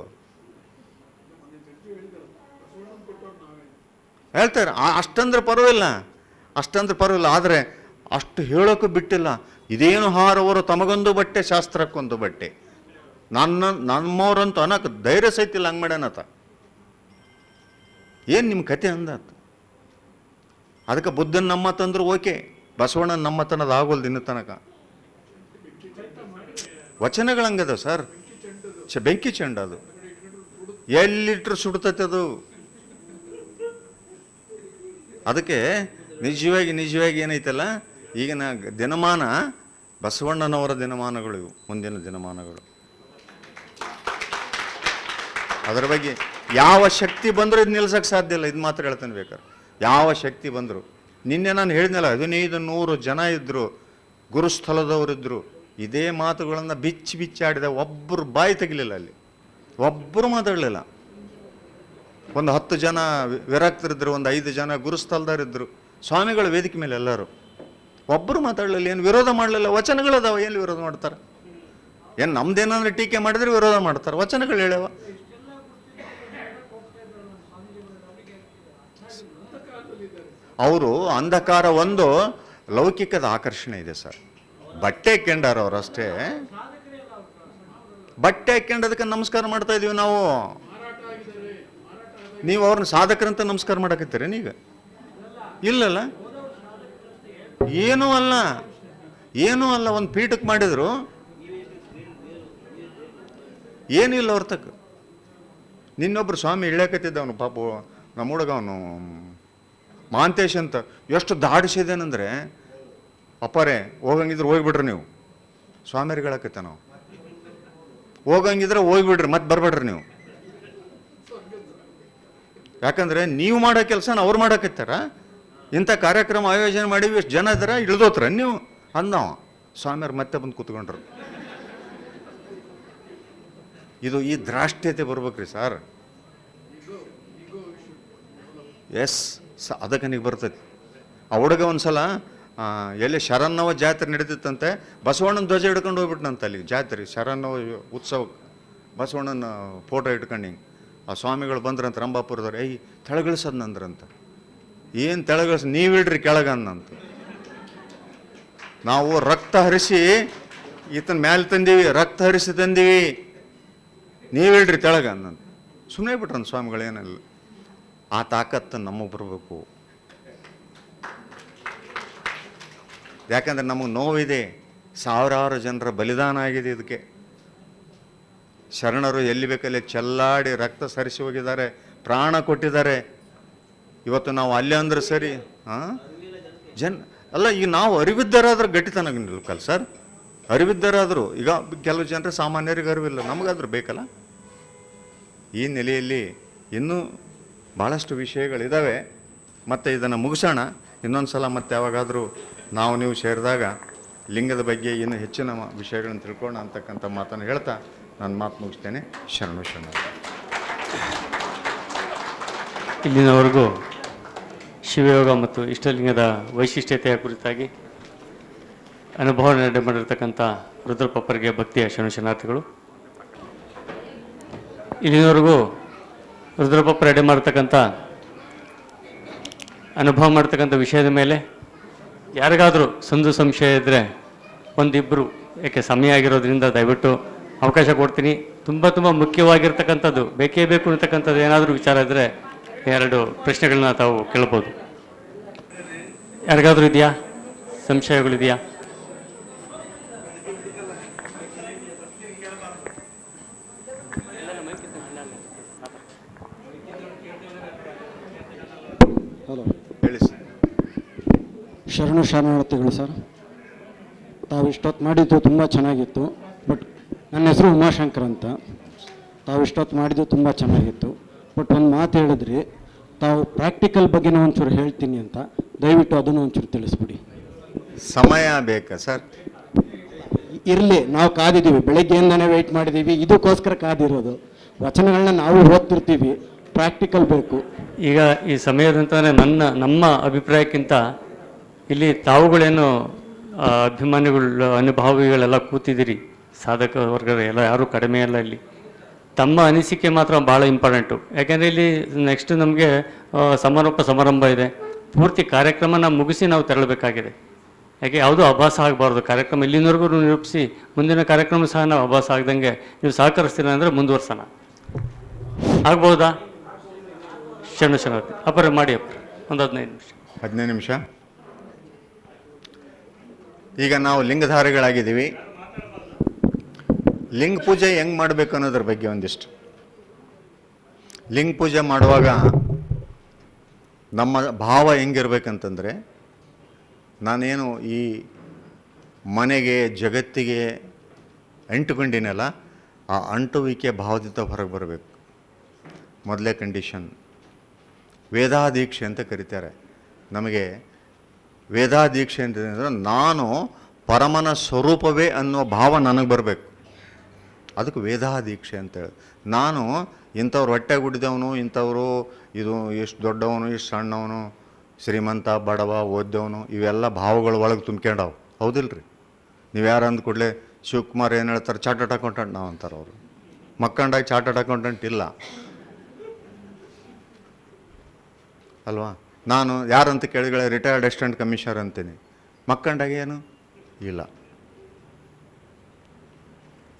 ಹೇಳ್ತಾರೆ. ಅಷ್ಟಂದ್ರೆ ಪರವಾಗಿಲ್ಲ, ಅಷ್ಟಂದ್ರೆ ಪರವಾಗಿಲ್ಲ. ಆದರೆ ಅಷ್ಟು ಹೇಳೋಕ್ಕೂ ಬಿಟ್ಟಿಲ್ಲ. ಇದೇನು ಹಾರವರು ತಮಗೊಂದು ಬಟ್ಟೆ ಶಾಸ್ತ್ರಕ್ಕೊಂದು ಬಟ್ಟೆ, ನಮ್ಮವ್ರಂತೂ ಅನ್ನಕ್ಕೆ ಧೈರ್ಯ ಸಹಿತ ಇಲ್ಲ. ಹಂಗೆ ಮಾಡ್ಯಾನತ. ಏನು ನಿಮ್ಮ ಕತೆ ಅಂದತ್? ಅದಕ್ಕೆ ಬುದ್ಧನ ನಮ್ಮ ತಂದ್ರು ಓಕೆ, ಬಸವಣ್ಣನ ನಮ್ಮ ತನದ ಆಗೋಲ್ದು ಇನ್ನು ತನಕ. ವಚನಗಳಂಗದ ಸರ್, ಬೆಂಕಿ ಚೆಂಡ ಅದು, ಎಲ್ಲಿಟ್ರು ಸುಡ್ತೈತೆ ಅದು. ಅದಕ್ಕೆ ನಿಜವಾಗಿ ಏನೈತಲ್ಲ, ಈಗಿನ ದಿನಮಾನ ಬಸವಣ್ಣನವರ ದಿನಮಾನಗಳು ಇವು, ಮುಂದಿನ ದಿನಮಾನಗಳು. ಅದರ ಬಗ್ಗೆ ಯಾವ ಶಕ್ತಿ ಬಂದರೂ ಇದು ನಿಲ್ಸಕ್ಕೆ ಸಾಧ್ಯ ಇಲ್ಲ. ಇದು ಮಾತ್ರ ಹೇಳ್ತಾನೆ ಬೇಕಾದ್ರೆ. ಯಾವ ಶಕ್ತಿ ಬಂದರು, ನಿನ್ನೆ ನಾನು ಹೇಳಿದ್ನಲ್ಲ, 1500 ಜನ ಇದ್ದರು, ಗುರುಸ್ಥಳದವರಿದ್ದರು. ಇದೇ ಮಾತುಗಳನ್ನು ಬಿಚ್ಚಿ ಆಡಿದ, ಒಬ್ಬರು ಬಾಯಿ ತೆಗಿಲಿಲ್ಲ ಅಲ್ಲಿ, ಒಬ್ಬರು ಮಾತಾಡಲಿಲ್ಲ. ಒಂದು 10 ಜನ ವಿರಕ್ತರಿದ್ದರು, ಒಂದು 5 ಜನ ಗುರುಸ್ಥಳದವರಿದ್ದರು. ಸ್ವಾಮಿಗಳ ವೇದಿಕೆ ಮೇಲೆ ಎಲ್ಲರೂ ಒಬ್ಬರು ಮಾತಾಡಲಿಲ್ಲ, ಏನು ವಿರೋಧ ಮಾಡಲಿಲ್ಲ. ವಚನಗಳದಾವ, ಏನು ವಿರೋಧ ಮಾಡ್ತಾರೆ? ಏನು ನಮ್ದೇನಂದ್ರೆ ಟೀಕೆ ಮಾಡಿದ್ರೆ ವಿರೋಧ ಮಾಡ್ತಾರೆ, ವಚನಗಳು ಹೇಳ್ಯಾವ. ಅವರು ಅಂಧಕಾರ ಒಂದು ಲೌಕಿಕದ ಆಕರ್ಷಣೆ ಇದೆ ಸರ್. ಬಟ್ಟೆ ಹಾಕ್ಯಂಡಾರ ಅವರಷ್ಟೇ, ಬಟ್ಟೆ ಹಾಕ್ಯಂಡದಕ್ಕೆ ನಮಸ್ಕಾರ ಮಾಡ್ತಾ ಇದೀವಿ ನಾವು. ನೀವು ಅವ್ರನ್ನ ಸಾಧಕರಂತ ನಮಸ್ಕಾರ ಮಾಡಕತ್ತೀರ ನೀಗ? ಇಲ್ಲಲ್ಲ, ಏನೂ ಅಲ್ಲ, ಏನೂ ಅಲ್ಲ. ಒಂದು ಪೀಠಕ್ಕೆ ಮಾಡಿದ್ರು ಏನೂ ಇಲ್ಲ ಅವ್ರ ತಕ್ಕ. ನಿನ್ನೊಬ್ರು ಸ್ವಾಮಿ ಇಳ್ಯಾಕತ್ತಿದ್ದ, ಅವನು ಪಾಪ ನಮ್ಮ ಹುಡುಗ, ಅವನು ಮಾಂತೇಶ್ ಅಂತ. ಎಷ್ಟು ದಾಡಿಸಿದೇನೆಂದ್ರೆ, ಅಪ್ಪಾರೇ ಹೋಗಂಗಿದ್ರೆ ಹೋಗ್ಬಿಡ್ರಿ ನೀವು. ಸ್ವಾಮಿಯರಿಗೆ ಹೇಳಕತ್ತೆ ನಾವು, ಹೋಗಂಗಿದ್ರೆ ಹೋಗ್ಬಿಡ್ರಿ, ಮತ್ತೆ ಬರ್ಬೇಡ್ರಿ ನೀವು. ಯಾಕಂದ್ರೆ ನೀವು ಮಾಡೋ ಕೆಲಸನ ಅವ್ರು ಮಾಡಕತ್ತಾರ. ಇಂಥ ಕಾರ್ಯಕ್ರಮ ಆಯೋಜನೆ ಮಾಡಿವಿ, ಎಷ್ಟು ಜನ ಇದ್ದಾರ, ಇಳ್ದೋತ್ರ ನೀವು ಅಂದವ. ಸ್ವಾಮಿಯವ್ರು ಮತ್ತೆ ಬಂದು ಕೂತ್ಕೊಂಡ್ರು. ಇದು ಈ ದ್ರಾಷ್ಟ್ಯತೆ ಬರ್ಬೇಕ್ರಿ ಸರ್. ಎಸ್, ಅದಕ್ಕೆ ನನಗೆ ಬರ್ತೈತಿ. ಆ ಹುಡುಗ ಒಂದ್ಸಲ ಎಲ್ಲಿ ಶರನ್ನವ ಜಾತ್ರೆ ನಡೀತಿತ್ತಂತೆ, ಬಸವಣ್ಣನ ಧ್ವಜ ಹಿಡ್ಕೊಂಡು ಹೋಗ್ಬಿಟ್ನಂತ ಅಲ್ಲಿ ಜಾತ್ರೆ, ಶರನ್ನವ ಉತ್ಸವಕ್ಕೆ ಬಸವಣ್ಣನ ಫೋಟೋ ಇಟ್ಕೊಂಡು. ಹಿಂಗೆ ಆ ಸ್ವಾಮಿಗಳು ಬಂದ್ರಂತ ರಂಭಾಪುರದವ್ರು, ಏಯ್ ತೆಳಗಿಳಿಸದ್ನಂದ್ರಂತ. ಏನು ತೆಳಗಿಳಿಸ್, ನೀವಿಡ್ರಿ ಕೆಳಗನ್ನಂತ. ನಾವು ರಕ್ತ ಹರಿಸಿ ಈತನ ಮ್ಯಾಲೆ ತಂದೀವಿ, ರಕ್ತ ಹರಿಸಿ ತಂದೀವಿ, ನೀವಿಡ್ರಿ ತೆಳಗನ್ನಂತ. ಸುಮ್ಮನೆ ಬಿಟ್ರನ್ ಸ್ವಾಮಿಗಳು, ಏನಿಲ್ಲ. ಆ ತಾಕತ್ತು ನಮಗೆ ಬರಬೇಕು. ಯಾಕಂದ್ರೆ ನಮಗೆ ನೋವಿದೆ, ಸಾವಿರಾರು ಜನರ ಬಲಿದಾನ ಆಗಿದೆ ಇದಕ್ಕೆ. ಶರಣರು ಎಲ್ಲಿ ಬೇಕಲ್ಲಿ ಚೆಲ್ಲಾಡಿ ರಕ್ತ ಸರಿಸಿ ಹೋಗಿದ್ದಾರೆ, ಪ್ರಾಣ ಕೊಟ್ಟಿದ್ದಾರೆ. ಇವತ್ತು ನಾವು ಅಲ್ಲೇ ಅಂದ್ರೆ ಸರಿ, ಅಲ್ಲ, ಈಗ ನಾವು ಅರಿವಿದ್ದರಾದ್ರೂ ಗಟ್ಟಿತನ ನಿಲ್ಕಲ್ಲ ಸರ್. ಅರಿವಿದ್ದರಾದರೂ, ಈಗ ಕೆಲವು ಜನರು ಸಾಮಾನ್ಯರಿಗೆ ಅರಿವಿಲ್ಲ, ನಮಗಾದ್ರೂ ಬೇಕಲ್ಲ. ಈ ನೆಲೆಯಲ್ಲಿ ಇನ್ನೂ ಭಾಳಷ್ಟು ವಿಷಯಗಳಿದ್ದಾವೆ. ಮತ್ತು ಇದನ್ನು ಮುಗಿಸೋಣ. ಇನ್ನೊಂದು ಸಲ ಮತ್ತೆ ಯಾವಾಗಾದರೂ ನಾವು ನೀವು ಸೇರಿದಾಗ ಲಿಂಗದ ಬಗ್ಗೆ ಇನ್ನೂ ಹೆಚ್ಚಿನ ವಿಷಯಗಳನ್ನು ತಿಳ್ಕೊಳ್ಳೋಣ ಅಂತಕ್ಕಂಥ ಮಾತನ್ನು ಹೇಳ್ತಾ ನಾನು ಮಾತು ಮುಗಿಸ್ತೇನೆ. ಶರಣು ಶರಣ. ಇಲ್ಲಿನವರೆಗೂ ಶಿವಯೋಗ ಮತ್ತು ಇಷ್ಟಲಿಂಗದ ವೈಶಿಷ್ಟ್ಯತೆಯ ಕುರಿತಾಗಿ ಅನುಭವ ನಡೆ ಮಾಡಿರ್ತಕ್ಕಂಥ ರುದ್ರಪ್ಪರಿಗೆ ಭಕ್ತಿಯ ಶರಣಾರ್ಥಿಗಳು. ಇಲ್ಲಿನವರೆಗೂ ರುದ್ರಪ್ಪ ರೆಡಿ ಮಾಡ್ತಕ್ಕಂಥ ಅನುಭವ ಮಾಡ್ತಕ್ಕಂಥ ವಿಷಯದ ಮೇಲೆ ಯಾರಿಗಾದರೂ ಸಂಶಯ ಇದ್ದರೆ ಒಂದಿಬ್ಬರು, ಯಾಕೆ ಸಮಯ ಆಗಿರೋದ್ರಿಂದ ದಯವಿಟ್ಟು ಅವಕಾಶ ಕೊಡ್ತೀನಿ. ತುಂಬ ಮುಖ್ಯವಾಗಿರ್ತಕ್ಕಂಥದ್ದು, ಬೇಕೇ ಬೇಕು ಅಂತಕ್ಕಂಥದ್ದು ಏನಾದರೂ ವಿಚಾರ ಇದ್ದರೆ 2 ಪ್ರಶ್ನೆಗಳನ್ನ ತಾವು ಕೇಳ್ಬೋದು. ಯಾರಿಗಾದರೂ ಇದೆಯಾ, ಸಂಶಯಗಳಿದೆಯಾ? ಹಲೋ, ಹೇಳಿ ಸರ್. ಶರಣಾರ್ಥಿಗಳು ಸರ್. ತಾವು ಇಷ್ಟೊತ್ತು ಮಾಡಿದ್ದು ತುಂಬ ಚೆನ್ನಾಗಿತ್ತು. ಬಟ್ ನನ್ನ ಹೆಸರು ಉಮಾಶಂಕರ್ ಅಂತ. ತಾವು ಇಷ್ಟೊತ್ತು ಮಾಡಿದ್ದು ತುಂಬ ಚೆನ್ನಾಗಿತ್ತು. ಬಟ್ ಒಂದು ಮಾತು ಹೇಳಿದ್ರಿ, ತಾವು ಪ್ರಾಕ್ಟಿಕಲ್ ಬಗ್ಗೆನೂ ಒಂಚೂರು ಹೇಳ್ತೀನಿ ಅಂತ. ದಯವಿಟ್ಟು ಅದನ್ನು ಒಂಚೂರು ತಿಳಿಸ್ಬಿಡಿ. ಸಮಯ ಬೇಕಾ ಸರ್? ಇರಲಿ, ನಾವು ಕಾದಿದ್ದೀವಿ, ಬೆಳಗ್ಗೆಯಿಂದನೇ ವೆಯ್ಟ್ ಮಾಡಿದ್ದೀವಿ, ಇದಕ್ಕೋಸ್ಕರ ಕಾದಿರೋದು. ವಚನಗಳನ್ನ ನಾವು ಓದ್ತಿರ್ತೀವಿ, ಪ್ರಾಕ್ಟಿಕಲ್ ಬೇಕು. ಈಗ ಈ ಸಮಯದಂತಂದರೆ ನಮ್ಮ ಅಭಿಪ್ರಾಯಕ್ಕಿಂತ ಇಲ್ಲಿ ತಾವುಗಳೇನು ಅಭಿಮಾನಿಗಳು ಅನುಭಾವಿಗಳೆಲ್ಲ ಕೂತಿದ್ದೀರಿ, ಸಾಧಕ ವರ್ಗದ ಎಲ್ಲ ಯಾರೂ ಕಡಿಮೆ ಅಲ್ಲ. ಇಲ್ಲಿ ತಮ್ಮ ಅನಿಸಿಕೆ ಮಾತ್ರ ಭಾಳ ಇಂಪಾರ್ಟೆಂಟು. ಯಾಕೆಂದರೆ ಇಲ್ಲಿ ನೆಕ್ಸ್ಟ್ ನಮಗೆ ಸಮಾರಂಭ ಇದೆ. ಪೂರ್ತಿ ಕಾರ್ಯಕ್ರಮನ ಮುಗಿಸಿ ನಾವು ತೆರಳಬೇಕಾಗಿದೆ. ಯಾಕೆ ಯಾವುದೂ ಅಭಾಸ ಆಗಬಾರ್ದು. ಕಾರ್ಯಕ್ರಮ ಇಲ್ಲಿನವರೆಗೂ ನಿರೂಪಿಸಿ ಮುಂದಿನ ಕಾರ್ಯಕ್ರಮ ಸಹ ನಾವು ಅಭಾಸ ಆಗ್ದಂಗೆ ನೀವು ಸಹಕರಿಸ್ತೀರ ಅಂದರೆ ಮುಂದುವರ್ಸೋಣ. ಆಗ್ಬೋದಾ? ಶರಣತಿ ಅಪ್ಪರ ಮಾಡಿ ಅಪ್ಪ, ಒಂದು 15 ನಿಮಿಷ. ಈಗ ನಾವು ಲಿಂಗಧಾರಿಗಳಾಗಿದ್ದೀವಿ. ಲಿಂಗ ಪೂಜೆ ಹೆಂಗೆ ಮಾಡಬೇಕು ಅನ್ನೋದ್ರ ಬಗ್ಗೆ ಒಂದಿಷ್ಟು. ಲಿಂಗ ಪೂಜೆ ಮಾಡುವಾಗ ನಮ್ಮ ಭಾವ ಹೆಂಗಿರ್ಬೇಕಂತಂದರೆ, ನಾನೇನು ಈ ಮನೆಗೆ ಜಗತ್ತಿಗೆ ಅಂಟುಕೊಂಡಿನಲ್ಲ, ಆ ಅಂಟುವಿಕೆ ಭಾವದಿಂದ ಹೊರಗೆ ಬರಬೇಕು. ಮೊದಲೇ ಕಂಡೀಷನ್. ವೇದಾದೀಕ್ಷೆ ಅಂತ ಕರೀತಾರೆ. ನಮಗೆ ವೇದಾದೀಕ್ಷೆ ಅಂತಂದರೆ ನಾನು ಪರಮನ ಸ್ವರೂಪವೇ ಅನ್ನೋ ಭಾವ ನನಗೆ ಬರಬೇಕು. ಅದಕ್ಕೆ ವೇದಾದೀಕ್ಷೆ ಅಂತೇಳಿ. ನಾನು ಇಂಥವ್ರು ಹೊಟ್ಟೆ ಗುಡ್ಡಿದವನು, ಇಂಥವರು ಇದು ಎಷ್ಟು ದೊಡ್ಡವನು, ಎಷ್ಟು ಸಣ್ಣವನು, ಶ್ರೀಮಂತ ಬಡವ ಓದ್ದವನು, ಇವೆಲ್ಲ ಭಾವಗಳು ಒಳಗೆ ತುಂಬ್ಕೊಂಡವು. ಹೌದಿಲ್ರಿ? ನೀವು ಯಾರು ಅಂದ ಕೂಡಲೇ ಶಿವಕುಮಾರ್ ಏನು ಹೇಳ್ತಾರೆ, ಚಾರ್ಟರ್ಡ್ ಅಕೌಂಟೆಂಟ್ ನಾವು ಅಂತಾರೆ. ಅವರು ಮಕ್ಕಂಡಾಗಿ ಚಾರ್ಟರ್ಡ್ ಅಕೌಂಟೆಂಟ್ ಇಲ್ಲ ಅಲ್ವಾ? ನಾನು ಯಾರಂತ ಕೇಳಿದ್ರೆ ರಿಟೈರ್ಡ್ ಅಸಿಸ್ಟೆಂಟ್ ಕಮಿಷನರ್ ಅಂತೀನಿ. ಮಕ್ಕಂಡಾಗ ಏನು ಇಲ್ಲ.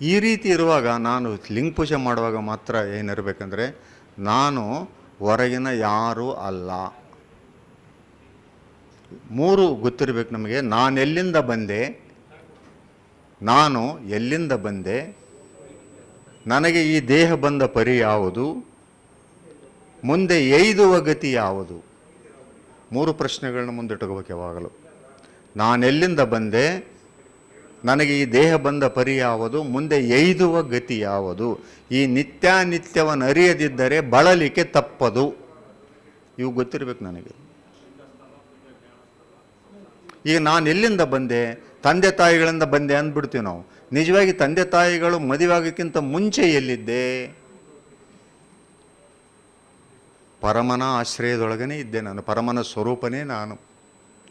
ಈ ರೀತಿ ಇರುವಾಗ ನಾನು ಲಿಂಗ ಪೂಜೆ ಮಾಡುವಾಗ ಮಾತ್ರ ಏನಿರಬೇಕಂದ್ರೆ, ನಾನು ಹೊರಗಿನ ಯಾರೂ ಅಲ್ಲ. 3 ಗೊತ್ತಿರಬೇಕು ನಮಗೆ. ನಾನು ಎಲ್ಲಿಂದ ಬಂದೆ, ನನಗೆ ಈ ದೇಹ ಬಂದ ಪರಿ ಯಾವುದು, ಮುಂದೆ ಎಯ್ದುವ ಗತಿ ಯಾವುದು. 3 ಪ್ರಶ್ನೆಗಳನ್ನ ಮುಂದಿಟ್ಕೋಬೇಕು ಯಾವಾಗಲೂ. ನಾನೆಲ್ಲಿಂದ ಬಂದೆ, ನನಗೆ ಈ ದೇಹ ಬಂದ ಪರಿ ಯಾವುದು, ಮುಂದೆ ಎಯ್ದುವ ಗತಿ ಯಾವುದು. ಈ ನಿತ್ಯಾನಿತ್ಯವನ್ನು ಅರಿಯದಿದ್ದರೆ ಬಳಲಿಕೆ ತಪ್ಪದು. ಇವು ಗೊತ್ತಿರಬೇಕು ನನಗೆ. ಈಗ ನಾನು ಎಲ್ಲಿಂದ ಬಂದೆ, ತಂದೆ ತಾಯಿಗಳಿಂದ ಬಂದೆ ಅಂದ್ಬಿಡ್ತೀವಿ ನಾವು. ನಿಜವಾಗಿ ತಂದೆ ತಾಯಿಗಳು ಮದುವೆ ಆಗೋಕ್ಕಿಂತ ಮುಂಚೆ ಎಲ್ಲಿದ್ದೆ? ಪರಮನ ಆಶ್ರಯದೊಳಗನೇ ಇದ್ದೆ ನಾನು. ಪರಮನ ಸ್ವರೂಪನೇ ನಾನು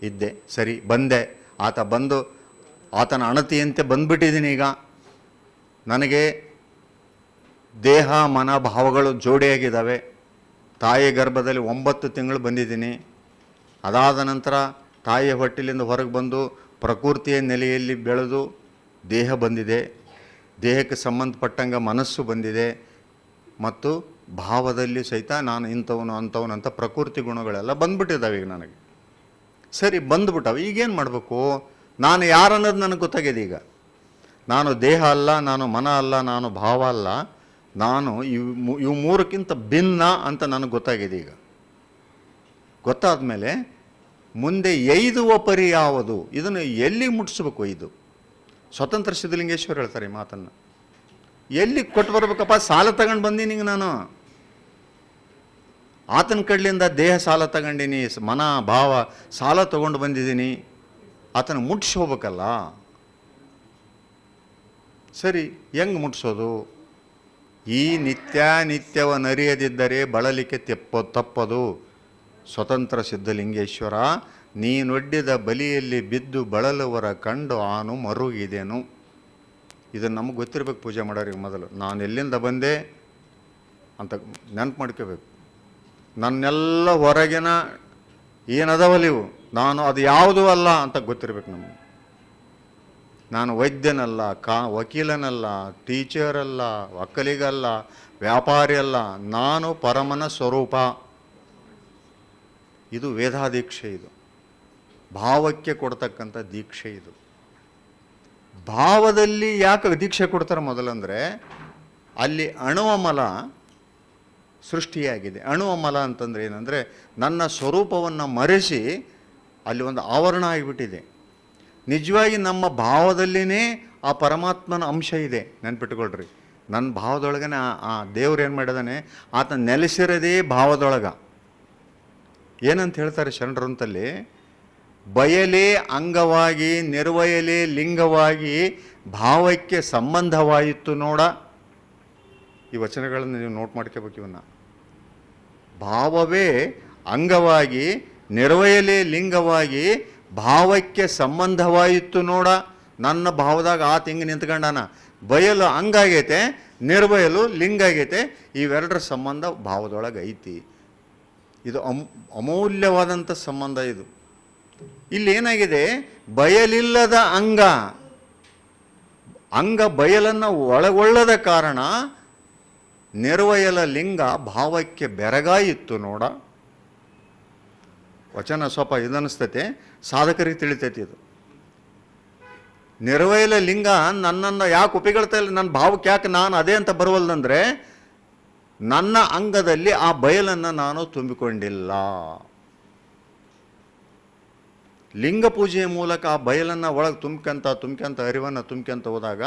ಇದ್ದೆ. ಸರಿ, ಬಂದೆ. ಆತ ಬಂದು ಆತನ ಅಣತಿಯಂತೆ ಬಂದ್ಬಿಟ್ಟಿದ್ದೀನಿ. ಈಗ ನನಗೆ ದೇಹ ಮನ ಭಾವಗಳು ಜೋಡಿಯಾಗಿದ್ದಾವೆ. ತಾಯಿ ಗರ್ಭದಲ್ಲಿ 9 ತಿಂಗಳು ಬಂದಿದ್ದೀನಿ. ಅದಾದ ನಂತರ ತಾಯಿಯ ಹೊಟ್ಟೆಲಿಂದ ಹೊರಗೆ ಬಂದು ಪ್ರಕೃತಿಯ ನೆಲೆಯಲ್ಲಿ ಬೆಳೆದು ದೇಹ ಬಂದಿದೆ. ದೇಹಕ್ಕೆ ಸಂಬಂಧಪಟ್ಟಂಗೆ ಮನಸ್ಸು ಬಂದಿದೆ. ಮತ್ತು ಭಾವದಲ್ಲಿ ಸಹಿತ ನಾನು ಇಂಥವನು ಅಂಥವನು ಅಂತ ಪ್ರಕೃತಿ ಗುಣಗಳೆಲ್ಲ ಬಂದ್ಬಿಟ್ಟಿದ್ದಾವೆ ಈಗ ನನಗೆ. ಸರಿ, ಬಂದ್ಬಿಟ್ಟವೆ. ಈಗೇನು ಮಾಡಬೇಕು? ನಾನು ಯಾರನ್ನೋದು ನನಗೆ ಗೊತ್ತಾಗಿದೆ. ಈಗ ನಾನು ದೇಹ ಅಲ್ಲ, ನಾನು ಮನ ಅಲ್ಲ, ನಾನು ಭಾವ ಅಲ್ಲ, ನಾನು ಇವು 3ಕ್ಕಿಂತ ಭಿನ್ನ ಅಂತ ನನಗೆ ಗೊತ್ತಾಗಿದೆ. ಈಗ ಗೊತ್ತಾದ ಮೇಲೆ ಮುಂದೆ ಎಯ್ದುವ ಪರಿ ಯಾವುದು, ಇದನ್ನು ಎಲ್ಲಿ ಮುಟ್ಟಿಸ್ಬೇಕು? ಇದು ಸ್ವತಂತ್ರ ಸಿದ್ಧಲಿಂಗೇಶ್ವರ ಹೇಳ್ತಾರೆ ಈ ಮಾತನ್ನು. ಎಲ್ಲಿ ಕೊಟ್ಟು ಬರ್ಬೇಕಪ್ಪ? ಸಾಲ ತಗೊಂಡು ಬಂದೀನಿ ಈಗ ನಾನು. ಆತನ ಕಡ್ಲಿಂದ ದೇಹ ಸಾಲ ತಗೊಂಡಿನಿ, ಮನ ಭಾವ ಸಾಲ ತಗೊಂಡು ಬಂದಿದ್ದೀನಿ. ಆತನ ಮುಟ್ಟಿಸಿ ಹೋಗ್ಬೇಕಲ್ಲ. ಸರಿ, ಹೆಂಗೆ ಮುಟ್ಟಿಸೋದು? ಈ ನಿತ್ಯಾನಿತ್ಯವನ್ನು ಅರಿಯದಿದ್ದರೆ ಬಳಲಿಕೆ ತಪ್ಪದು. ಸ್ವತಂತ್ರ ಸಿದ್ಧಲಿಂಗೇಶ್ವರ, ನೀನೊಡ್ಡಿದ ಬಲಿಯಲ್ಲಿ ಬಿದ್ದು ಬಳಲುವರ ಕಂಡು ಆನು ಮರುಗಿದೆನು. ಇದನ್ನು ನಮಗೆ ಗೊತ್ತಿರ್ಬೇಕು ಪೂಜೆ ಮಾಡೋರಿಗೆ. ಮೊದಲು ನಾನು ಎಲ್ಲಿಂದ ಬಂದೆ ಅಂತ ನೆನಪು ಮಾಡ್ಕೋಬೇಕು. ನನ್ನೆಲ್ಲ ಹೊರಗಿನ ಏನದವಲ್ಲಿವು ನಾನು ಅದು ಯಾವುದೂ ಅಲ್ಲ ಅಂತ ಗೊತ್ತಿರ್ಬೇಕು ನಮಗೆ. ನಾನು ವೈದ್ಯನಲ್ಲ, ವಕೀಲನಲ್ಲ, ಟೀಚರಲ್ಲ, ಒಕ್ಕಲಿಗಲ್ಲ, ವ್ಯಾಪಾರಿ ಅಲ್ಲ, ನಾನು ಪರಮನ ಸ್ವರೂಪ. ಇದು ವೇದಾದೀಕ್ಷೆ. ಇದು ಭಾವಕ್ಕೆ ಕೊಡ್ತಕ್ಕಂಥ ದೀಕ್ಷೆ. ಇದು ಭಾವದಲ್ಲಿ ಯಾಕೆ ದೀಕ್ಷೆ ಕೊಡ್ತಾರೆ ಮೊದಲಂದರೆ, ಅಲ್ಲಿ ಅಣುವಮಲ ಸೃಷ್ಟಿಯಾಗಿದೆ. ಅಣುವಮಲ ಅಂತಂದರೆ ಏನಂದರೆ, ನನ್ನ ಸ್ವರೂಪವನ್ನು ಮರೆಸಿ ಅಲ್ಲಿ ಒಂದು ಆವರಣ ಆಗಿಬಿಟ್ಟಿದೆ. ನಿಜವಾಗಿ ನಮ್ಮ ಭಾವದಲ್ಲಿನೇ ಆ ಪರಮಾತ್ಮನ ಅಂಶ ಇದೆ, ನೆನ್ಪಿಟ್ಕೊಳ್ರಿ. ನನ್ನ ಭಾವದೊಳಗನೆ ಆ ದೇವ್ರು ಏನು ಮಾಡಿದಾನೆ, ಆತ ನೆಲೆಸಿರೋದೇ ಭಾವದೊಳಗೆ. ಏನಂತ ಹೇಳ್ತಾರೆ ಶರಣರಂತಲ್ಲಿ, ಬಯಲೇ ಅಂಗವಾಗಿ ನಿರ್ವಯಲೇ ಲಿಂಗವಾಗಿ ಭಾವಕ್ಕೆ ಸಂಬಂಧವಾಯಿತು ನೋಡ. ಈ ವಚನಗಳನ್ನು ನೀವು ನೋಟ್ ಮಾಡ್ಕೋಬೇಕು. ಇವನ್ನ ಭಾವವೇ ಅಂಗವಾಗಿ ನಿರ್ವಯಲೇ ಲಿಂಗವಾಗಿ ಭಾವಕ್ಕೆ ಸಂಬಂಧವಾಯಿತು ನೋಡ. ನನ್ನ ಭಾವದಾಗ ಆತ ಹಿಂಗೆ ನಿಂತ್ಕೊಂಡಾನ. ಬಯಲು ಅಂಗಾಗೈತೆ, ನಿರ್ವಯಲು ಲಿಂಗ ಆಗೈತೆ. ಇವೆರಡರ ಸಂಬಂಧ ಭಾವದೊಳಗೆ ಐತಿ. ಇದು ಅಮೂಲ್ಯವಾದಂಥ ಸಂಬಂಧ ಇದು. ಇಲ್ಲಿ ಏನಾಗಿದೆ, ಬಯಲಿಲ್ಲದ ಅಂಗ ಬಯಲನ್ನು ಒಳಗೊಳ್ಳದ ಕಾರಣ ನಿರ್ವಯಲ ಲಿಂಗ ಭಾವಕ್ಕೆ ಬೆರಗಾಯಿತ್ತು ನೋಡ. ವಚನ ಸ್ವಲ್ಪ ಇದನ್ನಿಸ್ತೈತೆ, ಸಾಧಕರಿಗೆ ತಿಳಿತೈತಿ ಇದು. ನಿರ್ವಯಲ ಲಿಂಗ ನನ್ನನ್ನು ಯಾಕೆ ಒಪ್ಪಿಕೊಳ್ತಾ ಇಲ್ಲ, ನನ್ನ ಭಾವಕ್ಕೆ ಯಾಕೆ ನಾನು ಅದೇ ಅಂತ ಬರುವಲ್ದಂದರೆ, ನನ್ನ ಅಂಗದಲ್ಲಿ ಆ ಬಯಲನ್ನು ನಾನು ತುಂಬಿಕೊಂಡಿಲ್ಲ. ಲಿಂಗ ಪೂಜೆಯ ಮೂಲಕ ಆ ಬಯಲನ್ನು ಒಳಗೆ ತುಂಬ್ಕೊಂತ ಅರಿವನ್ನು ತುಂಬ್ಕೊಂತ ಹೋದಾಗ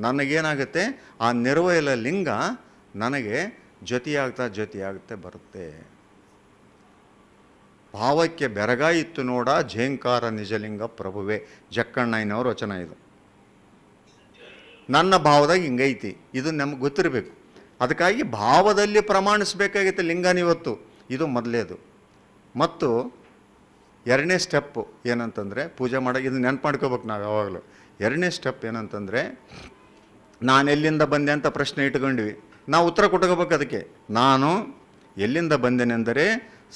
ನನಗೇನಾಗುತ್ತೆ, ಆ ನಿರ್ವಯಲ ಲಿಂಗ ನನಗೆ ಜೊತೆಯಾಗ್ತಾ ಬರುತ್ತೆ. ಭಾವಕ್ಕೆ ಬೆರಗಾಯಿತ್ತು ನೋಡ ಝೇಂಕಾರ ನಿಜಲಿಂಗ ಪ್ರಭುವೆ. ಜಕ್ಕಣ್ಣಯ್ಯನವ್ರ ವಚನ ಇದು. ನನ್ನ ಭಾವದಾಗ ಹಿಂಗೈತಿ, ಇದು ನಮ್ಗೆ ಗೊತ್ತಿರಬೇಕು. ಅದಕ್ಕಾಗಿ ಭಾವದಲ್ಲಿ ಪ್ರಮಾಣಿಸ್ಬೇಕಾಗಿತ್ತು ಲಿಂಗನಿವತ್ತು. ಇದು ಮೊದಲೇದು. ಮತ್ತು ಎರಡನೇ ಸ್ಟೆಪ್ಪು ಏನಂತಂದರೆ, ಪೂಜೆ ಮಾಡೋಕೆ ಇದು ನೆನ್ಪು ಮಾಡ್ಕೋಬೇಕು ನಾವು ಯಾವಾಗಲೂ. ಎರಡನೇ ಸ್ಟೆಪ್ ಏನಂತಂದರೆ, ನಾನು ಎಲ್ಲಿಂದ ಬಂದೆ ಅಂತ ಪ್ರಶ್ನೆ ಇಟ್ಕೊಂಡ್ವಿ. ನಾವು ಉತ್ತರ ಕೊಟ್ಕೋಬೇಕು ಅದಕ್ಕೆ. ನಾನು ಎಲ್ಲಿಂದ ಬಂದೆನೆಂದರೆ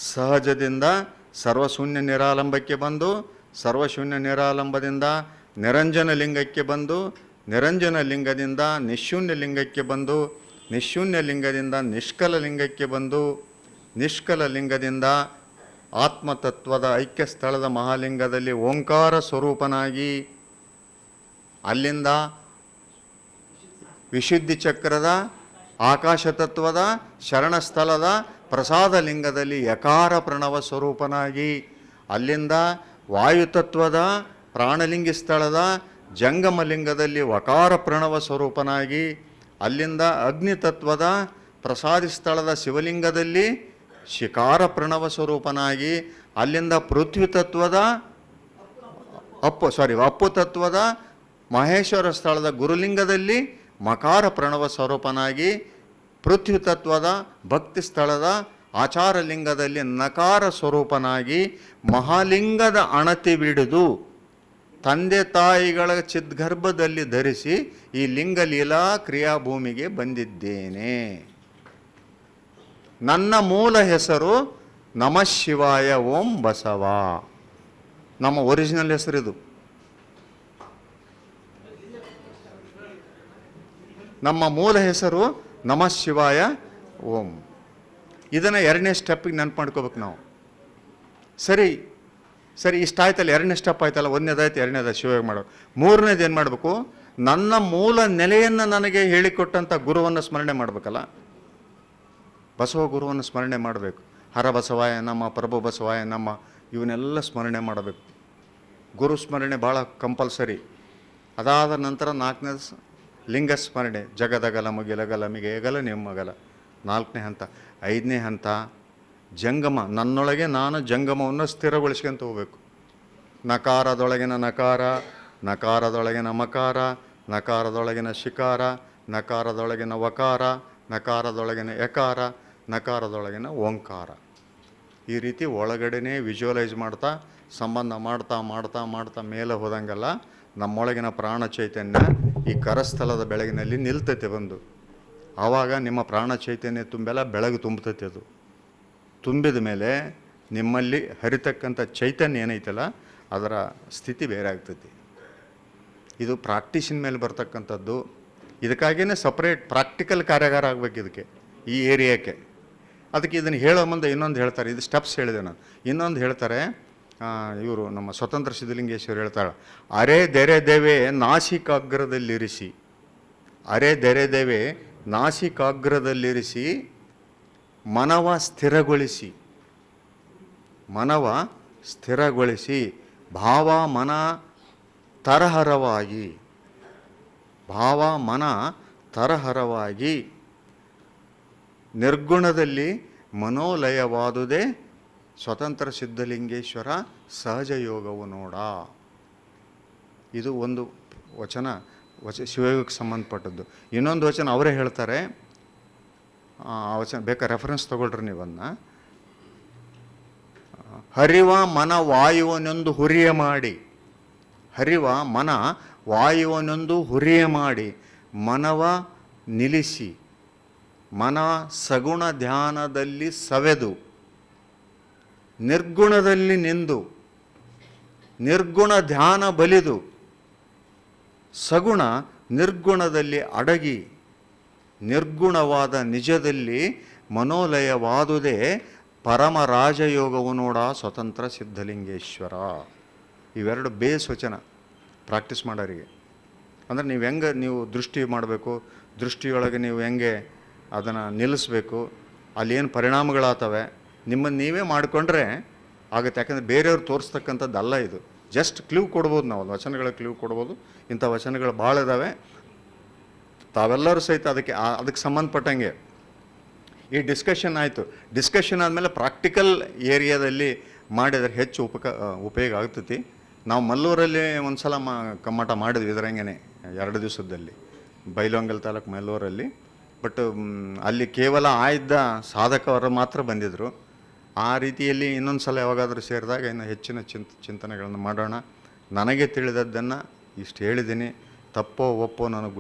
ಸಹಜದಿಂದ ಸರ್ವಶೂನ್ಯ ನಿರಾಲಂಬಕ್ಕೆ ಬಂದು, ಸರ್ವಶೂನ್ಯ ನಿರಾಲಂಬದಿಂದ ನಿರಂಜನ ಲಿಂಗಕ್ಕೆ ಬಂದು, ನಿರಂಜನ ಲಿಂಗದಿಂದ ನಿಶೂನ್ಯ ಲಿಂಗಕ್ಕೆ ಬಂದು, ನಿಶೂನ್ಯ ಲಿಂಗದಿಂದ ನಿಷ್ಕಲ ಲಿಂಗಕ್ಕೆ ಬಂದು, ನಿಷ್ಕಲ ಲಿಂಗದಿಂದ ಆತ್ಮತತ್ವದ ಐಕ್ಯ ಸ್ಥಳದ ಮಹಾಲಿಂಗದಲ್ಲಿ ಓಂಕಾರ ಸ್ವರೂಪನಾಗಿ, ಅಲ್ಲಿಂದ ವಿಶುದ್ಧಿ ಚಕ್ರದ ಆಕಾಶ ತತ್ವದ ಶರಣಸ್ಥಳದ ಪ್ರಸಾದ ಲಿಂಗದಲ್ಲಿ ಯಕಾರ ಪ್ರಣವ ಸ್ವರೂಪನಾಗಿ, ಅಲ್ಲಿಂದ ವಾಯುತತ್ವದ ಪ್ರಾಣಲಿಂಗಿ ಸ್ಥಳದ ಜಂಗಮ ಲಿಂಗದಲ್ಲಿ ವಕಾರ ಪ್ರಣವ ಸ್ವರೂಪನಾಗಿ, ಅಲ್ಲಿಂದ ಅಗ್ನಿ ತತ್ವದ ಪ್ರಸಾದಿ ಸ್ಥಳದ ಶಿವಲಿಂಗದಲ್ಲಿ ಶಿಕಾರ ಪ್ರಣವ ಸ್ವರೂಪನಾಗಿ, ಅಲ್ಲಿಂದ ಪೃಥ್ವಿ ತತ್ವದ ಅಪ್ಪು ತತ್ವದ ಮಹೇಶ್ವರ ಸ್ಥಳದ ಗುರುಲಿಂಗದಲ್ಲಿ ಮಕಾರ ಪ್ರಣವ ಸ್ವರೂಪನಾಗಿ, ಪೃಥ್ವಿ ತತ್ವದ ಭಕ್ತಿ ಸ್ಥಳದ ಆಚಾರಲಿಂಗದಲ್ಲಿ ನಕಾರ ಸ್ವರೂಪನಾಗಿ, ಮಹಾಲಿಂಗದ ಅಣತಿ ಬಿಡಿದು ತಂದೆ ತಾಯಿಗಳ ಚಿದ್ಗರ್ಭದಲ್ಲಿ ಧರಿಸಿ ಈ ಲಿಂಗಲೀಲಾ ಕ್ರಿಯಾಭೂಮಿಗೆ ಬಂದಿದ್ದೇನೆ. ನನ್ನ ಮೂಲ ಹೆಸರು ನಮಃ ಶಿವಾಯ ಓಂ ಬಸವ. ನಮ್ಮ ಒರಿಜಿನಲ್ ಹೆಸರಿದು. ನಮ್ಮ ಮೂಲ ಹೆಸರು ನಮಃ ಶಿವಾಯ ಓಂ. ಇದನ್ನು ಎರಡನೇ ಸ್ಟೆಪ್ಪಿಗೆ ನೆನ್ಪು ಮಾಡ್ಕೋಬೇಕು ನಾವು. ಸರಿ ಇಷ್ಟಾಯ್ತಲ್ಲ, ಎರಡನೇ ಸ್ಟೆಪ್ ಆಯ್ತಲ್ಲ. ಒಂದನೇದಾಯ್ತು, ಎರಡನೇದಾಯ್ತು ಶಿವಯೋಗ ಮಾಡೋದು. ಮೂರನೇದು ಏನು ಮಾಡಬೇಕು, ನನ್ನ ಮೂಲ ನೆಲೆಯನ್ನು ನನಗೆ ಹೇಳಿಕೊಟ್ಟಂಥ ಗುರುವನ್ನು ಸ್ಮರಣೆ ಮಾಡಬೇಕಲ್ಲ. ಬಸವ ಗುರುವನ್ನು ಸ್ಮರಣೆ ಮಾಡಬೇಕು. ಹರ ಬಸವಾಯ ನಮ್ಮ, ಪ್ರಭು ಬಸವಾಯ ನಮ್ಮ, ಇವನ್ನೆಲ್ಲ ಸ್ಮರಣೆ ಮಾಡಬೇಕು. ಗುರು ಸ್ಮರಣೆ ಭಾಳ ಕಂಪಲ್ಸರಿ. ಅದಾದ ನಂತರ ನಾಲ್ಕನೇ ಲಿಂಗ ಸ್ಮರಣೆ, ಜಗದಗಲ ಮುಗಿಲಗಲ ಮಿಗೆಯಗಲ ನಿಮ್ಮಗಲ, 4ನೇ ಹಂತ. 5ನೇ ಹಂತ ಜಂಗಮ, ನನ್ನೊಳಗೆ ನಾನು ಜಂಗಮವನ್ನು ಸ್ಥಿರಗೊಳಿಸ್ಕೊಂತ ಹೋಗ್ಬೇಕು. ನಕಾರದೊಳಗಿನ ನಕಾರ, ನಕಾರದೊಳಗಿನ ಮಕಾರ, ನಕಾರದೊಳಗಿನ ಶಿಕಾರ, ನಕಾರದೊಳಗಿನ ವಕಾರ, ನಕಾರದೊಳಗಿನ ಯಕಾರ, ನಕಾರದೊಳಗಿನ ಓಂಕಾರ. ಈ ರೀತಿ ಒಳಗಡೆನೇ ವಿಜುವಲೈಸ್ ಮಾಡ್ತಾ, ಸಂಬಂಧ ಮಾಡ್ತಾ ಮೇಲೆ ಹೋದಂಗೆಲ್ಲ ನಮ್ಮೊಳಗಿನ ಪ್ರಾಣ ಚೈತನ್ಯ ಈ ಕರಸ್ಥಲದ ಬೆಳಗಿನಲ್ಲಿ ನಿಲ್ತೈತೆ ಬಂದು. ಆವಾಗ ನಿಮ್ಮ ಪ್ರಾಣ ಚೈತನ್ಯ ತುಂಬೆಲ್ಲ ಬೆಳಗ್ಗೆ ತುಂಬತೈತೆ. ಅದು ತುಂಬಿದ ಮೇಲೆ ನಿಮ್ಮಲ್ಲಿ ಹರಿತಕ್ಕಂಥ ಚೈತನ್ಯ ಏನೈತಲ್ಲ ಅದರ ಸ್ಥಿತಿ ಬೇರೆ ಆಗ್ತೈತಿ. ಇದು ಪ್ರಾಕ್ಟೀಸಿನ ಮೇಲೆ ಬರ್ತಕ್ಕಂಥದ್ದು. ಇದಕ್ಕಾಗಿಯೇ ಸಪ್ರೇಟ್ ಪ್ರಾಕ್ಟಿಕಲ್ ಕಾರ್ಯಾಗಾರ ಆಗಬೇಕು ಇದಕ್ಕೆ, ಈ ಏರಿಯಾಕ್ಕೆ. ಅದಕ್ಕೆ ಇದನ್ನು ಹೇಳೋ ಮುಂದೆ ಇನ್ನೊಂದು ಹೇಳ್ತಾರೆ. ಇದು ಸ್ಟೆಪ್ಸ್ ಹೇಳಿದೆ ನಾನು. ಇನ್ನೊಂದು ಹೇಳ್ತಾರೆ ಇವರು ನಮ್ಮ ಸ್ವತಂತ್ರ ಸಿದ್ಧಲಿಂಗೇಶ್ವರು ಹೇಳ್ತಾಳೆ, ಅರೆ ದೆರೆ ದೇವೆ ನಾಸಿಕಾಗ್ರದಲ್ಲಿರಿಸಿ, ಅರೆ ದೆರೆ ದೇವೆ ನಾಸಿಕಾಗ್ರದಲ್ಲಿರಿಸಿ ಮನವ ಸ್ಥಿರಗೊಳಿಸಿ, ಮನವ ಸ್ಥಿರಗೊಳಿಸಿ ಭಾವ ಮನ ತರಹರವಾಗಿ ಭಾವ ಮನ ತರಹರವಾಗಿ ನಿರ್ಗುಣದಲ್ಲಿ ಮನೋಲಯವಾದುದೇ ಸ್ವತಂತ್ರ ಸಿದ್ಧಲಿಂಗೇಶ್ವರ ಸಹಜ ಯೋಗವು ನೋಡ. ಇದು ಒಂದು ಶಿವಯೋಗಕ್ಕೆ ಸಂಬಂಧಪಟ್ಟದ್ದು. ಇನ್ನೊಂದು ವಚನ ಅವರೇ ಹೇಳ್ತಾರೆ, ಆ ವಚನ ಬೇಕಾದ್ರೆ ರೆಫರೆನ್ಸ್ ತಗೊಳ್ರಿ ನೀವನ್ನ. ಹರಿವ ಮನ ವಾಯುವನೊಂದು ಹುರಿಯ ಮಾಡಿ, ಹರಿವ ಮನ ವಾಯುವನೊಂದು ಹುರಿಯ ಮಾಡಿ, ಮನವ ನಿಲ್ಲಿಸಿ ಮನ ಸಗುಣ ಧ್ಯಾನದಲ್ಲಿ ಸವೆದು ನಿರ್ಗುಣದಲ್ಲಿ ನಿಂದು ನಿರ್ಗುಣ ಧ್ಯಾನ ಬಲಿದು ಸಗುಣ ನಿರ್ಗುಣದಲ್ಲಿ ಅಡಗಿ ನಿರ್ಗುಣವಾದ ನಿಜದಲ್ಲಿ ಮನೋಲಯವಾದುದೇ ಪರಮ ರಾಜಯೋಗವು ನೋಡ ಸ್ವತಂತ್ರ ಸಿದ್ಧಲಿಂಗೇಶ್ವರ. ಇವೆರಡು ಬೇಸ್ ವಚನ ಪ್ರಾಕ್ಟೀಸ್ ಮಾಡೋರಿಗೆ. ಅಂದರೆ ನೀವು ಹೆಂಗೆ ನೀವು ದೃಷ್ಟಿ ಮಾಡಬೇಕು, ದೃಷ್ಟಿಯೊಳಗೆ ನೀವು ಹೆಂಗೆ ಅದನ್ನು ನಿಲ್ಲಿಸ್ಬೇಕು, ಅಲ್ಲೇನು ಪರಿಣಾಮಗಳಾಗ್ತವೆ ನಿಮ್ಮನ್ನು ನೀವೇ ಮಾಡಿಕೊಂಡ್ರೆ ಆಗುತ್ತೆ. ಯಾಕಂದರೆ ಬೇರೆಯವ್ರು ತೋರಿಸ್ತಕ್ಕಂಥದ್ದಲ್ಲ ಇದು. ಜಸ್ಟ್ ಕ್ಲೂ ಕೊಡ್ಬೋದು, ನಾವು ವಚನಗಳ ಕ್ಲೂ ಕೊಡ್ಬೋದು. ಇಂಥ ವಚನಗಳು ಭಾಳ ಇದ್ದಾವೆ. ತಾವೆಲ್ಲರೂ ಸಹಿತ ಅದಕ್ಕೆ ಸಂಬಂಧಪಟ್ಟಂಗೆ ಈ ಡಿಸ್ಕಷನ್ ಆಯಿತು. ಡಿಸ್ಕಷನ್ ಆದಮೇಲೆ ಪ್ರಾಕ್ಟಿಕಲ್ ಏರಿಯಾದಲ್ಲಿ ಮಾಡಿದರೆ ಹೆಚ್ಚು ಉಪಯೋಗ ಆಗ್ತೈತಿ. ನಾವು ಮಲ್ಲೂರಲ್ಲಿ ಒಂದು ಸಲ ಕಮ್ಮಟ ಮಾಡಿದ್ವಿ ಇದರಂಗೆ 2 ದಿವಸದಲ್ಲಿ, ಬೈಲೊಂಗಲ್ ತಾಲೂಕು ಮಲ್ಲೂರಲ್ಲಿ. ಬಟ್ ಅಲ್ಲಿ ಕೇವಲ ಆಯ್ದ ಸಾಧಕವರು ಮಾತ್ರ ಬಂದಿದ್ದರು. ಆ ರೀತಿಯಲ್ಲಿ ಇನ್ನೊಂದು ಸಲ ಯಾವಾಗಾದರೂ ಸೇರಿದಾಗ ಇನ್ನು ಹೆಚ್ಚಿನ ಚಿಂತನೆಗಳನ್ನು ಮಾಡೋಣ. ನನಗೆ ತಿಳಿದದ್ದನ್ನು ಇಷ್ಟು ಹೇಳಿದ್ದೀನಿ. ತಪ್ಪೋ ಒಪ್ಪೋ ನನಗೆ